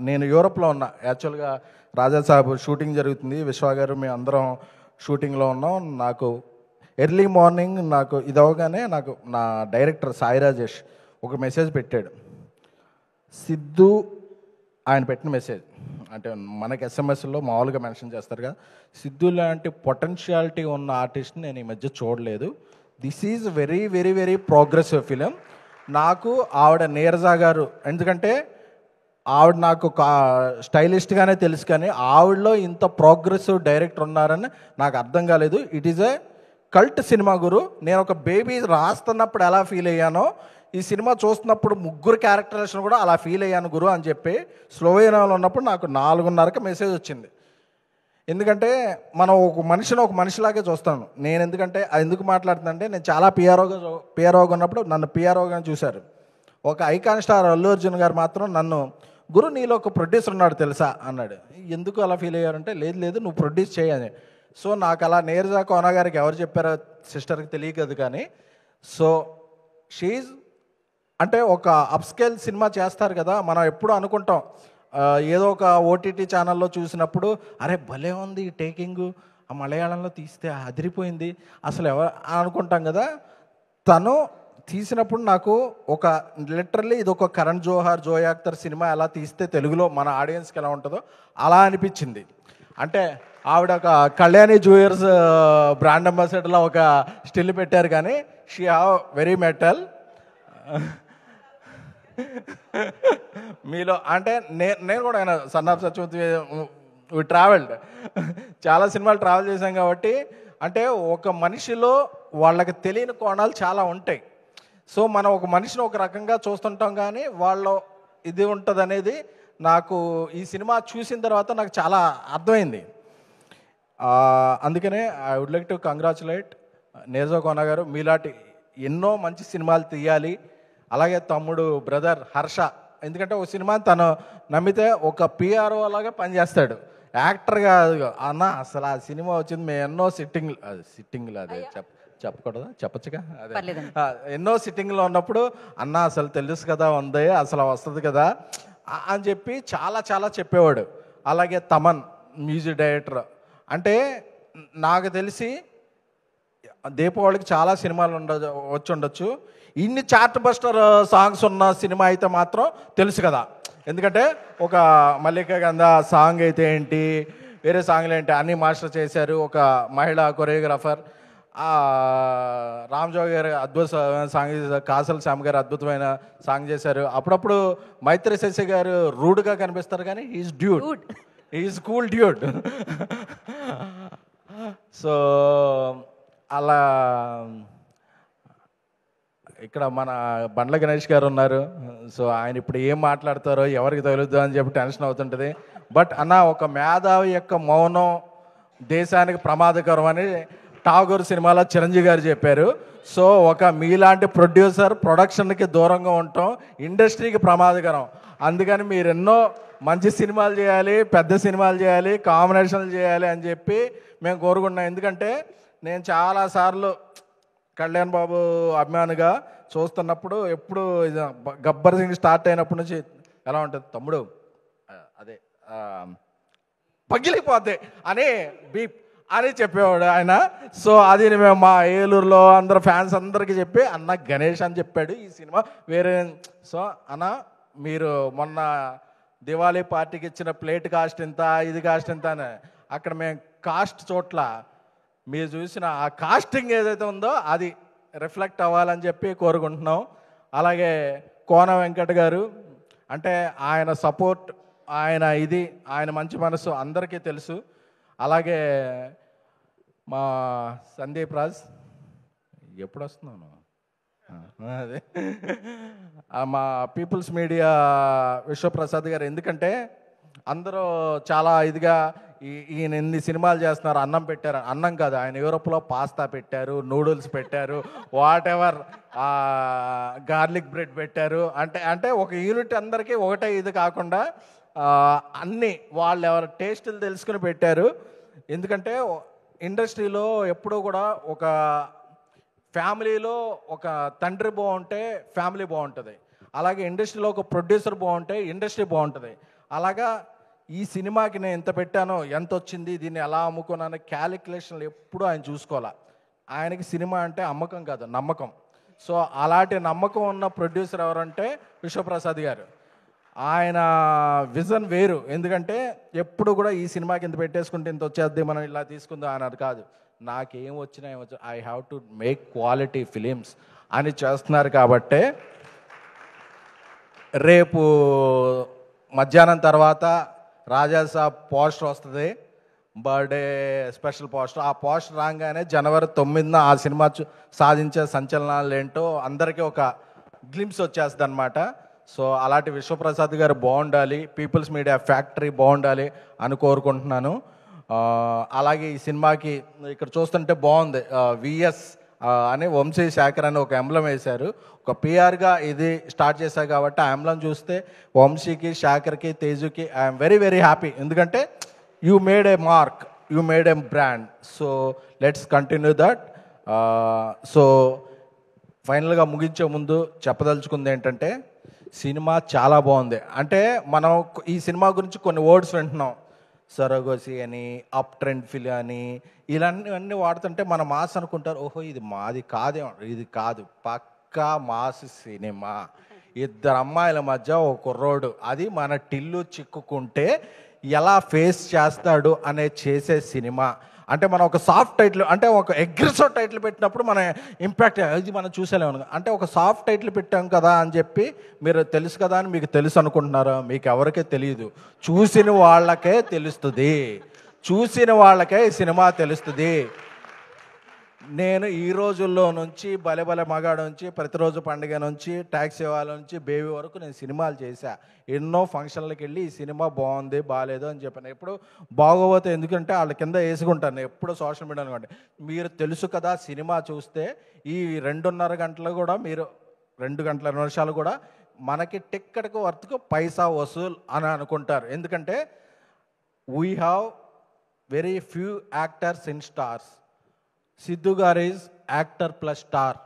నేను యూరోప్లో ఉన్నా. యాక్చువల్గా రాజా సాబ్ షూటింగ్ జరుగుతుంది, విశ్వ గారు మేము అందరం షూటింగ్లో ఉన్నాం. నాకు ఎర్లీ మార్నింగ్ నాకు ఇది అవగానే నాకు నా డైరెక్టర్ సాయి రాజేష్ ఒక మెసేజ్ పెట్టాడు. సిద్ధు ఆయన పెట్టిన మెసేజ్ అంటే మనకి ఎస్ఎంఎస్లో మామూలుగా మెన్షన్ చేస్తారు కదా, సిద్ధు లాంటి పొటెన్షియాలిటీ ఉన్న ఆర్టిస్ట్ని నేను ఈ మధ్య చూడలేదు. This is very very very progressive film. నాకు ఆవిడ నీరజా గారు, ఎందుకంటే ఆవిడ నాకు స్టైలిస్ట్గానే తెలుసు, కానీ ఆవిడలో ఇంత ప్రోగ్రెసివ్ డైరెక్టర్ ఉన్నారని నాకు అర్థం కాలేదు. It is a cult cinema గురు. నేను ఒక బేబీ రాస్తున్నప్పుడు ఎలా ఫీల్ అయ్యానో ఈ సినిమా చూస్తున్నప్పుడు 3 క్యారెక్టరేషన్ కూడా అలా ఫీల్ అయ్యాను గురు అని చెప్పి స్లోవేనియాలో ఉన్నప్పుడు నాకు 4:30కి మెసేజ్ వచ్చింది. ఎందుకంటే మనం ఒక మనిషిలాగే చూస్తాను నేను. ఎందుకంటే అది ఎందుకు మాట్లాడుతుందంటే నేను చాలా పిఆర్ఓగా ఉన్నప్పుడు నన్ను పిఆర్ఓగా చూశారు. ఒక ఐకాన్ స్టార్ అల్లు అర్జున్ గారు మాత్రం నన్ను, గురు నీలో ఒక ప్రొడ్యూసర్ ఉన్నాడు తెలుసా అన్నాడు. ఎందుకు అలా ఫీల్ అయ్యారంటే లేదు నువ్వు ప్రొడ్యూస్ చేయని. సో నాకు అలా నీరజా కోనా గారికి ఎవరు చెప్పారో సిస్టర్కి తెలియదు, కానీ సో షీజ్ అంటే ఒక అప్స్కేల్ సినిమా చేస్తారు కదా, మనం ఎప్పుడు అనుకుంటాం ఏదో ఒక ఓటీటీ ఛానల్లో చూసినప్పుడు అరే భలే ఉంది ఈ టేకింగ్, ఆ మలయాళంలో తీస్తే అదిరిపోయింది అసలు ఎవరు అనుకుంటాం కదా. తను తీసినప్పుడు నాకు ఒక లిటరల్లీ ఇది ఒక కరణ్ జోహార్ జోయ్ అఖ్తర్ సినిమా ఎలా తీస్తే తెలుగులో మన ఆడియన్స్కి ఎలా ఉంటుందో అలా అనిపించింది. అంటే ఆవిడ ఒక కళ్యాణి జ్యువెలర్స్ బ్రాండ్ అంబాసిడర్లో ఒక స్టిల్ పెట్టారు, కానీ షీ హ్యావ్ వెరీ మెటల్. మీలో అంటే నేను కూడా ఆయన సన్ ఆఫ్ సత్యవతి ట్రావెల్డ్, చాలా సినిమాలు ట్రావెల్ చేశాం కాబట్టి అంటే ఒక మనిషిలో వాళ్ళకి తెలియని కోణాలు చాలా ఉంటాయి. సో మనం ఒక మనిషిని ఒక రకంగా చూస్తుంటాం, కానీ వాళ్ళ ఇది ఉంటుంది అనేది నాకు ఈ సినిమా చూసిన తర్వాత నాకు చాలా అర్థమైంది. అందుకనే I would like to congratulate Neeraja Kona గారు. మీలాంటి ఎన్నో మంచి సినిమాలు తీయాలి. అలాగే తమ్ముడు బ్రదర్ హర్ష, ఎందుకంటే ఒక సినిమా తను నమ్మితే ఒక పిఆర్ఓ లాగా పనిచేస్తాడు, యాక్టర్గా. అన్న అసలు ఆ సినిమా వచ్చింది మేము ఎన్నో సిట్టింగ్లు అదే చెప్పకూడదా, చెప్పచ్చుగా, అదే ఎన్నో సిట్టింగ్లో ఉన్నప్పుడు అన్న అసలు తెలుసు కదా ఉంది అసలు వస్తుంది కదా అని చెప్పి చాలా చాలా చెప్పేవాడు. అలాగే తమన్ మ్యూజిక్ డైరెక్టర్, అంటే నాకు తెలిసి దీపావళికి చాలా సినిమాలు వచ్చి ఉండొచ్చు, ఇన్ని చార్ట్ బస్టర్ సాంగ్స్ ఉన్న సినిమా అయితే మాత్రం తెలుసు కదా. ఎందుకంటే ఒక మల్లికా గంధ సాంగ్ అయితే ఏంటి, వేరే సాంగ్లు ఏంటి అన్నీ మాస్టర్ చేశారు. ఒక మహిళా కొరియోగ్రాఫర్ రామ్ జోగి గారు అద్భుతమైన సాంగ్ చేశారు, కాసల్ శ్యామ్ గారు అద్భుతమైన సాంగ్ చేశారు. అప్పుడప్పుడు మైత్రి శశి గారు రూడ్గా కనిపిస్తారు కానీ is dude, is cool dude. So అలా ఇక్కడ మన బండ్ల గణేష్ గారు ఉన్నారు. సో ఆయన ఇప్పుడు ఏం మాట్లాడతారో ఎవరికి తగులుద్దో అని చెప్పి టెన్షన్ అవుతుంటుంది. బట్ అన్న, ఒక మేధావి యొక్క మౌనం దేశానికి ప్రమాదకరం అని ఠాగూర్ సినిమాలో చిరంజీవి గారు చెప్పారు. సో ఒక మీలాంటి ప్రొడ్యూసర్ ప్రొడక్షన్కి దూరంగా ఉండటం ఇండస్ట్రీకి ప్రమాదకరం. అందుకని మీరు ఎన్నో మంచి సినిమాలు చేయాలి, పెద్ద సినిమాలు చేయాలి, కాంబినేషన్లు చేయాలి అని చెప్పి మేము కోరుకుంటున్నాం. ఎందుకంటే నేను చాలాసార్లు కళ్యాణ్ బాబు అభిమానిగా చూస్తున్నప్పుడు ఎప్పుడు గబ్బర్ సింగ్ స్టార్ట్ అయినప్పటి నుంచి ఎలా ఉంటుంది తమ్ముడు, అదే పగిలిపోద్ది అని బీప్ అని చెప్పేవాడు ఆయన. సో అది మేము మా ఏలూరులో అందరు ఫ్యాన్స్ అందరికీ చెప్పి అన్న గణేష్ అని చెప్పాడు ఈ సినిమా వేరే. సో అన్న మీరు మొన్న దివాళీ పార్టీకి ఇచ్చిన ప్లేట్ కాస్ట్ ఎంత, ఇది కాస్ట్ ఎంత అని అక్కడ మేము కాస్ట్ చోట్ల మీరు చూసిన ఆ కాస్టింగ్ ఏదైతే ఉందో అది రిఫ్లెక్ట్ అవ్వాలని చెప్పి కోరుకుంటున్నాం. అలాగే కోన వెంకట్ గారు అంటే ఆయన సపోర్ట్, ఆయన ఇది, ఆయన మంచి మనసు అందరికీ తెలుసు. అలాగే మా సందీప్ రాజ్ ఎప్పుడు వస్తున్నాను అదే మా పీపుల్స్ మీడియా విశ్వప్రసాద్ గారు. ఎందుకంటే అందరూ చాలా ఇదిగా ఈయన ఎన్ని సినిమాలు చేస్తున్నారు, అన్నం పెట్టారు, అన్నం కాదు ఆయన యూరోప్లో పాస్తా పెట్టారు, నూడిల్స్ పెట్టారు, వాట్ ఎవర్ గార్లిక్ బ్రెడ్ పెట్టారు. అంటే ఒక యూనిట్ అందరికీ ఒకటే ఇది కాకుండా అన్నీ వాళ్ళు ఎవరి టేస్టులు తెలుసుకుని పెట్టారు. ఎందుకంటే ఇండస్ట్రీలో ఎప్పుడూ కూడా ఒక ఫ్యామిలీలో ఒక తండ్రి బాగుంటే ఫ్యామిలీ బాగుంటుంది, అలాగే ఇండస్ట్రీలో ఒక ప్రొడ్యూసర్ బాగుంటే ఇండస్ట్రీ బాగుంటుంది. అలాగా ఈ సినిమాకి నేను ఎంత పెట్టానో, ఎంత వచ్చింది, దీన్ని ఎలా అమ్ముకున్నాను క్యాలిక్యులేషన్లు ఎప్పుడూ ఆయన చూసుకోవాలి. ఆయనకి సినిమా అంటే అమ్మకం కాదు నమ్మకం. సో అలాంటి నమ్మకం ఉన్న ప్రొడ్యూసర్ ఎవరంటే విశ్వప్రసాద్ గారు. ఆయన విజన్ వేరు. ఎందుకంటే ఎప్పుడు కూడా ఈ సినిమాకి ఇంత పెట్టేసుకుంటే ఇంత వచ్చేద్ది, మనం ఇలా తీసుకుందాం అని అది కాదు. నాకేం వచ్చినా ఏమొచ్చు, I have to make quality films అని చేస్తున్నారు. కాబట్టే రేపు మధ్యాహ్నం తర్వాత రాజాసాబ్ పోస్టర్ వస్తుంది, బర్త్డే స్పెషల్ పోస్టర్. ఆ పోస్టర్ రాగానే జనవరి 9న ఆ సినిమా సాధించే సంచలనాలు ఏంటో అందరికీ ఒక గ్లింప్స్ వచ్చేస్తుంది అనమాట. సో అలాంటి విశ్వప్రసాద్ గారు బాగుండాలి, పీపుల్స్ మీడియా ఫ్యాక్టరీ బాగుండాలి అని కోరుకుంటున్నాను. అలాగే ఈ సినిమాకి ఇక్కడ చూస్తుంటే బాగుంది, విఎస్ అని వంశీ శేఖర్ అని ఒక ఎంబ్లం వేశారు. ఒక పిఆర్గా ఇది స్టార్ట్ చేశారు కాబట్టి ఆ ఎంబ్లం చూస్తే వంశీకి, శేఖర్కి, తేజుకి ఐఎమ్ వెరీ వెరీ హ్యాపీ. ఎందుకంటే you made A mark, you made A brand. So let's continue that. So ఫైనల్గా ముగించే ముందు చెప్పదలుచుకుంది ఏంటంటే సినిమా చాలా బాగుంది. అంటే మనం ఈ సినిమా గురించి కొన్ని వర్డ్స్ వింటున్నాం, సరోగసి అని, అప్ ట్రెండ్ ఫిల్ అని, ఇలాంటివన్నీ వాడుతుంటే మన మాస్ అనుకుంటారు, ఓహో ఇది మాది కాదేమో. ఇది కాదు, పక్కా మాస్ సినిమా. ఇద్దరు అమ్మాయిల మధ్య ఒక కుర్రోడు, అది మన టిల్లు చిక్కుకుంటే ఎలా ఫేస్ చేస్తాడు అనే చేసే సినిమా. అంటే మనం ఒక సాఫ్ట్ టైటిల్, అంటే ఒక అగ్రెసివ్ టైటిల్ పెట్టినప్పుడు మన ఇంపాక్ట్ ఇది మనం చూసేలేము. అంటే ఒక సాఫ్ట్ టైటిల్ పెట్టాం కదా అని చెప్పి మీరు తెలుసు కదా అని మీకు తెలుసు అనుకుంటున్నారా? మీకు ఎవరికే తెలియదు, చూసిన వాళ్ళకే తెలుస్తుంది, చూసిన వాళ్ళకే ఈ సినిమా తెలుస్తుంది. నేను ఈ రోజుల్లో నుంచి భలే భలే మగాడు నుంచి, ప్రతిరోజు పండుగ నుంచి, ట్యాక్సీ వాళ్ళ నుంచి, బేబీ వరకు నేను సినిమాలు చేశా. ఎన్నో ఫంక్షన్లకు వెళ్ళి ఈ సినిమా బాగుంది బాగాలేదు అని చెప్పాను. ఎప్పుడు బాగోపోతే ఎందుకంటే వాళ్ళ కింద వేసుకుంటాను ఎప్పుడు సోషల్ మీడియా అనుకోండి. మీరు తెలుసు కదా సినిమా చూస్తే ఈ 2.5 గంటలు కూడా, మీరు 2 గంటల 2 నిమిషాలు కూడా మనకి టిక్కెట్కు వర్త్కు పైసా వసూల్ అని అనుకుంటారు. ఎందుకంటే we have very few actors in stars. Siddhu గారు ఈజ్ యాక్టర్ ప్లస్ స్టార్.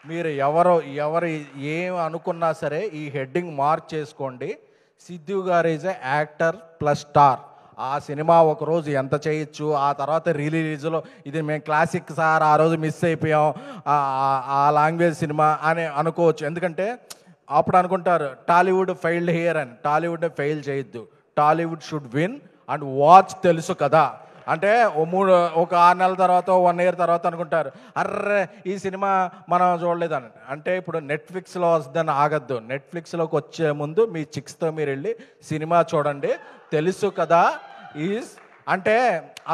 మీరు ఎవరు ఏం అనుకున్నా సరే ఈ హెడ్డింగ్ మార్క్ చేసుకోండి, సిద్ధు గారు ఈజ్ యాక్టర్ ప్లస్ స్టార్. ఆ సినిమా ఒకరోజు ఎంత చేయొచ్చు, ఆ తర్వాత రిలీజ్లో ఇది మేము క్లాసిక్ సార్ ఆ రోజు మిస్ అయిపోయాం ఆ లాంగ్వేజ్ సినిమా అని అనుకోవచ్చు. ఎందుకంటే అప్పుడు అనుకుంటారు టాలీవుడ్ ఫెయిల్డ్ హియర్ అని. టాలీవుడ్ ఫెయిల్ చేయొద్దు, Tollywood should win and watch తెలుసు కదా అంటే ఒక 6 నెలల తర్వాత 1 ఇయర్ తర్వాత అనుకుంటారు అర్రే ఈ సినిమా మనం చూడలేదని. అంటే ఇప్పుడు నెట్ఫ్లిక్స్లో వస్తుందని ఆగద్దు. నెట్ఫ్లిక్స్లోకి వచ్చే ముందు మీ చిక్స్తో మీరు వెళ్ళి సినిమా చూడండి, తెలుసు కదా ఈజ్ అంటే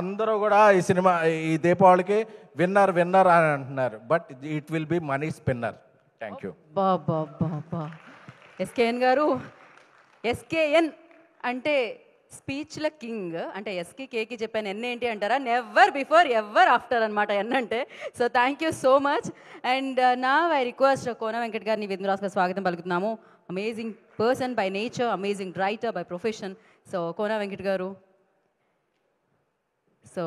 అందరూ కూడా ఈ సినిమా ఈ దీపావళికి విన్నర్ విన్నర్ అని అంటున్నారు, but it will be money spinner. Thank you. Baba SKN గారు, ఎస్కేఎన్ అంటే స్పీచ్ల కింగ్. అంటే ఎస్కి కేకి చెప్పాను, ఎన్ ఏంటి అంటారా? నెవర్ బిఫోర్ ఎవర్ ఆఫ్టర్ అనమాట ఎన్ అంటే. So thank you so much. And నా ఐ రిక్వెస్ట్ కోన వెంకట్ గారిని విందురాస్గా స్వాగతం పలుకుతున్నాము. Amazing person by nature, amazing writer by profession. So Kona Venkat garu, so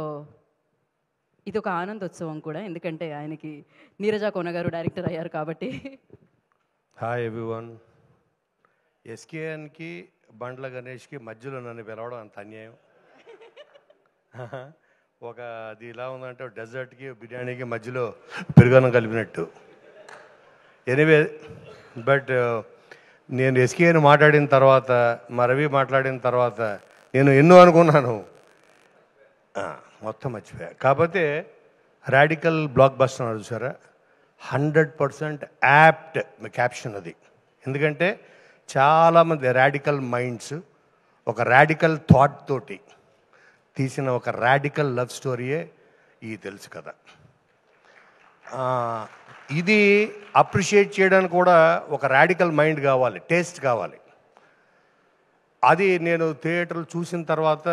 ఇది ఒక ఆనందోత్సవం కూడా, ఎందుకంటే ఆయనకి నీరజ కోన గారు డైరెక్టర్ అయ్యారు కాబట్టి. Hi everyone. ఎస్కేఎన్కి బండ్ల గణేష్కి మధ్యలో నన్ను పిలవడం అంత అన్యాయం. ఒక అది ఇలా ఉందంటే డెజర్ట్కి బిర్యానీకి మధ్యలో పెరుగన్నం కలిపినట్టు. ఎనీవే, బట్ నేను ఎస్కేఎన్ మాట్లాడిన తర్వాత, మా రవి మాట్లాడిన తర్వాత నేను ఎన్నో అనుకున్నాను, మొత్తం మర్చిపోయా. కాకపోతే రాడికల్ బ్లాక్ బస్టర్ అన్నారు చూసారా, 100% యాప్ట్ క్యాప్షన్ అది. ఎందుకంటే చాలామంది రాడికల్ మైండ్స్ ఒక రాడికల్ థాట్ తోటి తీసిన ఒక రాడికల్ లవ్ స్టోరీయే ఈ తెలుసు కదా. ఇది అప్రిషియేట్ చేయడానికి కూడా ఒక రాడికల్ మైండ్ కావాలి, టేస్ట్ కావాలి. అది నేను థియేటర్లు చూసిన తర్వాత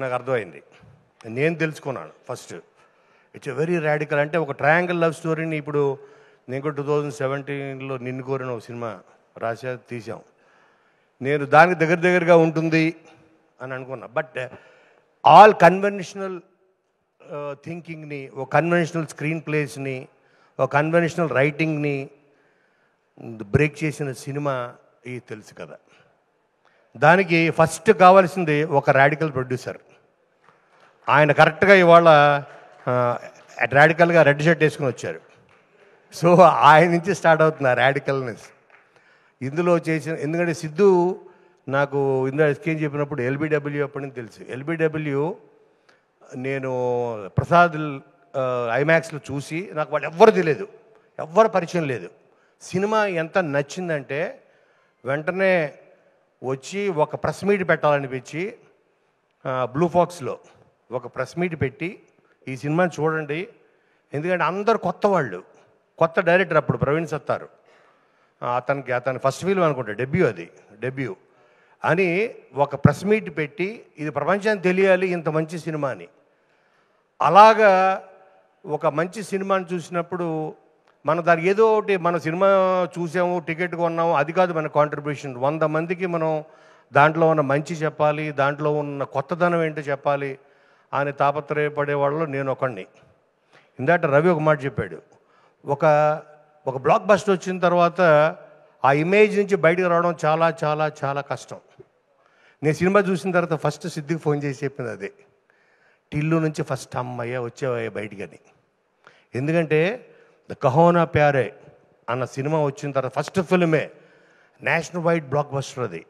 నాకు అర్థమైంది, నేను తెలుసుకున్నాను. First it's a very radical. అంటే ఒక ట్రయాంగిల్ లవ్ స్టోరీని ఇప్పుడు నేను కూడా 2017లో నిన్ను కోరిన ఒక సినిమా రాసా, తీసాం. నేను దానికి దగ్గరగా ఉంటుంది అని అనుకున్నా. బట్ ఆల్ కన్వెన్షనల్ థింకింగ్ని, ఒక కన్వెన్షనల్ స్క్రీన్ ప్లేస్ని, ఒక కన్వెన్షనల్ రైటింగ్ని బ్రేక్ చేసిన సినిమా ఈ తెలుసు కదా. దానికి ఫస్ట్ కావాల్సింది ఒక రాడికల్ ప్రొడ్యూసర్. ఆయన కరెక్ట్గా ఇవాళ రాడికల్గా రెడ్ షర్ట్ వేసుకుని వచ్చారు. సో ఆయన నుంచి స్టార్ట్ అవుతుంది ఆ రాడికల్నెస్ ఇందులో చేసిన. ఎందుకంటే సిద్ధు నాకు ఇందులో ఎస్కేన్ చెప్పినప్పుడు ఎల్బిడబ్ల్యూ అప్పటి నుంచి తెలుసు. ఎల్బిడబ్ల్యూ నేను ప్రసాద్ ఐమాక్స్లో చూసి, నాకు వాళ్ళు ఎవ్వరు తెలియదు, ఎవ్వరు పరిచయం లేదు. సినిమా ఎంత నచ్చిందంటే వెంటనే వచ్చి ఒక ప్రెస్ మీట్ పెట్టాలనిపించి బ్లూ ఫాక్స్లో ఒక ప్రెస్ మీట్ పెట్టి ఈ సినిమాని చూడండి, ఎందుకంటే అందరు కొత్త వాళ్ళు, కొత్త డైరెక్టర్ అప్పుడు ప్రవీణ్ సత్తారు, అతని ఫస్ట్ ఫిల్మ్ అనుకుంటా, డెబ్యూ అని ఒక ప్రెస్ మీట్ పెట్టి ఇది ప్రపంచానికి తెలియాలి ఇంత మంచి సినిమా అని. అలాగా ఒక మంచి సినిమాని చూసినప్పుడు మనం దానికి ఏదో ఒకటి, మన సినిమా చూసాము, టికెట్ కొన్నాము, అది కాదు మన కాంట్రిబ్యూషన్. 100 మందికి మనం దాంట్లో ఉన్న మంచి చెప్పాలి, దాంట్లో ఉన్న కొత్తదనం ఏంటో చెప్పాలి అని తాపత్రయపడే వాళ్ళు నేను ఒకడిని. ఇందాక రవి ఒక మాట చెప్పాడు, ఒక బ్లాక్ బస్టర్ వచ్చిన తర్వాత ఆ ఇమేజ్ నుంచి బయటకు రావడం చాలా చాలా చాలా కష్టం. నేను సినిమా చూసిన తర్వాత ఫస్ట్ సిద్ధికి ఫోన్ చేసి చెప్పింది అదే, టిల్లు నుంచి ఫస్ట్ అమ్మయ్య వచ్చేవయ్య బయటికని. ఎందుకంటే ద కహోనా ప్యారే అన్న సినిమా వచ్చిన తర్వాత ఫస్ట్ ఫిల్మే నేషనల్ వైడ్ బ్లాక్ బస్టర్ అది.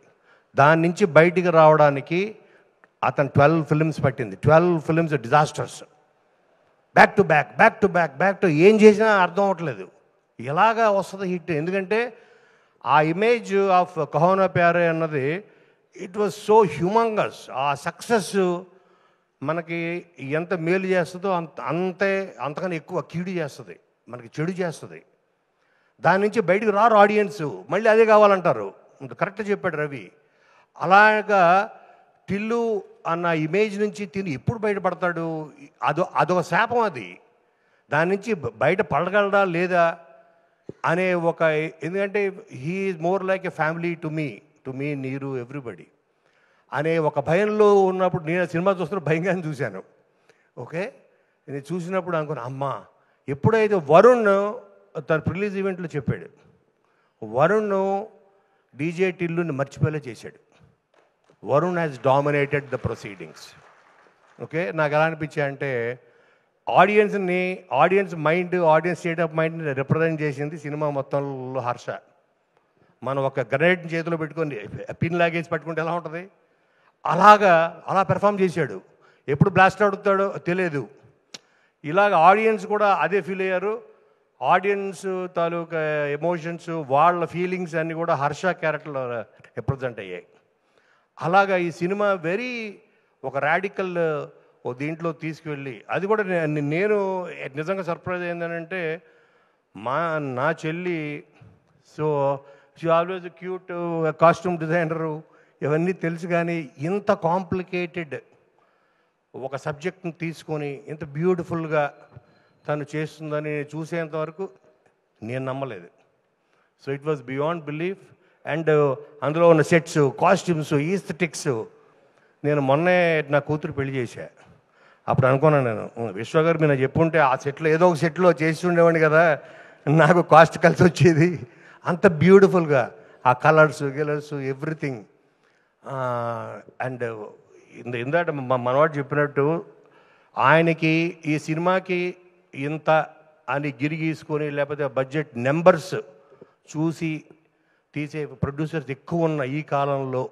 దాని నుంచి బయటికి రావడానికి అతను 12 ఫిల్మ్స్ పట్టింది. 12 ఫిల్మ్స్ డిజాస్టర్స్, బ్యాక్ టు ఏం చేసినా అర్థం అవ్వట్లేదు, ఎలాగా వస్తుంది హిట్. ఎందుకంటే ఆ ఇమేజ్ ఆఫ్ కహోనా ప్యారే అన్నది ఇట్ వాజ్ సో హ్యూమంగస్. ఆ సక్సెస్ మనకి ఎంత మేలు చేస్తుందో అంతకన్నా ఎక్కువ కీడు చేస్తుంది, మనకి చెడు చేస్తుంది. దాని నుంచి బయటకు రారు ఆడియన్స్, మళ్ళీ అదే కావాలంటారు. కరెక్ట్గా చెప్పాడు రవి. అలాగా టిల్లు అన్న ఇమేజ్ నుంచి తిని ఎప్పుడు బయటపడతాడు, అదొక శాపం అది. దాని నుంచి బయట పడగలడా లేదా అనే ఒక, ఎందుకంటే he is more like a family to me నీరు ఎవ్రీబడి అనే ఒక భయంలో ఉన్నప్పుడు, నేను సినిమా చూస్తున్న భయంగానే చూశాను. ఓకే, నేను చూసినప్పుడు అనుకున్నా, అమ్మా ఎప్పుడైతే వరుణ్ తన రిలీజ్ ఈవెంట్లో చెప్పాడు, వరుణ్ డీజే టిల్లుని మర్చిపోయేలా చేశాడు. Varun has dominated the proceedings. Okay, నాకు ఎలా అనిపించాయంటే audience mind, audience state of మైండ్ని రిప్రజెంట్ చేసింది సినిమా మొత్తంలో హర్ష. మనం ఒక గ్రనేట్ చేతిలో పెట్టుకొని పిన్ లాగేసి పట్టుకుంటే ఎలా ఉంటుంది, అలా పెర్ఫామ్ చేశాడు. ఎప్పుడు బ్లాస్ట్ అవుతాడో తెలియదు. ఇలాగ ఆడియన్స్ కూడా అదే ఫీల్ అయ్యారు. ఆడియన్స్ తాలూకా ఎమోషన్స్, వాళ్ళ ఫీలింగ్స్ అన్నీ కూడా హర్ష క్యారెక్టర్లో రిప్రజెంట్ అయ్యాయి. అలాగా ఈ సినిమా వెరీ ఒక రాడికల్ దీంట్లో తీసుకువెళ్ళి, అది కూడా నేను నిజంగా సర్ప్రైజ్ అయిందనంటే, నా చెల్లి so she always cute costume designer ఇవన్నీ తెలుసు, కానీ ఇంత కాంప్లికేటెడ్ ఒక సబ్జెక్ట్ని తీసుకొని ఇంత బ్యూటిఫుల్గా తను చేస్తుందని చూసేంత వరకు నేను నమ్మలేదు. So it was beyond belief. And అందులో ఉన్న సెట్స్, కాస్ట్యూమ్స్, ఈస్థెటిక్స్. నేను మొన్నే నా కూతురు పెళ్లి చేశా. అప్పుడు అనుకున్నాను నేను, విశ్వ గారు మీరు చెప్పుంటే ఆ సెట్లో ఏదో ఒక సెట్లో చేసి ఉండేవాడిని కదా, నాకు కాస్ట్ కలిసి వచ్చేది. అంత బ్యూటిఫుల్గా ఆ కలర్స్ ఎవ్రీథింగ్. అండ్ ఇందాక మనవాడు చెప్పినట్టు ఆయనకి ఈ సినిమాకి ఇంత అని గిరిగీసుకొని లేకపోతే బడ్జెట్ నెంబర్స్ చూసి తీసే ప్రొడ్యూసర్స్ ఎక్కువ ఉన్న ఈ కాలంలో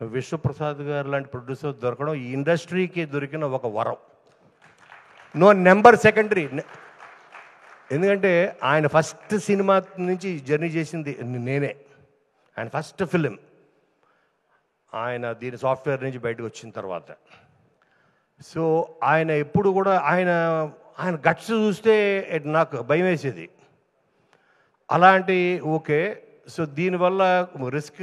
విశ్వప్రసాద్ గారు లాంటి ప్రొడ్యూసర్ దొరకడం ఈ ఇండస్ట్రీకి దొరికిన ఒక వరం. No number secondary. ఎందుకంటే ఆయన ఫస్ట్ సినిమా నుంచి జర్నీ చేసింది నేనే. ఆయన ఫస్ట్ ఫిలిం ఆయన దీని సాఫ్ట్వేర్ నుంచి బయటకు వచ్చిన తర్వాత. సో ఆయన ఎప్పుడు కూడా ఆయన గట్స్ చూస్తే నాకు భయం వేసేది. అలాంటి ఓకే, సో దీనివల్ల రిస్క్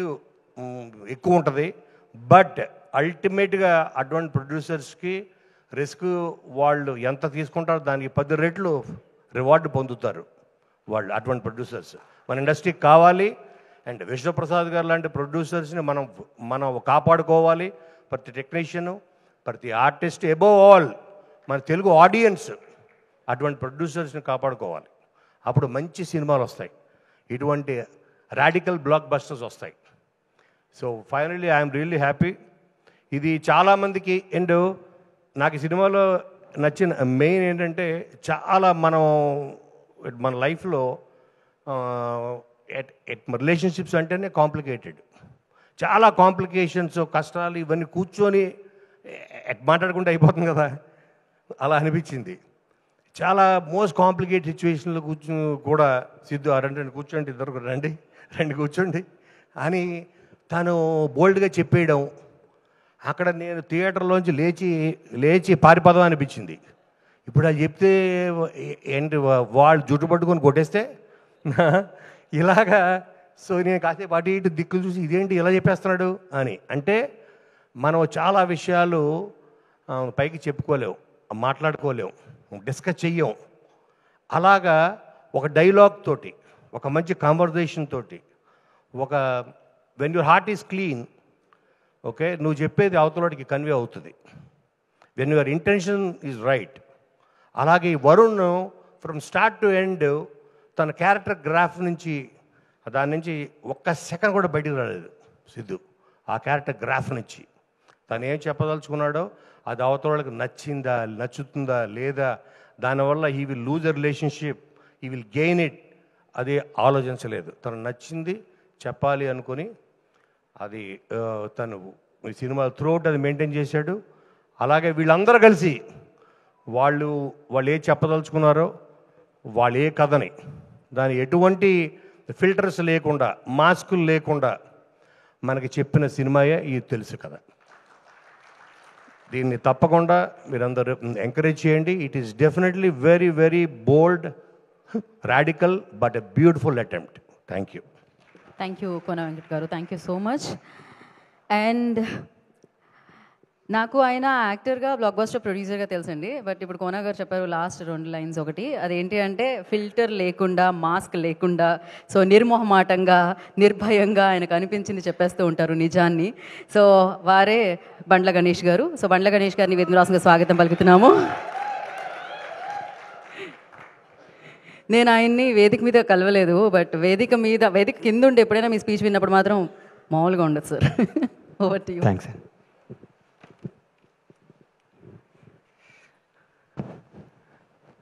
ఎక్కువ ఉంటుంది, బట్ అల్టిమేట్గా అటువంటి ప్రొడ్యూసర్స్కి రిస్క్ వాళ్ళు ఎంత తీసుకుంటారో దానికి 10 రెట్లు రివార్డు పొందుతారు వాళ్ళు. అటువంటి ప్రొడ్యూసర్స్ మన ఇండస్ట్రీకి కావాలి. అండ్ విశ్వప్రసాద్ గారు లాంటి ప్రొడ్యూసర్స్ని మనం కాపాడుకోవాలి. ప్రతి టెక్నీషియను, ప్రతి ఆర్టిస్ట్, అబోవ్ ఆల్ మన తెలుగు ఆడియన్స్ అటువంటి ప్రొడ్యూసర్స్ని కాపాడుకోవాలి. అప్పుడు మంచి సినిమాలు వస్తాయి, ఇటువంటి రాడికల్ బ్లాక్ బస్టర్స్ వస్తాయి. So finally I'm really happy. ఇది చాలామందికి. అండ్ నాకు ఈ సినిమాలో నచ్చిన మెయిన్ ఏంటంటే, చాలా మన లైఫ్లో రిలేషన్షిప్స్ అంటేనే కాంప్లికేటెడ్. చాలా కాంప్లికేషన్స్, కష్టాలు ఇవన్నీ కూర్చొని మాట్లాడుకుంటే అయిపోతుంది కదా, అలా అనిపించింది. చాలా మోస్ట్ కాంప్లికేటెడ్ సిచ్యువేషన్లో కూడా సిద్ధు రండి కూర్చోండి, ఇద్దరు రండి కూర్చోండి అని తను బోల్డ్గా చెప్పేయడం. అక్కడ నేను థియేటర్లోంచి లేచి పారిపోదాం అనిపించింది. ఇప్పుడు అది చెప్తే ఏంటి వాళ్ళు జుట్టు పట్టుకొని కొట్టేస్తే ఇలాగా. సో నేను కాసేపు అటు ఇటు దిక్కులు చూసి ఇదేంటి ఇలా చెప్పేస్తున్నాడు అని. అంటే మనం చాలా విషయాలు పైకి చెప్పుకోలేము, మాట్లాడుకోలేము, డిస్కస్ చెయ్యం. అలాగా ఒక డైలాగ్ తోటి, ఒక మంచి కాన్వర్జేషన్ తోటి, ఒక when your heart is clean, okay, నువ్వు చెప్పేది అవతలకి కన్వే అవుతుంది. When your intention is right. అలాగే Varun from start to end తన క్యారెక్టర్ గ్రాఫ్ నుంచి దాని నుంచి ఒక్క సెకండ్ కూడా బయటికి రాలేదు సిద్ధు. ఆ క్యారెక్టర్ గ్రాఫ్ నుంచి తను ఏం చెప్పదలుచుకున్నాడో అది అవతల వాళ్ళకి నచ్చుతుందా లేదా, దానివల్ల he will lose a relationship, he will gain it, అది ఆలోచించలేదు. తను నచ్చింది చెప్పాలి అనుకొని అది తను ఈ సినిమా త్రూఅవుట్ అది మెయింటైన్ చేశాడు. అలాగే వీళ్ళందరూ కలిసి వాళ్ళు ఏ చెప్పదలుచుకున్నారో, వాళ్ళు ఏ కథని దాని ఎటువంటి ఫిల్టర్స్ లేకుండా, మాస్కులు లేకుండా మనకి చెప్పిన సినిమాయే ఇది తెలుసు కదా. దీన్ని తప్పకుండా మీరందరూ ఎంకరేజ్ చేయండి. It is definitely very very bold, radical, but a beautiful attempt. Thank you. Thank you Kona Venkat garu, thank you so much. And నాకు ఆయన యాక్టర్గా, బ్లాక్ బస్టర్ ప్రొడ్యూసర్గా తెలుసండి. బట్ ఇప్పుడు కోన గారు చెప్పారు లాస్ట్ 2 లైన్స్. ఒకటి అదేంటి అంటే ఫిల్టర్ లేకుండా, మాస్క్ లేకుండా, సో నిర్మోహమాటంగా, నిర్భయంగా ఆయనకు అనిపించింది చెప్పేస్తూ ఉంటారు నిజాన్ని. సో వారే బండ్ల గణేష్ గారు. సో బండ్ల గణేష్ గారిని వేదిక రాసుగా స్వాగతం పలుకుతున్నాము. నేను ఆయన్ని వేదిక మీద కలవలేదు, బట్ వేదిక కింద ఉండి ఎప్పుడైనా మీ స్పీచ్ విన్నప్పుడు మాత్రం మామూలుగా ఉండదు sir. Over to you. Thanks.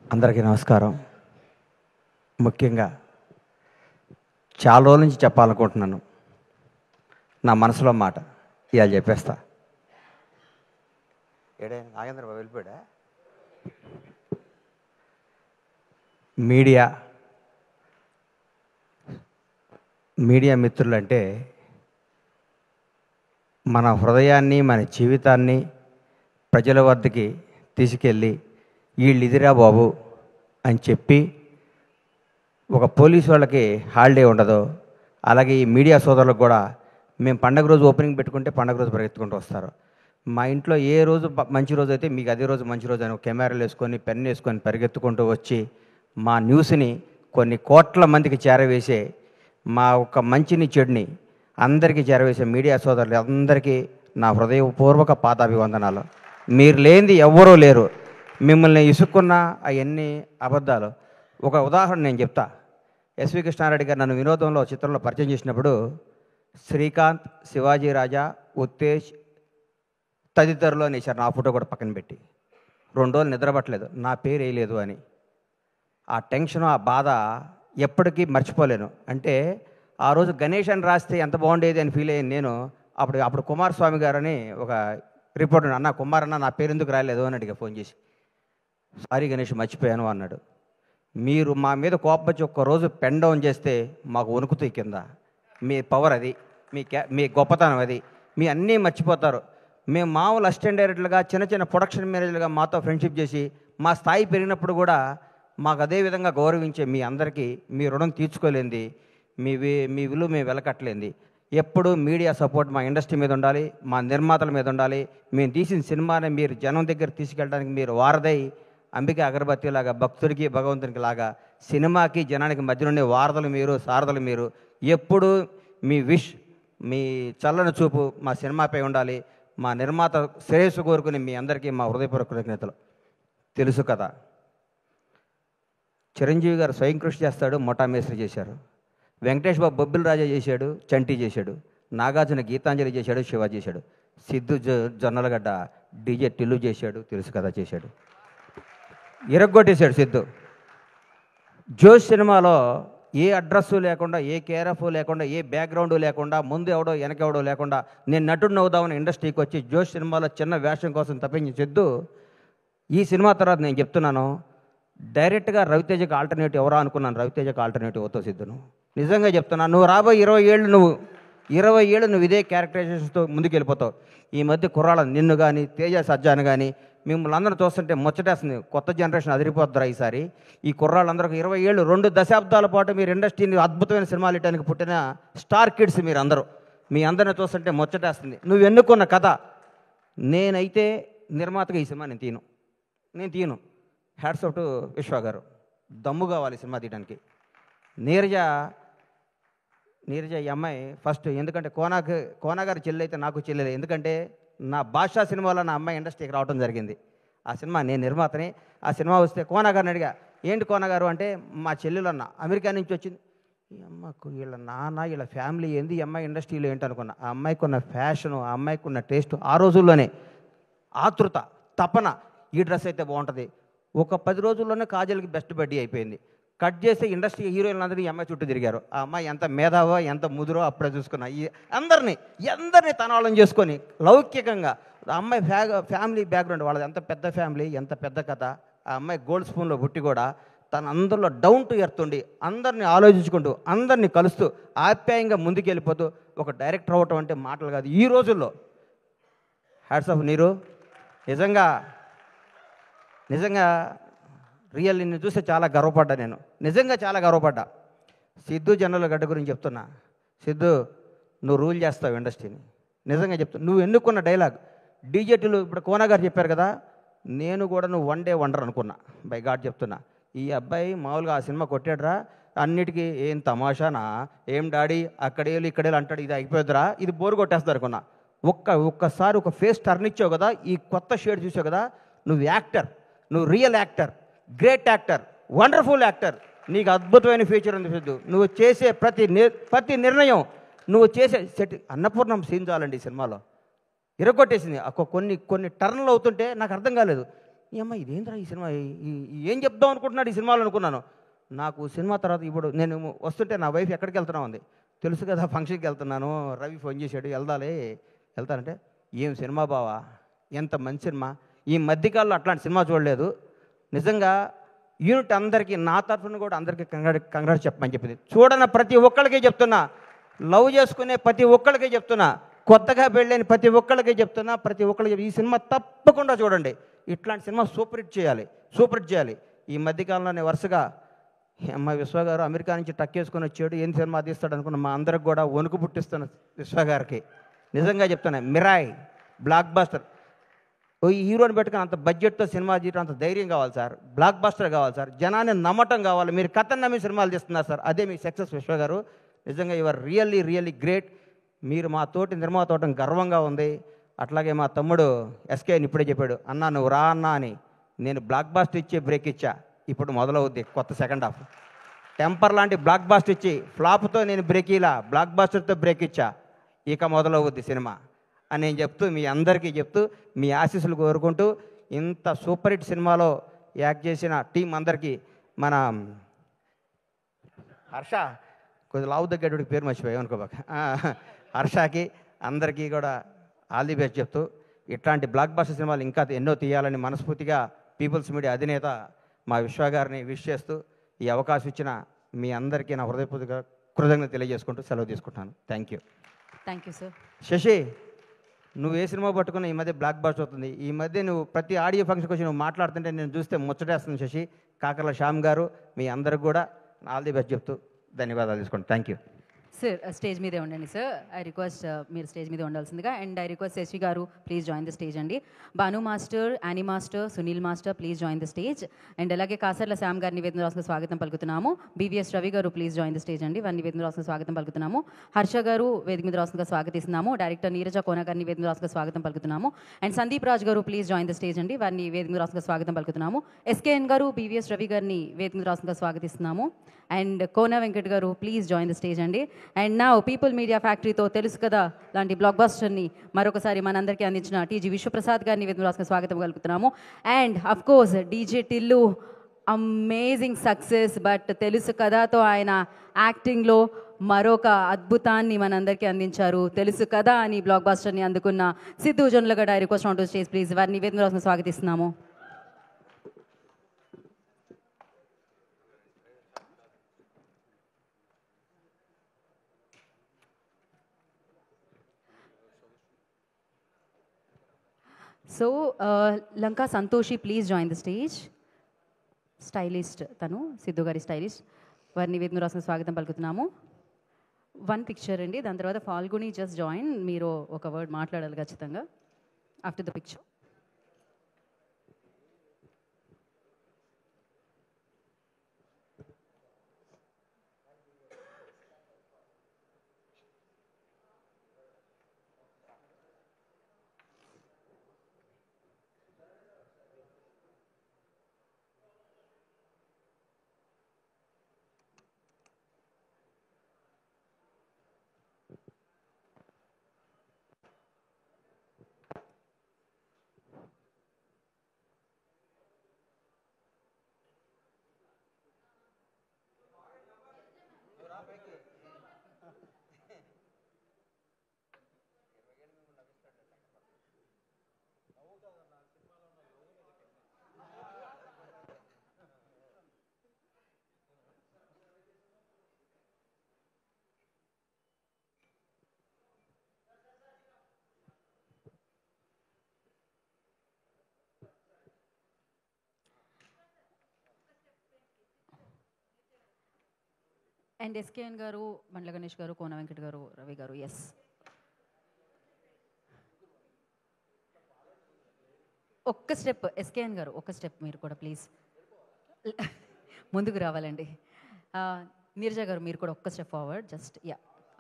అందరికీ నమస్కారం. ముఖ్యంగా చాలా రోజుల నుంచి చెప్పాలనుకుంటున్నాను, నా మనసులో మాట ఇవాళ చెప్పేస్తా. ఏడే నాగేంద్రబాబు వెళ్ళిపోయాడా? మీడియా మిత్రులంటే మన హృదయాన్ని, మన జీవితాన్ని ప్రజల వద్దకి తీసుకెళ్ళి వీళ్ళు ఇదిరా బాబు అని చెప్పి, ఒక పోలీసు వాళ్ళకి హాలిడే ఉండదు, అలాగే ఈ మీడియా సోదరులకు కూడా మేము పండగ రోజు ఓపెనింగ్ పెట్టుకుంటే పండగ రోజు పరిగెత్తుకుంటూ వస్తారు. మా ఇంట్లో ఏ రోజు మంచి రోజు అయితే మీకు అదే రోజు మంచి రోజు అని కెమెరాలు వేసుకొని పెన్ వేసుకొని పరిగెత్తుకుంటూ వచ్చి మా న్యూస్ని కొన్ని కోట్ల మందికి చేరవేసే, మా ఒక మంచిని చెడుని అందరికీ చేరవేసే మీడియా సోదరులు అందరికీ నా హృదయపూర్వక పాదాభివందనాలు. మీరు లేనిది ఎవ్వరూ లేరు. మిమ్మల్ని ఇసుక్కున్న అవన్నీ అబద్ధాలు. ఒక ఉదాహరణ నేను చెప్తా. ఎస్వి కృష్ణారెడ్డి గారు నన్ను వినోదంలో చిత్రంలో పరిచయం చేసినప్పుడు శ్రీకాంత్, శివాజీ రాజా, ఉత్తేజ్ తదితరులు అనేసారు. నా ఫోటో కూడా పక్కన పెట్టి 2 రోజులు నిద్రపట్టలేదు, నా పేరు వేయలేదు అని. ఆ టెన్షన్, ఆ బాధ ఎప్పటికీ మర్చిపోలేను. అంటే ఆ రోజు గణేష్ అని రాస్తే ఎంత బాగుండేది అని ఫీల్ అయ్యాను నేను. అప్పుడు కుమారస్వామి గారని ఒక రిపోర్టర్, అన్న కుమారన్న నా పేరు ఎందుకు రాయలేదు అని అడిగా ఫోన్ చేసి. సారీ గణేష్ మర్చిపోయాను అన్నాడు. మీరు మా మీద కోపం వచ్చి ఒక్కరోజు పెన్ డౌన్ చేస్తే మాకు వణుకుతాయి కింద. మీ పవర్ అది, మీ గొప్పతనం అది. మీ అన్నీ మర్చిపోతారు. మేము మామూలు అసిస్టెంట్ డైరెక్టర్లుగా, చిన్న చిన్న ప్రొడక్షన్ మేనేజర్లుగా మాతో ఫ్రెండ్షిప్ చేసి మా స్థాయి పెరిగినప్పుడు కూడా మాకు అదే విధంగా గౌరవించే మీ అందరికీ మీ రుణం తీర్చుకోలేంది, మీ విలువ మేము వెలకట్టలేంది. ఎప్పుడు మీడియా సపోర్ట్ మా ఇండస్ట్రీ మీద ఉండాలి, మా నిర్మాతల మీద ఉండాలి. మేము తీసిన సినిమాని మీరు జనం దగ్గర తీసుకెళ్ళడానికి మీరు వారదై, అంబిక అగరబత్తి లాగా భక్తుడికి భగవంతునికి లాగా సినిమాకి జనానికి మధ్య నుండి వారధులు మీరు, సారథులు మీరు. ఎప్పుడు మీ విష్, మీ చల్లని చూపు మా సినిమాపై ఉండాలి. మా నిర్మాత శ్రేయస్సు కోరుకుని మీ అందరికీ మా హృదయపూర్వక కృతజ్ఞతలు. తెలుసు కదా, చిరంజీవి గారు స్వయం కృషి చేస్తాడు, మొఠా మేస్త్రి చేశారు. వెంకటేష్ బాబు బొబ్బిల్ రాజా చేశాడు, చంటి చేశాడు. నాగార్జున గీతాంజలి చేశాడు, శివ చేశాడు. సిద్ధు జొన్నలగడ్డ డీజే టిల్లు చేశాడు, తెలుసు కదా చేశాడు. ఇరగ్గొట్టేశాడు సిద్ధు. జోష్ సినిమాలో ఏ అడ్రస్సు లేకుండా, ఏ కేరఫ్ లేకుండా, ఏ బ్యాక్గ్రౌండ్ లేకుండా, ముందు ఎవడో వెనకెవడో లేకుండా నేను నటుడిని అవుదామని ఇండస్ట్రీకి వచ్చి జోష్ సినిమాలో చిన్న వేషం కోసం తప్పించి సిద్ధు ఈ సినిమా తర్వాత నేను చెప్తున్నాను, డైరెక్ట్గా రవితేజకి ఆల్టర్నేటివ్ ఎవరా అనుకున్నాను. రవితేజకి ఆల్టర్నేటివ్ అవుతావు సిద్ధును. నిజంగా చెప్తున్నాను. నువ్వు రాబోయే 20 ఏళ్ళు నువ్వు ఇదే క్యారెక్టరైజేషన్స్తో ముందుకు వెళ్ళిపోతావు. ఈ మధ్య కుర్రాళ్ళ నిన్ను కానీ, తేజ సజ్జాను కానీ మిమ్మల్ని అందరూ చూస్తుంటే ముచ్చటేస్తుంది. కొత్త జనరేషన్ అదిరిపోద్దురా ఈసారి. ఈ కుర్రాళ్ళందరూ 20 ఏళ్ళు, 2 దశాబ్దాల పాటు మీరు ఇండస్ట్రీని అద్భుతమైన సినిమాలు ఇవ్వడానికి పుట్టిన స్టార్ కిడ్స్ మీరు అందరూ. మీ అందరిని చూస్తుంటే ముచ్చటేస్తుంది. నువ్వు ఎన్నుకున్న కథ. నేనైతే నిర్మాతగా ఈ సినిమా నేను తీయను. హ్యాట్స్ ఆఫ్ టు విశ్వ గారు. దమ్ము కావాలి సినిమా తీయడానికి. నీరజ ఈ అమ్మాయి ఫస్ట్, ఎందుకంటే కోనాగారి చెల్లి అయితే నాకు చెల్లెలే. ఎందుకంటే నా భాషా సినిమాలో నా అమ్మాయి ఇండస్ట్రీకి రావడం జరిగింది. ఆ సినిమా నేను నిర్మాతని. ఆ సినిమా వస్తే కోనాగారిని అడిగా, ఏంటి కోనాగారు అంటే, మా చెల్లెలు అన్న అమెరికా నుంచి వచ్చింది. ఈ అమ్మకు వీళ్ళ నాన్న, వీళ్ళ ఫ్యామిలీ ఏంది, ఈ అమ్మాయి ఇండస్ట్రీలో ఏంటి అనుకున్నా. ఆ అమ్మాయికి ఉన్న ఫ్యాషను, ఆ అమ్మాయికి ఉన్న టేస్ట్, ఆ రోజుల్లోనే ఆతృత, తపన, ఈ డ్రెస్ అయితే బాగుంటుంది. ఒక 10 రోజుల్లోనే కాజల్కి బెస్ట్ బడ్డీ అయిపోయింది. కట్ చేసి ఇండస్ట్రీ హీరోయిన్లందరూ ఈ అమ్మాయి చుట్టూ తిరిగారు. ఆ అమ్మాయి ఎంత మేధావో, ఎంత ముదురో అప్పుడే చూసుకున్నా. ఈ అందరినీ తనవాళ్ళం చేసుకొని లౌకికంగా. ఆ అమ్మాయి ఫ్యామిలీ బ్యాక్గ్రౌండ్, వాళ్ళది ఎంత పెద్ద ఫ్యామిలీ, ఎంత పెద్ద కథ. ఆ అమ్మాయి గోల్డ్ స్పూన్లో పుట్టి కూడా తను అందరిలో డౌన్ టు ఎర్త్ ఉండి, అందరినీ ఆలోచించుకుంటూ, అందరినీ కలుస్తూ, ఆప్యాయంగా ముందుకెళ్ళిపోతూ ఒక డైరెక్టర్ అవ్వటం అంటే మాటలు కాదు ఈ రోజుల్లో. హ్యాట్స్ ఆఫ్ నీరు. నిజంగా రియల్ నిన్ను చూస్తే చాలా గర్వపడ్డా. నేను నిజంగా చాలా గర్వపడ్డా. సిద్ధు జొన్నలగడ్డ గురించి చెప్తున్నా. సిద్ధు, నువ్వు రూల్ చేస్తావు ఇండస్ట్రీని. నిజంగా చెప్తున్నా. నువ్వు ఎన్నుకున్న డైలాగ్ డీజేటీలు, ఇప్పుడు కోనా గారు చెప్పారు కదా, నేను కూడా నువ్వు 1 డే వండర్ అనుకున్నా. బై గాడ్ చెప్తున్నా. ఈ అబ్బాయి మామూలుగా ఆ సినిమా కొట్టాడురా, అన్నిటికీ ఏం తమాషానా, ఏం డాడీ అక్కడేళ్ళు ఇక్కడేళ్ళు అంటాడు, ఇది అయిపోద్దురా, ఇది బోరు కొట్టేస్తారు అనుకున్నా. ఒక్కసారి ఒక ఫేస్ టర్న్ ఇచ్చావు కదా, ఈ కొత్త షేడ్ చూసావు కదా, నువ్వు యాక్టర్, నువ్వు real actor, great actor, wonderful actor. నీకు అద్భుతమైన ఫ్యూచర్ ఉంది సిద్ధు. నువ్వు చేసే ప్రతి నిర్ణయం, నువ్వు చేసే అన్నపూర్ణం సీన్ చాలండి ఈ సినిమాలో. ఇరగొట్టేసింది. కొన్ని టర్న్లు అవుతుంటే నాకు అర్థం కాలేదు. ఈ అమ్మాయి ఇదేంద్రా ఈ సినిమా, ఏం చెప్దాం అనుకుంటున్నాడు ఈ సినిమాలో అనుకున్నాను. నాకు సినిమా తర్వాత ఇప్పుడు నేను వస్తుంటే నా వైఫ్ ఎక్కడికి వెళ్తున్నా ఉంది, తెలుసు కదా ఫంక్షన్కి వెళ్తున్నాను, రవి ఫోన్ చేశాడు వెళ్తానంటే ఏం సినిమా బావా, ఎంత మంచి సినిమా, ఈ మధ్యకాలంలో అట్లాంటి సినిమా చూడలేదు, నిజంగా యూనిట్ అందరికీ నా తరఫున కూడా అందరికీ కంగ్రాట్స్ చెప్పమని చెప్పింది. చూడన్న ప్రతి ఒక్కళ్ళకి చెప్తున్నా, లవ్ చేసుకునే ప్రతి ఒక్కళ్ళకి చెప్తున్నా, కొత్తగా పెళ్ళైన ప్రతి ఒక్కళ్ళకి చెప్తున్నా, ప్రతి ఒక్కళ్ళకి ఈ సినిమా తప్పకుండా చూడండి. ఇట్లాంటి సినిమా సూపర్ హిట్ చేయాలి. ఈ మధ్యకాలంలోనే వరుసగా అమ్మ విశ్వ గారు అమెరికా నుంచి టక్కేసుకొని వచ్చాడు, ఏం సినిమా తీస్తాడు అనుకున్న మా అందరికి కూడా వణుకు పుట్టిస్తున్న విశ్వ గారికి నిజంగా చెప్తున్నా, మిరాయ్ బ్లాక్ బాస్టర్. ఈ హీరోని పెట్టుకుని అంత బడ్జెట్తో సినిమా తీయడం అంత ధైర్యం కావాలి సార్, బ్లాక్ బాస్టర్ కావాలి సార్, జనాన్ని నమ్మటం కావాలి. మీరు కథను నమ్మి సినిమాలు తీస్తున్నారు సార్, అదే మీ సక్సెస్ విశ్వ గారు. నిజంగా యువర్ రియల్లీ గ్రేట్. మీరు మా తోటి నిర్మాత అవటం గర్వంగా ఉంది. అట్లాగే మా తమ్ముడు ఎస్కేని ఇప్పుడే చెప్పాడు, అన్నా నువ్వు రా అన్నా అని. నేను బ్లాక్ బాస్టర్ ఇచ్చే బ్రేక్ ఇచ్చా, ఇప్పుడు మొదలవుద్ది కొత్త సెకండ్ హాఫ్. టెంపర్ లాంటి బ్లాక్ బాస్టర్ ఇచ్చి ఫ్లాప్తో నేను బ్రేక్ ఇలా బ్లాక్ బాస్టర్తో బ్రేక్ ఇచ్చా, ఇక మొదలవుద్ది సినిమా అని నేను చెప్తూ, మీ అందరికీ చెప్తూ, మీ ఆశీస్సులు కోరుకుంటూ, ఇంత సూపర్ హిట్ సినిమాలో యాక్ట్ చేసిన టీం అందరికీ, మన హర్ష కొద్దిగా లావు తగ్గేటోడికి పేరు మర్చిపోయాం అనుకోబాక, హర్షకి అందరికీ కూడా ఆల్ ది బెస్ట్ చెప్తూ, ఇట్లాంటి బ్లాక్ బాస్టర్ సినిమాలు ఇంకా ఎన్నో తీయాలని మనస్ఫూర్తిగా పీపుల్స్ మీడియా అధినేత మా విశ్వ గారిని విష్ చేస్తూ, ఈ అవకాశం ఇచ్చిన మీ అందరికీ నా హృదయపూర్వక కృతజ్ఞత తెలియజేసుకుంటూ సెలవు తీసుకుంటాను. Thank you sir. శశి, నువ్వు ఏ సినిమా పట్టుకున్నా ఈ మధ్య బ్లాక్ బాస్టర్ అవుతుంది. ఈ మధ్య నువ్వు ప్రతి ఆడియో ఫంక్షన్కి వచ్చి నువ్వు మాట్లాడుతుంటే నేను చూస్తే ముచ్చటేస్తుంది శశి. కాకర్ల శ్యామ్ గారు మీ అందరికి కూడా ఆల్ ది బెస్ట్ చెప్తూ ధన్యవాదాలు తీసుకోండి. Thank you sir. స్టేజ్ మీదే ఉండండి సార్. ఐ రిక్వెస్ట్ మీరు స్టేజ్ మీద ఉండాల్సిందిగా. అండ్ ఐ రిక్వెస్ట్ శశి గారు ప్లీజ్ జాయిన్ ద స్టేజ్ అండి. Bhanu master, Annie master, Sunil master please join the stage. And అలాగే కాసర్ల శ్యామ్ గారిని వేదిక రాసుకుని స్వాగతం పలుకుతున్నాము. బీవీఎస్ రవి గారు ప్లీజ్ జాయిన్ ద స్టేజ్ అండి, వారిని వేదిక రాసుకుని స్వాగతం పలుకుతున్నాము. హర్ష గారు వేదిక మీద రాసుకుని స్వాగతిస్తున్నాము. డైరెక్టర్ నీరజ కోన గారిని వేదిక రాసుకుని స్వాగతం పలుకుతున్నాము. అండ్ సందీప్ రాజ్ గారు ప్లీజ్ జాయిన్ ద స్టేజ్ అండి, వారిని వేదిక మీద రాసుకుని స్వాగతం పలుకుతున్నాము. ఎస్కేఎన్ గారు, బీవీఎస్ రవి గారిని వేదిక మీద రాసుకుని స్వాగతిస్తున్నాము. అండ్ కోన వెంకట్ గారు ప్లీజ్ జాయిన్ ద స్టేజ్ అండి. అండ్ నా పీపుల్ మీడియా ఫ్యాక్టరీతో తెలుసు కదా లాంటి బ్లాక్ బాస్టర్ని మరొకసారి మనందరికీ అందించిన టీజీ విశ్వప్రసాద్ గారిని వేదిక రాసుకుని స్వాగతం కలుగుతున్నాము. And of course DJ Tillu, amazing success, but తెలుసు కదాతో ఆయన యాక్టింగ్లో మరొక అద్భుతాన్ని మనందరికీ అందించారు. తెలుసు కదా అని బ్లాక్ బాస్టర్ని అందుకున్న Siddhu Jonnalagadda request on to stage please, వారిని వేదిక రాసుకుని స్వాగతిస్తున్నాము. So Lanka Santoshi please join the stage. Stylist తను, సిద్ధు గారి స్టైలిస్ట్, వారిని వేదిక రాసిన స్వాగతం పలుకుతున్నాము. వన్ పిక్చర్ అండి, దాని తర్వాత ఫాల్గుని జస్ట్ జాయిన్, మీరు ఒక వర్డ్ మాట్లాడాలి ఖచ్చితంగా after the picture. And SKN గారు, బండ్ల గణేష్ గారు, కోన వెంకట్ గారు, రవి గారు. ఎస్, ఒక్క స్టెప్ ఎస్కేఎన్ గారు, ఒక్క స్టెప్ మీరు కూడా ప్లీజ్ ముందుకు రావాలండి. నీరజ గారు మీరు కూడా ఒక్క step forward just. Yeah,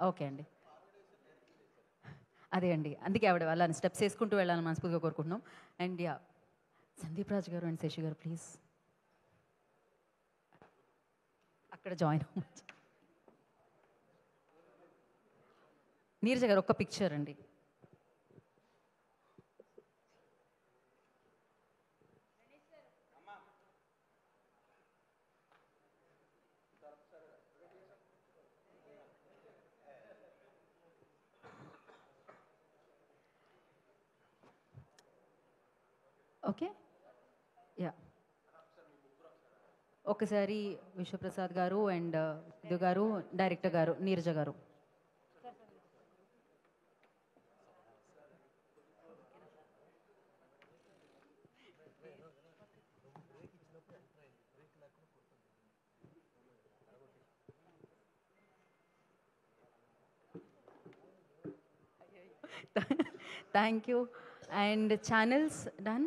okay అండి. అదే అండి, అందుకే ఆవిడ వాళ్ళని స్టెప్స్ వేసుకుంటూ వెళ్ళాలని మనస్ఫూర్తిగా కోరుకుంటున్నాం. అండ్ యా, సందీప్ రాజ్ గారు అండ్ శశి గారు ప్లీజ్ అక్కడ జాయిన్ అవ్వచ్చు. నీరజ గారు ఒక్క పిక్చర్ అండి. ఓకే యా ఒకసారి విశ్వప్రసాద్ గారు అండ్ ఇది గారు డైరెక్టర్ గారు నీరజ గారు. Thank you. And channels done.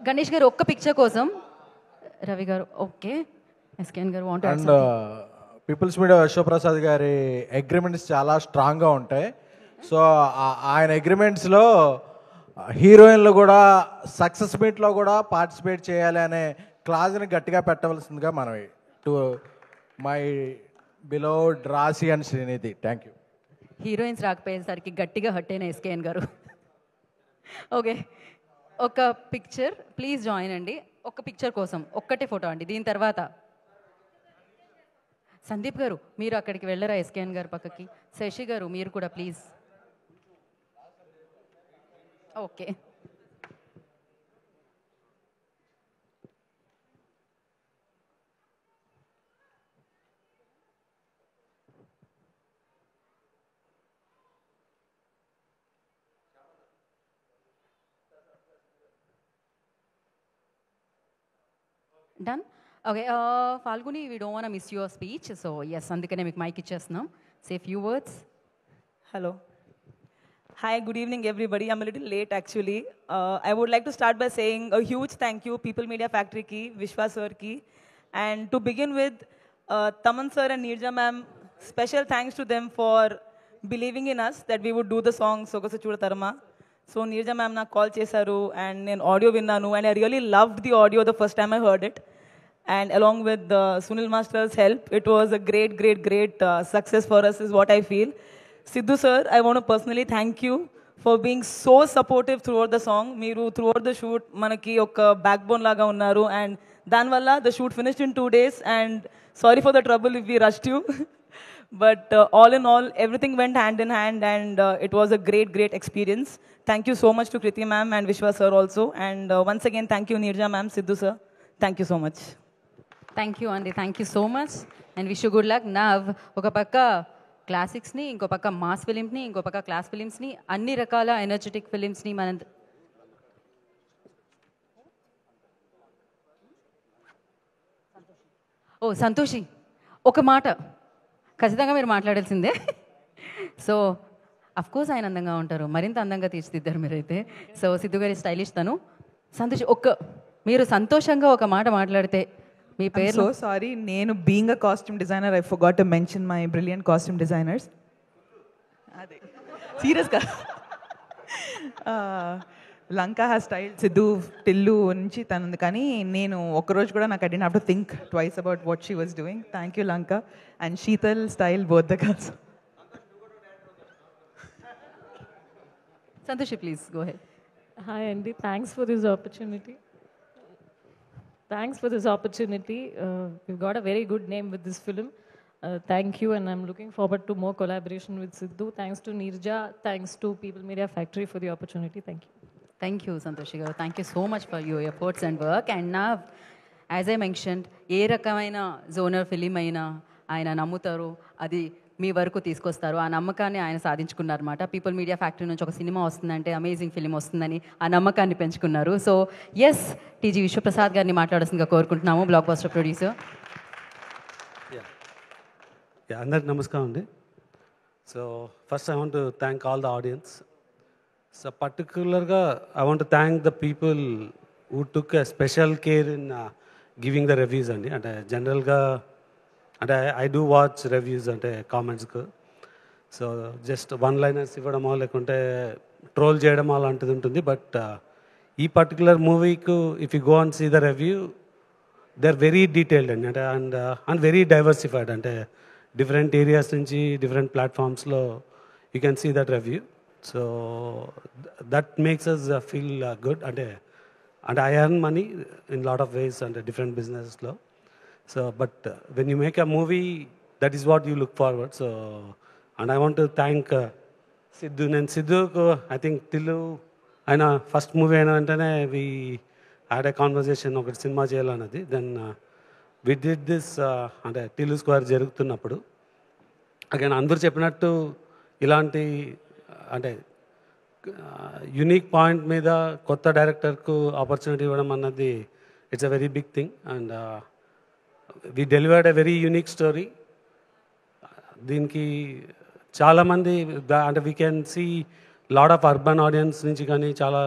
Ganesh గారు ఒక్క పిక్చర్ కోసం. రవి గారు ఓకే. ఎస్కేఎన్ గారు want and People's Media Vishwaprasad గారి అగ్రిమెంట్స్ చాలా స్ట్రాంగ్గా ఉంటాయి. సో ఆయన అగ్రిమెంట్స్లో హీరోయిన్లు కూడా సక్సెస్ మీట్లో కూడా పార్టిసిపేట్ చేయాలి అనే క్లాజ్ని గట్టిగా పెట్టవలసిందిగా మనవి. To my beloved Rashi and Srinidhi. Thank you. Heroines రాకపోయేసరికి గట్టిగా హట్ అయిన ఎస్కేఎన్ గారు. ఓకే ఒక పిక్చర్ ప్లీజ్ జాయిన్ అండి. ఒక్క పిక్చర్ కోసం ఒక్కటే ఫోటో అండి. దీని తర్వాత సందీప్ గారు మీరు అక్కడికి వెళ్ళరా ఎస్కేఎన్ గారు పక్కకి. శశి గారు మీరు కూడా please. Okay done. Okay Phalguni we don't want miss your speech. So yes అందుకనే మీకు మైక్ ఇచ్చేస్తున్నాం. Say few words. Hello. Hi, good evening, everybody. I'm a little late, actually. I would like to start by saying a huge thank you, People Media Factory ki, Vishwa sir ki. And to begin with, Taman sir and Neerja ma'am, special thanks to them for believing in us that we would do the song Sogasu Chuda Tarma. So Neerja ma'am na call chesaru and నేను audio విన్నాను and I really loved the audio the first time I heard it. And along with Sunil Master's help, it was a great success for us is what I feel. Sidhu sir, I want to personally thank you for being so supportive throughout the song. Meeru throughout the shoot manaki oka backbone laga unnaru and danvalla the shoot finished in 2 days and sorry for the trouble if we rushed you. But all in all, everything went hand in hand and it was a great experience. Thank you so much to Kriti ma'am and Vishwa sir also. And once again, thank you Neerja ma'am, Sidhu sir. Thank you so much. Thank you అండి. Thank you so much and wish you good luck. Now ఒక పక్క క్లాసిక్స్ని, ఇంకో పక్క mass ఫిలిమ్స్ని, ఇంకో పక్క class ఫిలిమ్స్ని, అన్ని రకాల energetic ఫిలిమ్స్ని మనం సంతోషి ఒక మాట ఖచ్చితంగా మీరు మాట్లాడాల్సిందే. సో అఫ్కోర్స్ ఆయన అందంగా ఉంటారు, మరింత అందంగా తీర్చిదిద్దారు మీరైతే. సో సిద్ధు గారి స్టైలిష్ తను. సంతోషి మీరు సంతోషంగా ఒక మాట మాట్లాడితే మీ పేరు. సో సారీ, నేను being a costume designer I forgot to mention my brilliant costume designers. అదే సీరియస్గా లంకా హ్యాస్ స్టైల్ సిద్ధు టిల్లు నుంచి తనంది. కానీ నేను ఒక్కరోజు కూడా నాకు I didn't have to think twice about what she was doing. Thank you Lanka and Sheetal style both the girls. Santoshi, please go ahead. Hi, Andy. Thanks for this opportunity. We've got a very good name with this film. Thank you, and I'm looking forward to more collaboration with Sidhu. Thanks to Neerja. Thanks to People Media Factory for the opportunity. Thank you. Thank you, Santoshi garu. Thank you so much for your efforts and work. And now, as I mentioned, ఏ రకమైన genre film అయినా ఆయన నమ్ముతారు, అది మీ వరకు తీసుకొస్తారు. ఆ నమ్మకాన్ని ఆయన సాధించుకున్నారన్నమాట. పీపుల్ మీడియా ఫ్యాక్టరీ నుంచి ఒక సినిమా వస్తుందంటే అమేజింగ్ ఫిలిం వస్తుందని ఆ నమ్మకాన్ని పెంచుకున్నారు. సో ఎస్, టీజీ విశ్వప్రసాద్ గారిని మాట్లాడాల్సిందిగా కోరుకుంటున్నాము, బ్లాక్ బస్టర్ ప్రొడ్యూసర్. అందరికి నమస్కారం అండి. So first I want to thank all the audience. So పర్టికులర్గా I want to thank the people who took a special care in giving the reviews అండి. అంటే జనరల్గా అంటే ఐ డూ వాచ్ రివ్యూస్ అంటే కామెంట్స్కు. సో జస్ట్ వన్ లైనర్స్ ఇవ్వడమో లేకుంటే troll చేయడం అలాంటిది ఉంటుంది. బట్ ఈ పర్టికులర్ మూవీకు if you go and see the review, they are very detailed అండి. అంటే అండ్ వెరీ డైవర్సిఫైడ్. అంటే డిఫరెంట్ ఏరియాస్ నుంచి డిఫరెంట్ ప్లాట్ఫామ్స్లో you can see that review. So that makes us feel good. అంటే I earn money in lot of ways అంటే different బిజినెస్లో. So, but when you make a movie, that is what you look forward. So, and I want to thank Sidhu. And Sidhu, I think Tillu ఆయన first movie అయిన వెంటనే we had a conversation ఒకటి cinema చేయాలన్నది. Then we did this అంటే Tillu square జరుగుతున్నప్పుడు again అందరూ చెప్పినట్టు ఇలాంటి అంటే యూనిక్ పాయింట్ మీద కొత్త డైరెక్టర్కు ఆపర్చునిటీ ఇవ్వడం అన్నది it's a very big thing. And we delivered a very unique story. దీనికి చాలామంది అంటే we can see lot of urban audience నుంచి కానీ చాలా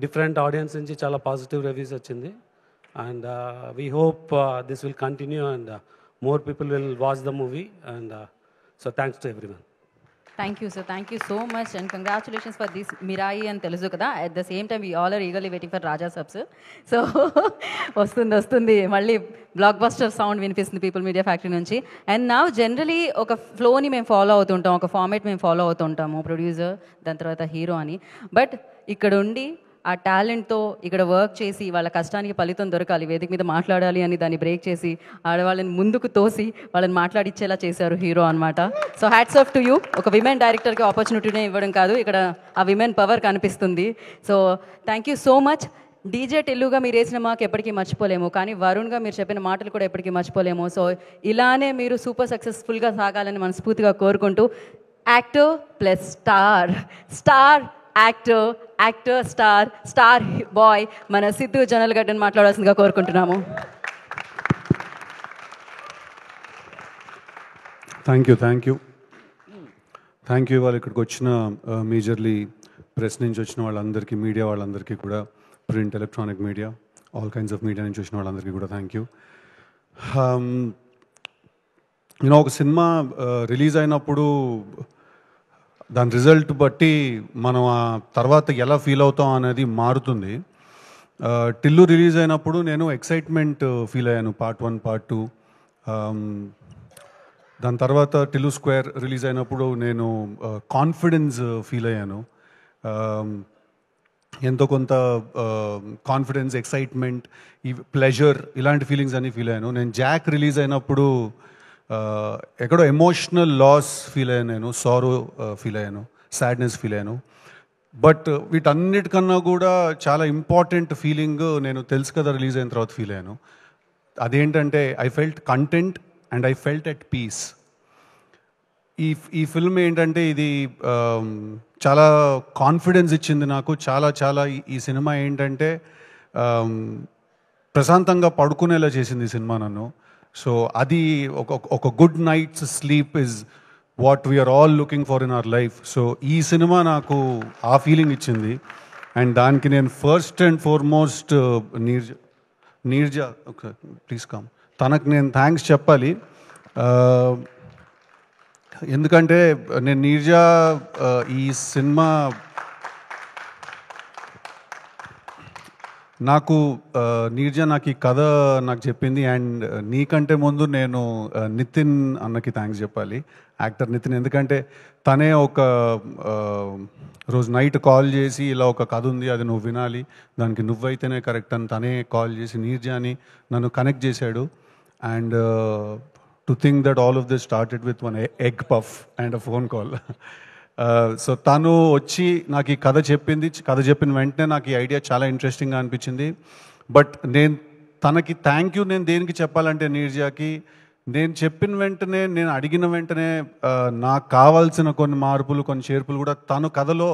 డిఫరెంట్ ఆడియన్స్ నుంచి చాలా పాజిటివ్ రివ్యూస్ వచ్చింది. And we hope this will continue and more people will watch the movie. And so thanks to everyone. Thank you sir, thank you so much and congratulations for this Mirai అని తెలుసు కదా. At the same time we all are eagerly waiting for Raja Saab sir. So వస్తుంది మళ్ళీ blockbuster sound వినిపిస్తుంది People Media Factory నుంచి. And నా generally ఒక ఫ్లోని మేము ఫాలో అవుతుంటాం, ఒక ఫార్మేట్ మేము ఫాలో అవుతుంటాము, ప్రొడ్యూసర్ దాని తర్వాత హీరో అని. బట్ ఇక్కడ ఉండి ఆ టాలెంట్తో ఇక్కడ వర్క్ చేసి వాళ్ళ కష్టానికి ఫలితం దొరకాలి, వేదిక మీద మాట్లాడాలి అని దాన్ని బ్రేక్ చేసి ఆడవాళ్ళని ముందుకు తోసి వాళ్ళని మాట్లాడిచ్చేలా చేశారు హీరో అనమాట. So hats off to you. ఒక విమెన్ డైరెక్టర్కి ఆపర్చునిటీనే ఇవ్వడం కాదు, ఇక్కడ ఆ విమెన్ పవర్ కనిపిస్తుంది. So thank you so much. DJ టిల్లుగా మీరు వేసిన మాకు ఎప్పటికీ మర్చిపోలేము, కానీ వరుణ్గా మీరు చెప్పిన మాటలు కూడా ఎప్పటికీ మర్చిపోలేము. సో ఇలానే మీరు సూపర్ సక్సెస్ఫుల్గా సాగాలని మనస్ఫూర్తిగా కోరుకుంటూ actor plus star actor star boy మన సిద్ధు జొన్నలగడ్డని మాట్లాడాల్సిందిగా కోరుకుంటున్నాము. థ్యాంక్ యూ వాళ్ళు ఇక్కడికి వచ్చిన మేజర్లీ ప్రెస్ నుంచి వచ్చిన వాళ్ళందరికీ, మీడియా వాళ్ళందరికీ కూడా, print electronic media, all kinds of media నుంచి వచ్చిన వాళ్ళందరికీ కూడా థ్యాంక్ యూ. ఒక సినిమా రిలీజ్ అయినప్పుడు దాని రిజల్ట్ బట్టి మనం ఆ తర్వాత ఎలా ఫీల్ అవుతాం అనేది మారుతుంది. టిల్లు రిలీజ్ అయినప్పుడు నేను ఎక్సైట్మెంట్ ఫీల్ అయ్యాను, పార్ట్ 1 పార్ట్ 2. దాని తర్వాత టిల్లు స్క్వేర్ రిలీజ్ అయినప్పుడు నేను కాన్ఫిడెన్స్ ఫీల్ అయ్యాను, ఎంతో కొంత కాన్ఫిడెన్స్, ఎక్సైట్మెంట్, ఈ ప్లెజర్, ఇలాంటి ఫీలింగ్స్ అన్నీ ఫీల్ అయ్యాను. నేను జాక్ రిలీజ్ అయినప్పుడు ఎక్కడో ఎమోషనల్ లాస్ ఫీల్ అయ్యాను, నేను సారో ఫీల్ అయ్యాను, సాడ్నెస్ ఫీల్ అయ్యాను. బట్ వీటన్నిటికన్నా కూడా చాలా ఇంపార్టెంట్ ఫీలింగ్ నేను తెలుసు కదా రిలీజ్ అయిన తర్వాత ఫీల్ అయ్యాను. అదేంటంటే I felt content and I felt at peace. ఈ ఫిల్మ్ ఏంటంటే ఇది చాలా కాన్ఫిడెన్స్ ఇచ్చింది నాకు. చాలా ఈ సినిమా ఏంటంటే ప్రశాంతంగా పడుకునేలా చేసింది ఈ సినిమా నన్ను. సో అది ఒక good night's sleep is what we're all looking for in our life. So ఈ సినిమా నాకు ఆ ఫీలింగ్ ఇచ్చింది. అండ్ దానికి నేను first and foremost Neerja please come, తనకు నేను థ్యాంక్స్ చెప్పాలి. ఎందుకంటే నేను నీర్జా ఈ సినిమా నీర్జా నాకు ఈ కథ నాకు చెప్పింది. అండ్ నీకంటే ముందు నేను నితిన్ అన్నకి థ్యాంక్స్ చెప్పాలి, యాక్టర్ నితిన్. ఎందుకంటే తనే ఒక రోజు నైట్ కాల్ చేసి ఇలా ఒక కథ ఉంది, అది నువ్వు వినాలి, దానికి నువ్వైతేనే కరెక్ట్ అని తనే కాల్ చేసి నీర్జాని నన్ను కనెక్ట్ చేశాడు. And to think that all of this started with one egg puff and a phone call. So తను వచ్చి నాకు ఈ కథ చెప్పింది. కథ చెప్పిన వెంటనే నాకు ఈ ఐడియా చాలా ఇంట్రెస్టింగ్గా అనిపించింది. బట్ నేను తనకి థ్యాంక్ యూ నేను దేనికి చెప్పాలంటే నీర్జాకి, నేను చెప్పిన వెంటనే, నేను అడిగిన వెంటనే నాకు కావాల్సిన కొన్ని మార్పులు, కొన్ని చేర్పులు కూడా తను కథలో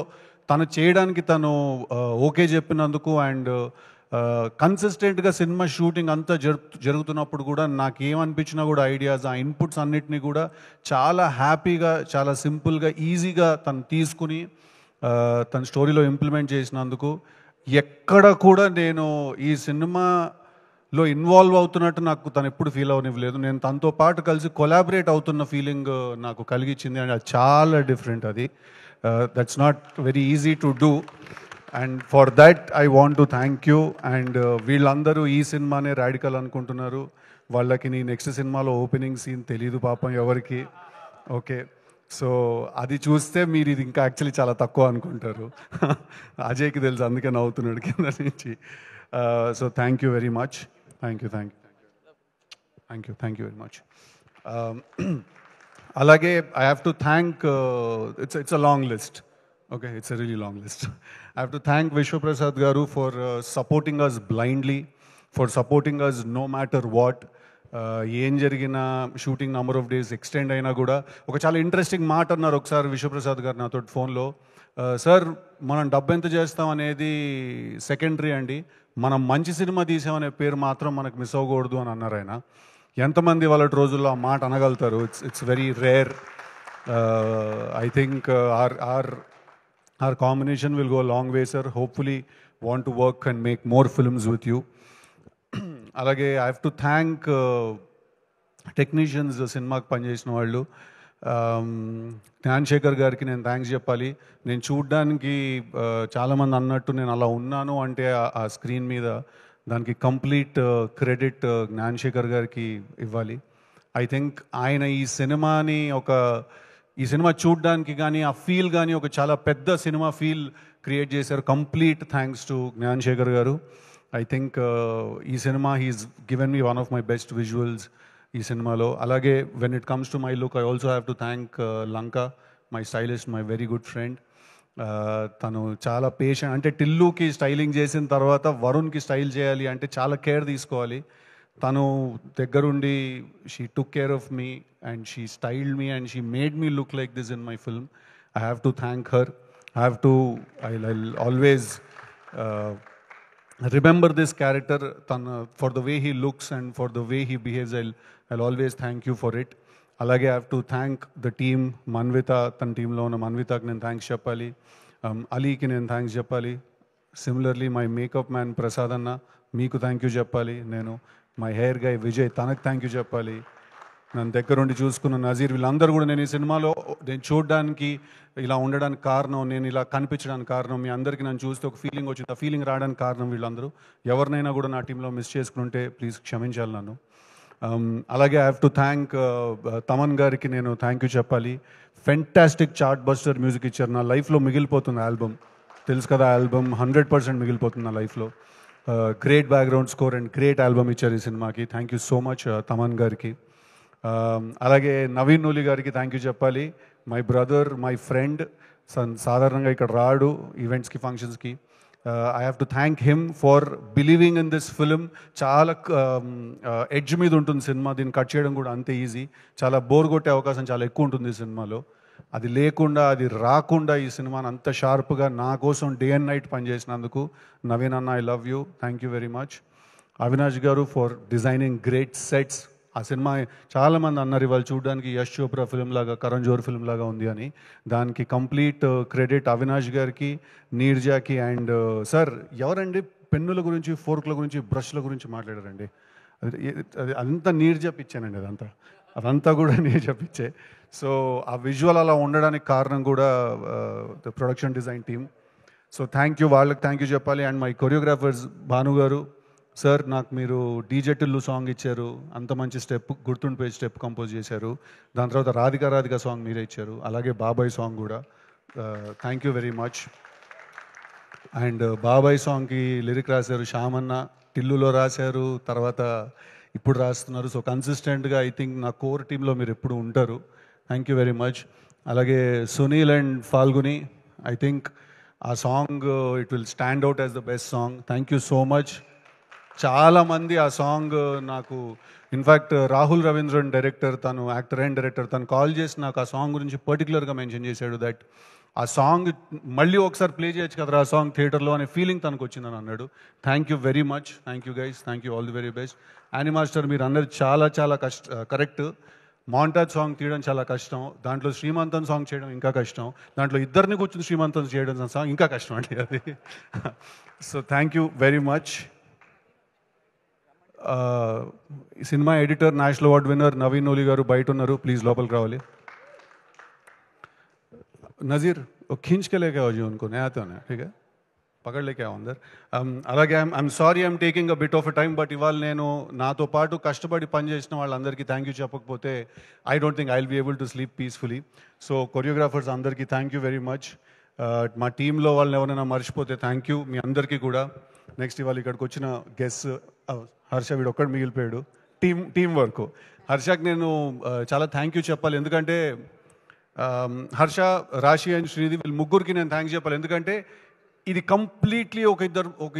తను చేయడానికి తను ఓకే చెప్పినందుకు. అండ్ కన్సిస్టెంట్గా సినిమా షూటింగ్ అంతా జరుగుతున్నప్పుడు కూడా నాకు ఏమనిపించినా కూడా ఐడియాస్, ఆ ఇన్పుట్స్ అన్నిటినీ కూడా చాలా హ్యాపీగా, చాలా సింపుల్గా, ఈజీగా తను తీసుకుని తన స్టోరీలో ఇంప్లిమెంట్ చేసినందుకు ఎక్కడ కూడా నేను ఈ సినిమాలో ఇన్వాల్వ్ అవుతున్నట్టు నాకు తను ఎప్పుడు ఫీల్ అవనివ్వలేదు. నేను తనతో పాటు కలిసి కొలాబరేట్ అవుతున్న ఫీలింగ్ నాకు కలిగించింది. అండ్ అది చాలా డిఫరెంట్. అది that's not very easy to do. And for that I want to thank you. And వీళ్ళందరూ ఈ సినిమానే రాడికల్ అనుకుంటున్నారు. వాళ్ళకి నీ నెక్స్ట్ సినిమాలో ఓపెనింగ్ సీన్ తెలీదు పాపం ఎవరికి. ఓకే, సో అది చూస్తే మీరు ఇది ఇంకా యాక్చువల్లీ చాలా తక్కువ అనుకుంటారు. అజయ్కి తెలుసు, అందుకే నవ్వుతున్నాడు కింద నుంచి. So thank you very much. Thank you very much. అలాగే I have to thank, it's a long list. Okay, it's a really long list. I have to thank Vishwa Prasad Garu for supporting us blindly, for supporting us no matter what. ఏం జరిగిన shooting number of days extend అయినా కూడా ఒక చాలా interesting మాట అన్నారు ఒకసారి విశ్వప్రసాద్ గారు నాతో ఫోన్లో. సార్ మనం డబ్బు ఎంత చేస్తాం అనేది సెకండరీ అండి, మనం మంచి సినిమా తీసామనే పేరు మాత్రం మనకు మిస్ అవ్వకూడదు అని అన్నారు ఆయన. ఎంతమంది వాళ్ళ రోజుల్లో ఆ మాట అనగలుగుతారు? It's very rare. I think our combination will go a long way, sir. Hopefully want to work and make more films with you. అలాగే I have to thank technicians సినిమాకి పనిచేసిన వాళ్ళు. జ్ఞాన్శేఖర్ గారికి నేను థ్యాంక్స్ చెప్పాలి. నేను చూడ్డానికి చాలామంది అన్నట్టు నేను అలా ఉన్నాను అంటే ఆ స్క్రీన్ మీద దానికి కంప్లీట్ క్రెడిట్ జ్ఞాన్శేఖర్ గారికి ఇవ్వాలి. ఐ థింక్ ఆయన ఈ సినిమా చూడ్డానికి కానీ ఆ ఫీల్ కానీ ఒక చాలా పెద్ద సినిమా ఫీల్ క్రియేట్ చేశారు. కంప్లీట్ థ్యాంక్స్ టు జ్ఞాన్శేఖర్ గారు. ఐ థింక్ ఈ cinema he's given me one of my best visuals ఈ సినిమాలో. అలాగే when it comes to my look I also have to thank Lanka, my stylist, my very good friend. తను చాలా patient, అంటే టిల్లుకి styling చేసిన తర్వాత వరుణ్కి స్టైల్ చేయాలి అంటే చాలా కేర్ తీసుకోవాలి. తను దగ్గరుండి she took care of me and she styled me and she made me look like this in my film. I have to thank her. I always remember this character for the way he looks and for the way he behaves. I'll always thank you for it. Alage I have to thank the team, Manvita, tan team lo una Manvita ki nenu thanks cheppali, Ali ki nenu thanks cheppali. Similarly my makeup man Prasad anna meeku thank you cheppali. Nenu my hair guy Vijay tanaku thank you cheppali. నన్ను దగ్గరుండి చూసుకున్న నజీర్, వీళ్ళందరూ కూడా నేను ఈ సినిమాలో నేను చూడడానికి ఇలా ఉండడానికి కారణం, నేను ఇలా కనిపించడానికి కారణం, మీ అందరికీ నన్ను చూస్తే ఒక ఫీలింగ్ వచ్చింది, ఆ ఫీలింగ్ రావడానికి కారణం వీళ్ళందరూ. ఎవరినైనా కూడా నా టీంలో మిస్ చేసుకుంటే ప్లీజ్ క్షమించాలి నన్ను. అలాగే I have to thank Thaman గారికి నేను థ్యాంక్ యూ చెప్పాలి. ఫెంటాస్టిక్ చార్ట్ బస్టర్ మ్యూజిక్ ఇచ్చారు. నా లైఫ్లో మిగిలిపోతుంది ఆల్బమ్, తెలుసు కదా ఆల్బమ్ 100% మిగిలిపోతుంది నా లైఫ్లో. Great background score and great album ఇచ్చారు ఈ సినిమాకి. Thank you so much Thaman గారికి. అలాగే నవీన్ నూలి గారికి థ్యాంక్ యూ చెప్పాలి. My brother, my friend. సాధారణంగా ఇక్కడ రాడు ఈవెంట్స్కి, ఫంక్షన్స్కి. I have to thank him for believing in this film. చాలా ఎడ్జ్ మీద ఉంటుంది సినిమా, దీన్ని కట్ చేయడం కూడా అంతే ఈజీ. చాలా బోర్ కొట్టే అవకాశం చాలా ఎక్కువ ఉంటుంది ఈ సినిమాలో. అది లేకుండా, అది రాకుండా ఈ సినిమాని అంత షార్ప్గా నా కోసం డే అండ్ నైట్ పనిచేసినందుకు నవీన్ అన్న, I love you, thank you very much. Avinash గారు ఫర్ డిజైనింగ్ గ్రేట్ సెట్స్. ఆ సినిమా చాలామంది అన్నారు ఇవాళ చూడడానికి యష్ చోప్రా ఫిల్మ్ లాగా, కరణ్ జోహర్ ఫిల్మ్ లాగా ఉంది అని. దానికి కంప్లీట్ క్రెడిట్ అవినాష్ గారికి, నీర్జాకి. అండ్ సార్ ఎవరండి పెన్నుల గురించి, ఫోర్క్ల గురించి, బ్రష్ల గురించి మాట్లాడారండి? అదంతా నీర్జా పిచ్చానండి, అదంతా కూడా నీర్జా పిచ్చే. సో ఆ విజువల్ అలా ఉండడానికి కారణం కూడా the production design team. So thank you, వాళ్ళకి థ్యాంక్ యూ చెప్పాలి. అండ్ మై కొరియోగ్రాఫర్స్ భాను గారు, సార్ నాకు మీరు డీజే టిల్లు సాంగ్ ఇచ్చారు, అంత మంచి స్టెప్, గుర్తుండిపోయే స్టెప్ కంపోజ్ చేశారు. దాని తర్వాత రాధిక సాంగ్ మీరే ఇచ్చారు, అలాగే బాబాయ్ సాంగ్ కూడా. Thank you very much. And బాబాయ్ సాంగ్కి లిరిక్ రాశారు శ్యామన్న, టిల్లులో రాశారు, తర్వాత ఇప్పుడు రాస్తున్నారు. సో కన్సిస్టెంట్గా ఐ థింక్ నా కోర్ టీంలో మీరు ఎప్పుడు ఉంటారు. Thank you very much. అలాగే Sunil and Phalguni, I think ఆ song it will stand out as the best song. Thank you so much. చాలామంది ఆ సాంగ్ నాకు, ఇన్ఫ్యాక్ట్ రాహుల్ రవీంద్రన్ డైరెక్టర్, తను యాక్టర్ అండ్ డైరెక్టర్, తను కాల్ చేసి నాకు ఆ సాంగ్ గురించి పర్టికులర్గా మెన్షన్ చేశాడు. దట్ ఆ సాంగ్ మళ్ళీ ఒకసారి ప్లే చేయొచ్చు కదా ఆ సాంగ్ థియేటర్లో అనే ఫీలింగ్ తనకు వచ్చిందని అన్నాడు. Thank you very much. Thank you guys, thank you, all the very best. Annie Master మీరు అందరు చాలా చాలా కరెక్ట్. మాంటాజ్ సాంగ్ తీయడం చాలా కష్టం, దాంట్లో శ్రీమంతం సాంగ్ చేయడం ఇంకా కష్టం, దాంట్లో ఇద్దరిని కూర్చుని శ్రీమంతం చేయడం సాంగ్ ఇంకా కష్టం అండి అది. సో థ్యాంక్ యూ వెరీ మచ్. Cinema editor, national award winner Naveen Nooli గారు బయట ఉన్నారు, ప్లీజ్ లోపలికి రావాలి. नज़ीर वो खींच के लेके आओ जी उनको, नहीं आते होने, ठीक है, పకడ్ లేకే అందరు. అలాగే I'm sorry I'm taking a bit of a time, but ఇవాళ నేను నాతో పాటు కష్టపడి పనిచేసిన వాళ్ళందరికీ థ్యాంక్ యూ చెప్పకపోతే I don't think I will be able to sleep peacefully. So choreographers అందరికీ థ్యాంక్ యూ వెరీ మచ్. మా టీంలో వాళ్ళని ఎవరైనా మర్చిపోతే థ్యాంక్ యూ మీ అందరికీ కూడా. నెక్స్ట్ ఇవాళ ఇక్కడికి వచ్చిన గెస్ట్ హర్ష, వీడు ఒక్కడు మిగిలిపోయాడు. Team work. హర్షకి నేను చాలా థ్యాంక్ యూ చెప్పాలి, ఎందుకంటే హర్ష, రాశి అండ్ శ్రీది వీళ్ళు ముగ్గురికి నేను థ్యాంక్స్ చెప్పాలి. ఎందుకంటే ఇది కంప్లీట్లీ ఒక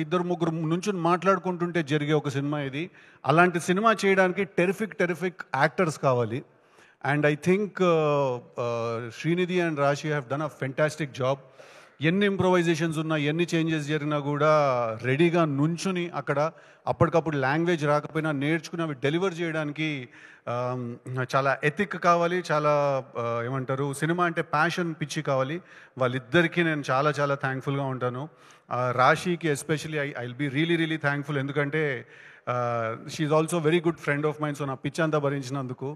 ఇద్దరు ముగ్గురు నుంచి మాట్లాడుకుంటుంటే జరిగే ఒక సినిమా ఇది. అలాంటి సినిమా చేయడానికి టెరిఫిక్ యాక్టర్స్ కావాలి. And I think Srinidhi and Rashi have done a fantastic job. ఎన్ని ఇంప్రొవైజేషన్స్ ఉన్నా, ఎన్ని చేంజెస్ జరిగినా కూడా రెడీగా నుంచుని అక్కడ అప్పటికప్పుడు లాంగ్వేజ్ రాకపోయినా నేర్చుకుని అవి డెలివర్ చేయడానికి చాలా ఎథిక్ కావాలి, చాలా ఏమంటారు సినిమా అంటే ప్యాషన్, పిచ్చి కావాలి. వాళ్ళిద్దరికీ నేను చాలా చాలా థ్యాంక్ఫుల్గా ఉంటాను. రాశికి especially I will be really thankful. ఎందుకంటే she's also very good friend of mind. So నా పిచ్ అంతా భరించినందుకు.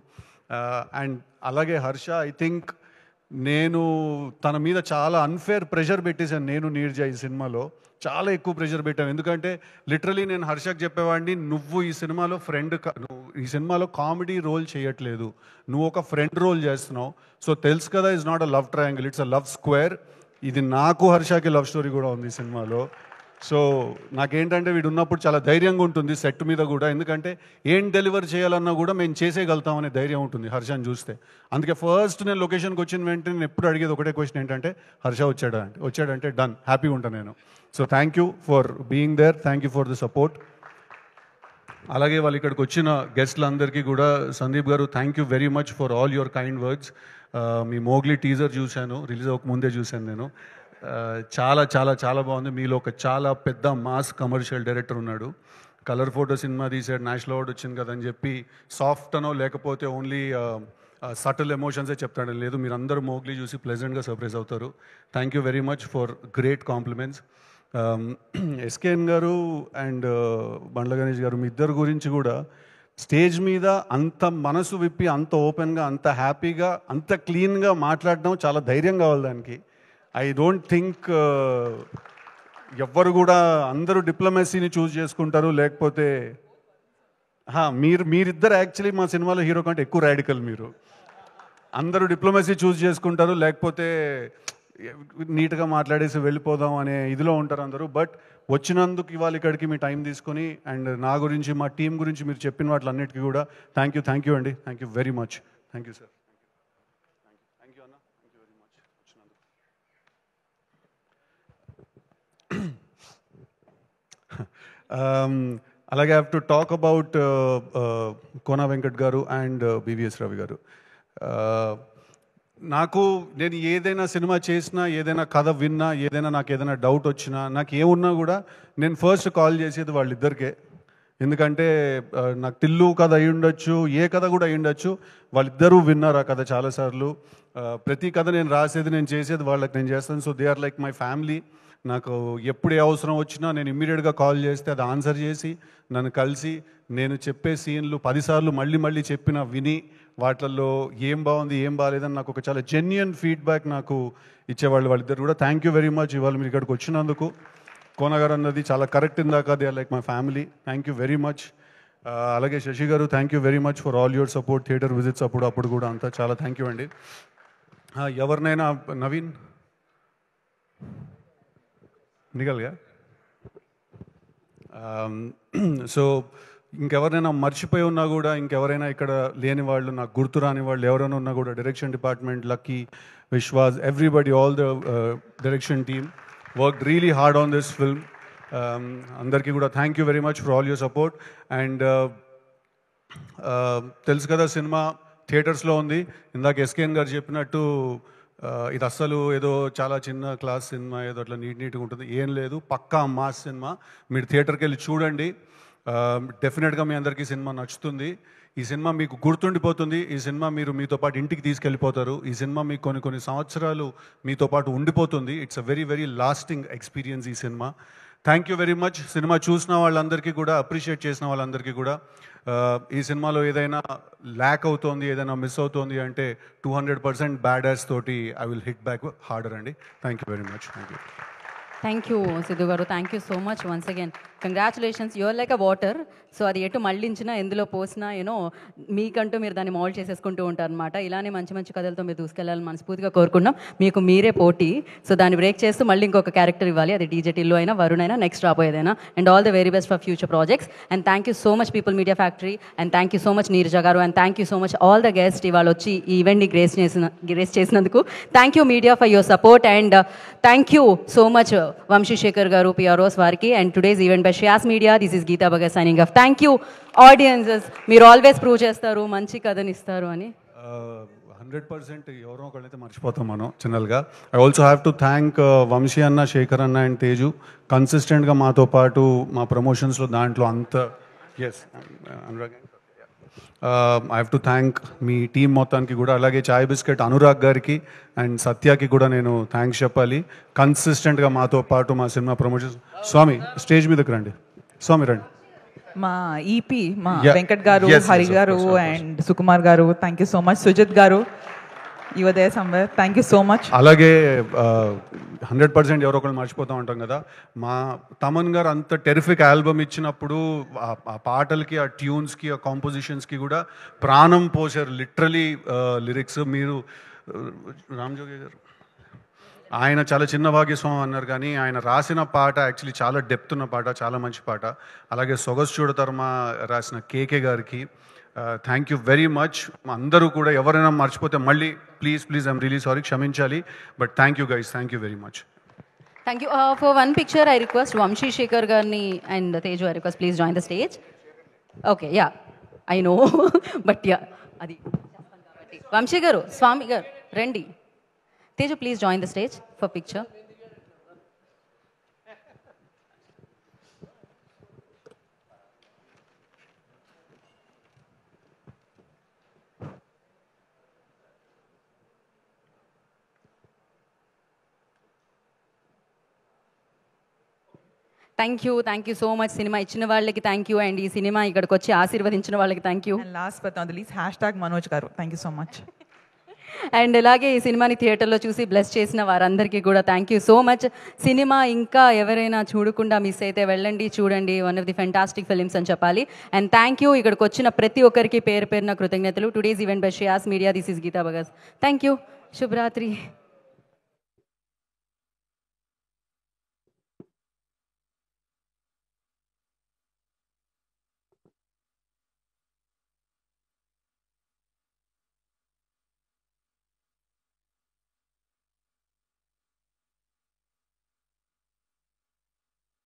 అండ్ అలాగే హర్ష, ఐ థింక్ నేను తన మీద చాలా అన్ఫేర్ ప్రెషర్ పెట్టేశాను. నేను నీర్జా ఈ సినిమాలో చాలా ఎక్కువ ప్రెషర్ పెట్టాను. ఎందుకంటే లిటరలీ నేను హర్షకు చెప్పేవాడిని, నువ్వు ఈ సినిమాలో నువ్వు ఈ సినిమాలో కామెడీ రోల్ చేయట్లేదు, నువ్వు ఒక ఫ్రెండ్ రోల్ చేస్తున్నావు. సో తెలుసు కదా, it's not a love triangle, it's a love square. ఇది నాకు హర్షకి లవ్ స్టోరీ కూడా ఉంది ఈ సినిమాలో. సో నాకేంటంటే వీడు ఉన్నప్పుడు చాలా ధైర్యంగా ఉంటుంది సెట్ మీద కూడా. ఎందుకంటే ఏం డెలివర్ చేయాలన్నా కూడా మేము చేసేయగలుగుతాం అనే ధైర్యం ఉంటుంది హర్షని చూస్తే. అందుకే ఫస్ట్ నేను లొకేషన్కి వచ్చిన వెంటనే నేను ఎప్పుడు అడిగేది ఒకటే క్వశ్చన్ ఏంటంటే, హర్ష వచ్చాడంటే డన్, హ్యాపీగా ఉంటాను నేను. So thank you for being there, thank you for the support. అలాగే వాళ్ళు ఇక్కడికి వచ్చిన గెస్ట్లందరికీ కూడా, సందీప్ గారు thank you very much for all your kind words. మీ మోగ్లీ టీజర్ చూశాను, రిలీజ్ అవ్వక ముందే చూశాను నేను. చాలా చాలా చాలా బాగుంది. మీలో ఒక చాలా పెద్ద మాస్ కమర్షియల్ డైరెక్టర్ ఉన్నాడు. కలర్ ఫోటో సినిమా తీసాడు, నేషనల్ అవార్డు వచ్చింది కదా అని చెప్పి సాఫ్ట్ అనో లేకపోతే ఓన్లీ సటిల్ ఎమోషన్సే చెప్తాడు. లేదు, మీరు అందరూ మోగ్లీ చూసి ప్లెజెంట్గా సర్ప్రైజ్ అవుతారు. Thank you very much for great compliments. SKN గారు అండ్ బండ్ల గణేష్ గారు, మీ ఇద్దరు గురించి కూడా స్టేజ్ మీద అంత మనసు విప్పి, అంత ఓపెన్గా, అంత హ్యాపీగా, అంత క్లీన్గా మాట్లాడడం చాలా ధైర్యం కావాలి దానికి. ఐ డోంట్ థింక్ ఎవ్వరు కూడా, అందరూ డిప్లొమసీని చూస్ చేసుకుంటారు. లేకపోతే మీరిద్దరు యాక్చువల్లీ మా సినిమాలో హీరో కంటే ఎక్కువ రాడికల్. మీరు అందరూ డిప్లొమసీ చూస్ చేసుకుంటారు, లేకపోతే నీట్గా మాట్లాడేసి వెళ్ళిపోదాం అనే ఇదిలో ఉంటారు అందరూ. బట్ వచ్చినందుకు ఇవాళ ఇక్కడికి మీ టైం తీసుకొని అండ్ నా గురించి, మా టీం గురించి మీరు చెప్పిన వాటిలన్నిటికీ కూడా థ్యాంక్ యూ అండి. Thank you very much. Thank you sir. అలాగే I have to talk about Kona Venkat garu and BVS Ravi గారు. నేను ఏదైనా సినిమా చేసినా, ఏదైనా కథ విన్నా, నాకు ఏదైనా డౌట్ వచ్చినా, నాకు ఏమున్నా కూడా నేను ఫస్ట్ కాల్ చేసేది వాళ్ళిద్దరికే. ఎందుకంటే నాకు టిల్లు కథ అయి ఉండొచ్చు, ఏ కథ కూడా అయి ఉండొచ్చు, వాళ్ళిద్దరూ విన్నారు ఆ కథ చాలాసార్లు. ప్రతి కథ నేను రాసేది, నేను చేసేది వాళ్ళకి నేను చేస్తాను. So they are like my family. నాకు ఎప్పుడు ఏ అవసరం వచ్చినా నేను ఇమ్మీడియట్గా కాల్ చేస్తే అది ఆన్సర్ చేసి నన్ను కలిసి, నేను చెప్పే సీన్లు 10 సార్లు మళ్ళీ చెప్పిన విని వాటిల్లో ఏం బాగుంది ఏం బాగాలేదని నాకు ఒక చాలా జెన్యున్ ఫీడ్బ్యాక్ నాకు ఇచ్చేవాళ్ళు వాళ్ళిద్దరు కూడా. థ్యాంక్ యూ వెరీ మచ్ ఇవాళ మీరు ఇక్కడికి వచ్చినందుకు. కోన గారు అన్నది చాలా కరెక్ట్ ఇందాక, they are like my family. Thank you very much. అలాగే శశి గారు, thank you very much for all your support, theatre visits అప్పుడు కూడా అంతా చాలా థ్యాంక్ యూ అండి. ఎవరినైనా నవీన్ నిగల్గా సో ఇంకెవరైనా మర్చిపోయి ఉన్నా కూడా, ఇంకెవరైనా ఇక్కడ లేని వాళ్ళు, నాకు గుర్తు రాని వాళ్ళు ఎవరైనా ఉన్నా కూడా, direction department, lucky, Vishwas, everybody, all the direction team worked really hard on this film. అందరికీ కూడా thank you very much for all your support. And తెలుసు కదా, సినిమా థియేటర్స్లో ఉంది. ఇందాక ఎస్కేఎన్ గారు చెప్పినట్టు ఇది అస్సలు ఏదో చాలా చిన్న క్లాస్ సినిమా, ఏదో అట్లా నీట్గా ఉంటుంది, ఏం లేదు, పక్కా మాస్ సినిమా. మీరు థియేటర్కి వెళ్ళి చూడండి, డెఫినెట్గా మీ అందరికీ సినిమా నచ్చుతుంది. ఈ సినిమా మీకు గుర్తుండిపోతుంది. ఈ సినిమా మీరు మీతో పాటు ఇంటికి తీసుకెళ్ళిపోతారు. ఈ సినిమా మీకు కొన్ని సంవత్సరాలు మీతో పాటు ఉండిపోతుంది. It's a very lasting experience ఈ సినిమా. థ్యాంక్ యూ వెరీ మచ్. సినిమా చూసిన వాళ్ళందరికీ కూడా, అప్రిషియేట్ చేసిన వాళ్ళందరికీ కూడా. ఈ సినిమాలో ఏదైనా ల్యాక్ అవుతోంది, ఏదైనా మిస్ అవుతోంది అంటే 200% బ్యాడ్ యాస్ తోటి I will hit back harder అండి. Thank you very much. Thank you Siddhu garu. Thank you so much once again. Congratulations, your like a water. So అది ఎటు మళ్ళించినా ఎందులో పోసినా మీకంటూ మీరు దాన్ని మౌల్డ్ చేసేసుకుంటూ ఉంటారు అనమాట. ఇలానే మంచి మంచి కథలతో మీరు దూసుకెళ్ళాలని మనస్ఫూర్తిగా కోరుకున్నాం. మీకు మీరే పోటీ, సో దాన్ని బ్రేక్ చేస్తూ మళ్ళీ ఇంకొక క్యారెక్టర్ ఇవ్వాలి. అది డీజేటీలో అయినా, వరుణ్ అయినా, నెక్స్ట్ రాబోయేదైనా. And all the very best for future projects. And thank you so much People Media Factory, and thank you so much Neeraja garu, and thank you so much all the guest ఇవాళ వచ్చి ఈ ఈవెంట్ని grace చేసినందుకు. Thank you media for your support, and thank you so much Vamsishekhar garu, PROs వారికి. And today's event by Shreyas media. This is Geetha Bhagat signing of. Thank you audiences, మీరు always prove చేస్తారు మంచి కథని ఇస్తారు అని. 100% ఎవరో ఒకళ్ళైతే మర్చిపోతాం మనం జనరల్గా. I also have to thank Vamshi అన్న, శేఖర్ అన్న అండ్ తేజు. కన్సిస్టెంట్గా మాతో పాటు మా ప్రమోషన్స్లో దాంట్లో అంత yes Anurag. I have to thank మీ టీం మొత్తానికి కూడా, అలాగే చాయ్ బిస్కెట్ అనురాగ్ గారికి అండ్ సత్యాకి కూడా నేను థ్యాంక్స్ చెప్పాలి. కన్సిస్టెంట్గా మాతో పాటు మా సినిమా ప్రమోషన్స్. స్వామి స్టేజ్ మీదకి రండి, స్వామి రండి. మా ఈపీ మా వెంకట్ గారు, హరి గారు and Sukumar garu, thank you so much. Sujith garu, your there somewhere, thank you so much. అలాగే 100% ఎవరో ఒకళ్ళు మర్చిపోతూ ఉంటాం కదా, మా తమన్ గారు అంత టెరిఫిక్ ఆల్బమ్ ఇచ్చినప్పుడు ఆ పాటలకి, ఆ ట్యూన్స్కి, ఆ కాంపోజిషన్స్కి కూడా ప్రాణం పోసారు లిటరలీ. లిరిక్స్ మీరు రామ్జోగి గారు, ఆయన చాలా చిన్న భాగ్యస్వామి అన్నారు, కానీ ఆయన రాసిన పాట యాక్చువల్లీ చాలా డెప్త్ ఉన్న పాట, చాలా మంచి పాట. అలాగే సొగసు చూడతర్మ రాసిన కేకే గారికి థ్యాంక్ యూ వెరీ మచ్. అందరూ కూడా ఎవరైనా మర్చిపోతే మళ్ళీ ప్లీజ్ ఐఎమ్ రియలీ సారీ, క్షమించాలి. But thank you guys, thank you very much. Thank you. For one picture I request Vamsi Shekhar గారిని and Teju, I request please join the stage. Okay, ya I know but ya అది వంశీ గారు, స్వామి గారు రండి. Teju, please join the stage for picture. Thank you so much. Cinema ఇచ్చిన వాళ్ళకి thank you, and ఈ cinema ఇక్కడికి వచ్చి ఆశీర్వదించిన వాళ్ళకి thank you. Last but not the least #Manoj garu, thank you so much. And ఇలాగే ఈ సినిమాని థియేటర్లో చూసి బ్లెస్ చేసిన వారందరికీ కూడా thank you so much. Cinema ఇంకా ఎవరైనా చూడకుండా మిస్ అయితే వెళ్ళండి, చూడండి. One of the fantastic films అని చెప్పాలి. అండ్ థ్యాంక్ యూ ఇక్కడికి వచ్చిన ప్రతి ఒక్కరికి పేరు పేరున కృతజ్ఞతలు. Today's event by Shreyas media. This is Geetha Bhagat. Thank you. శుభరాత్రి.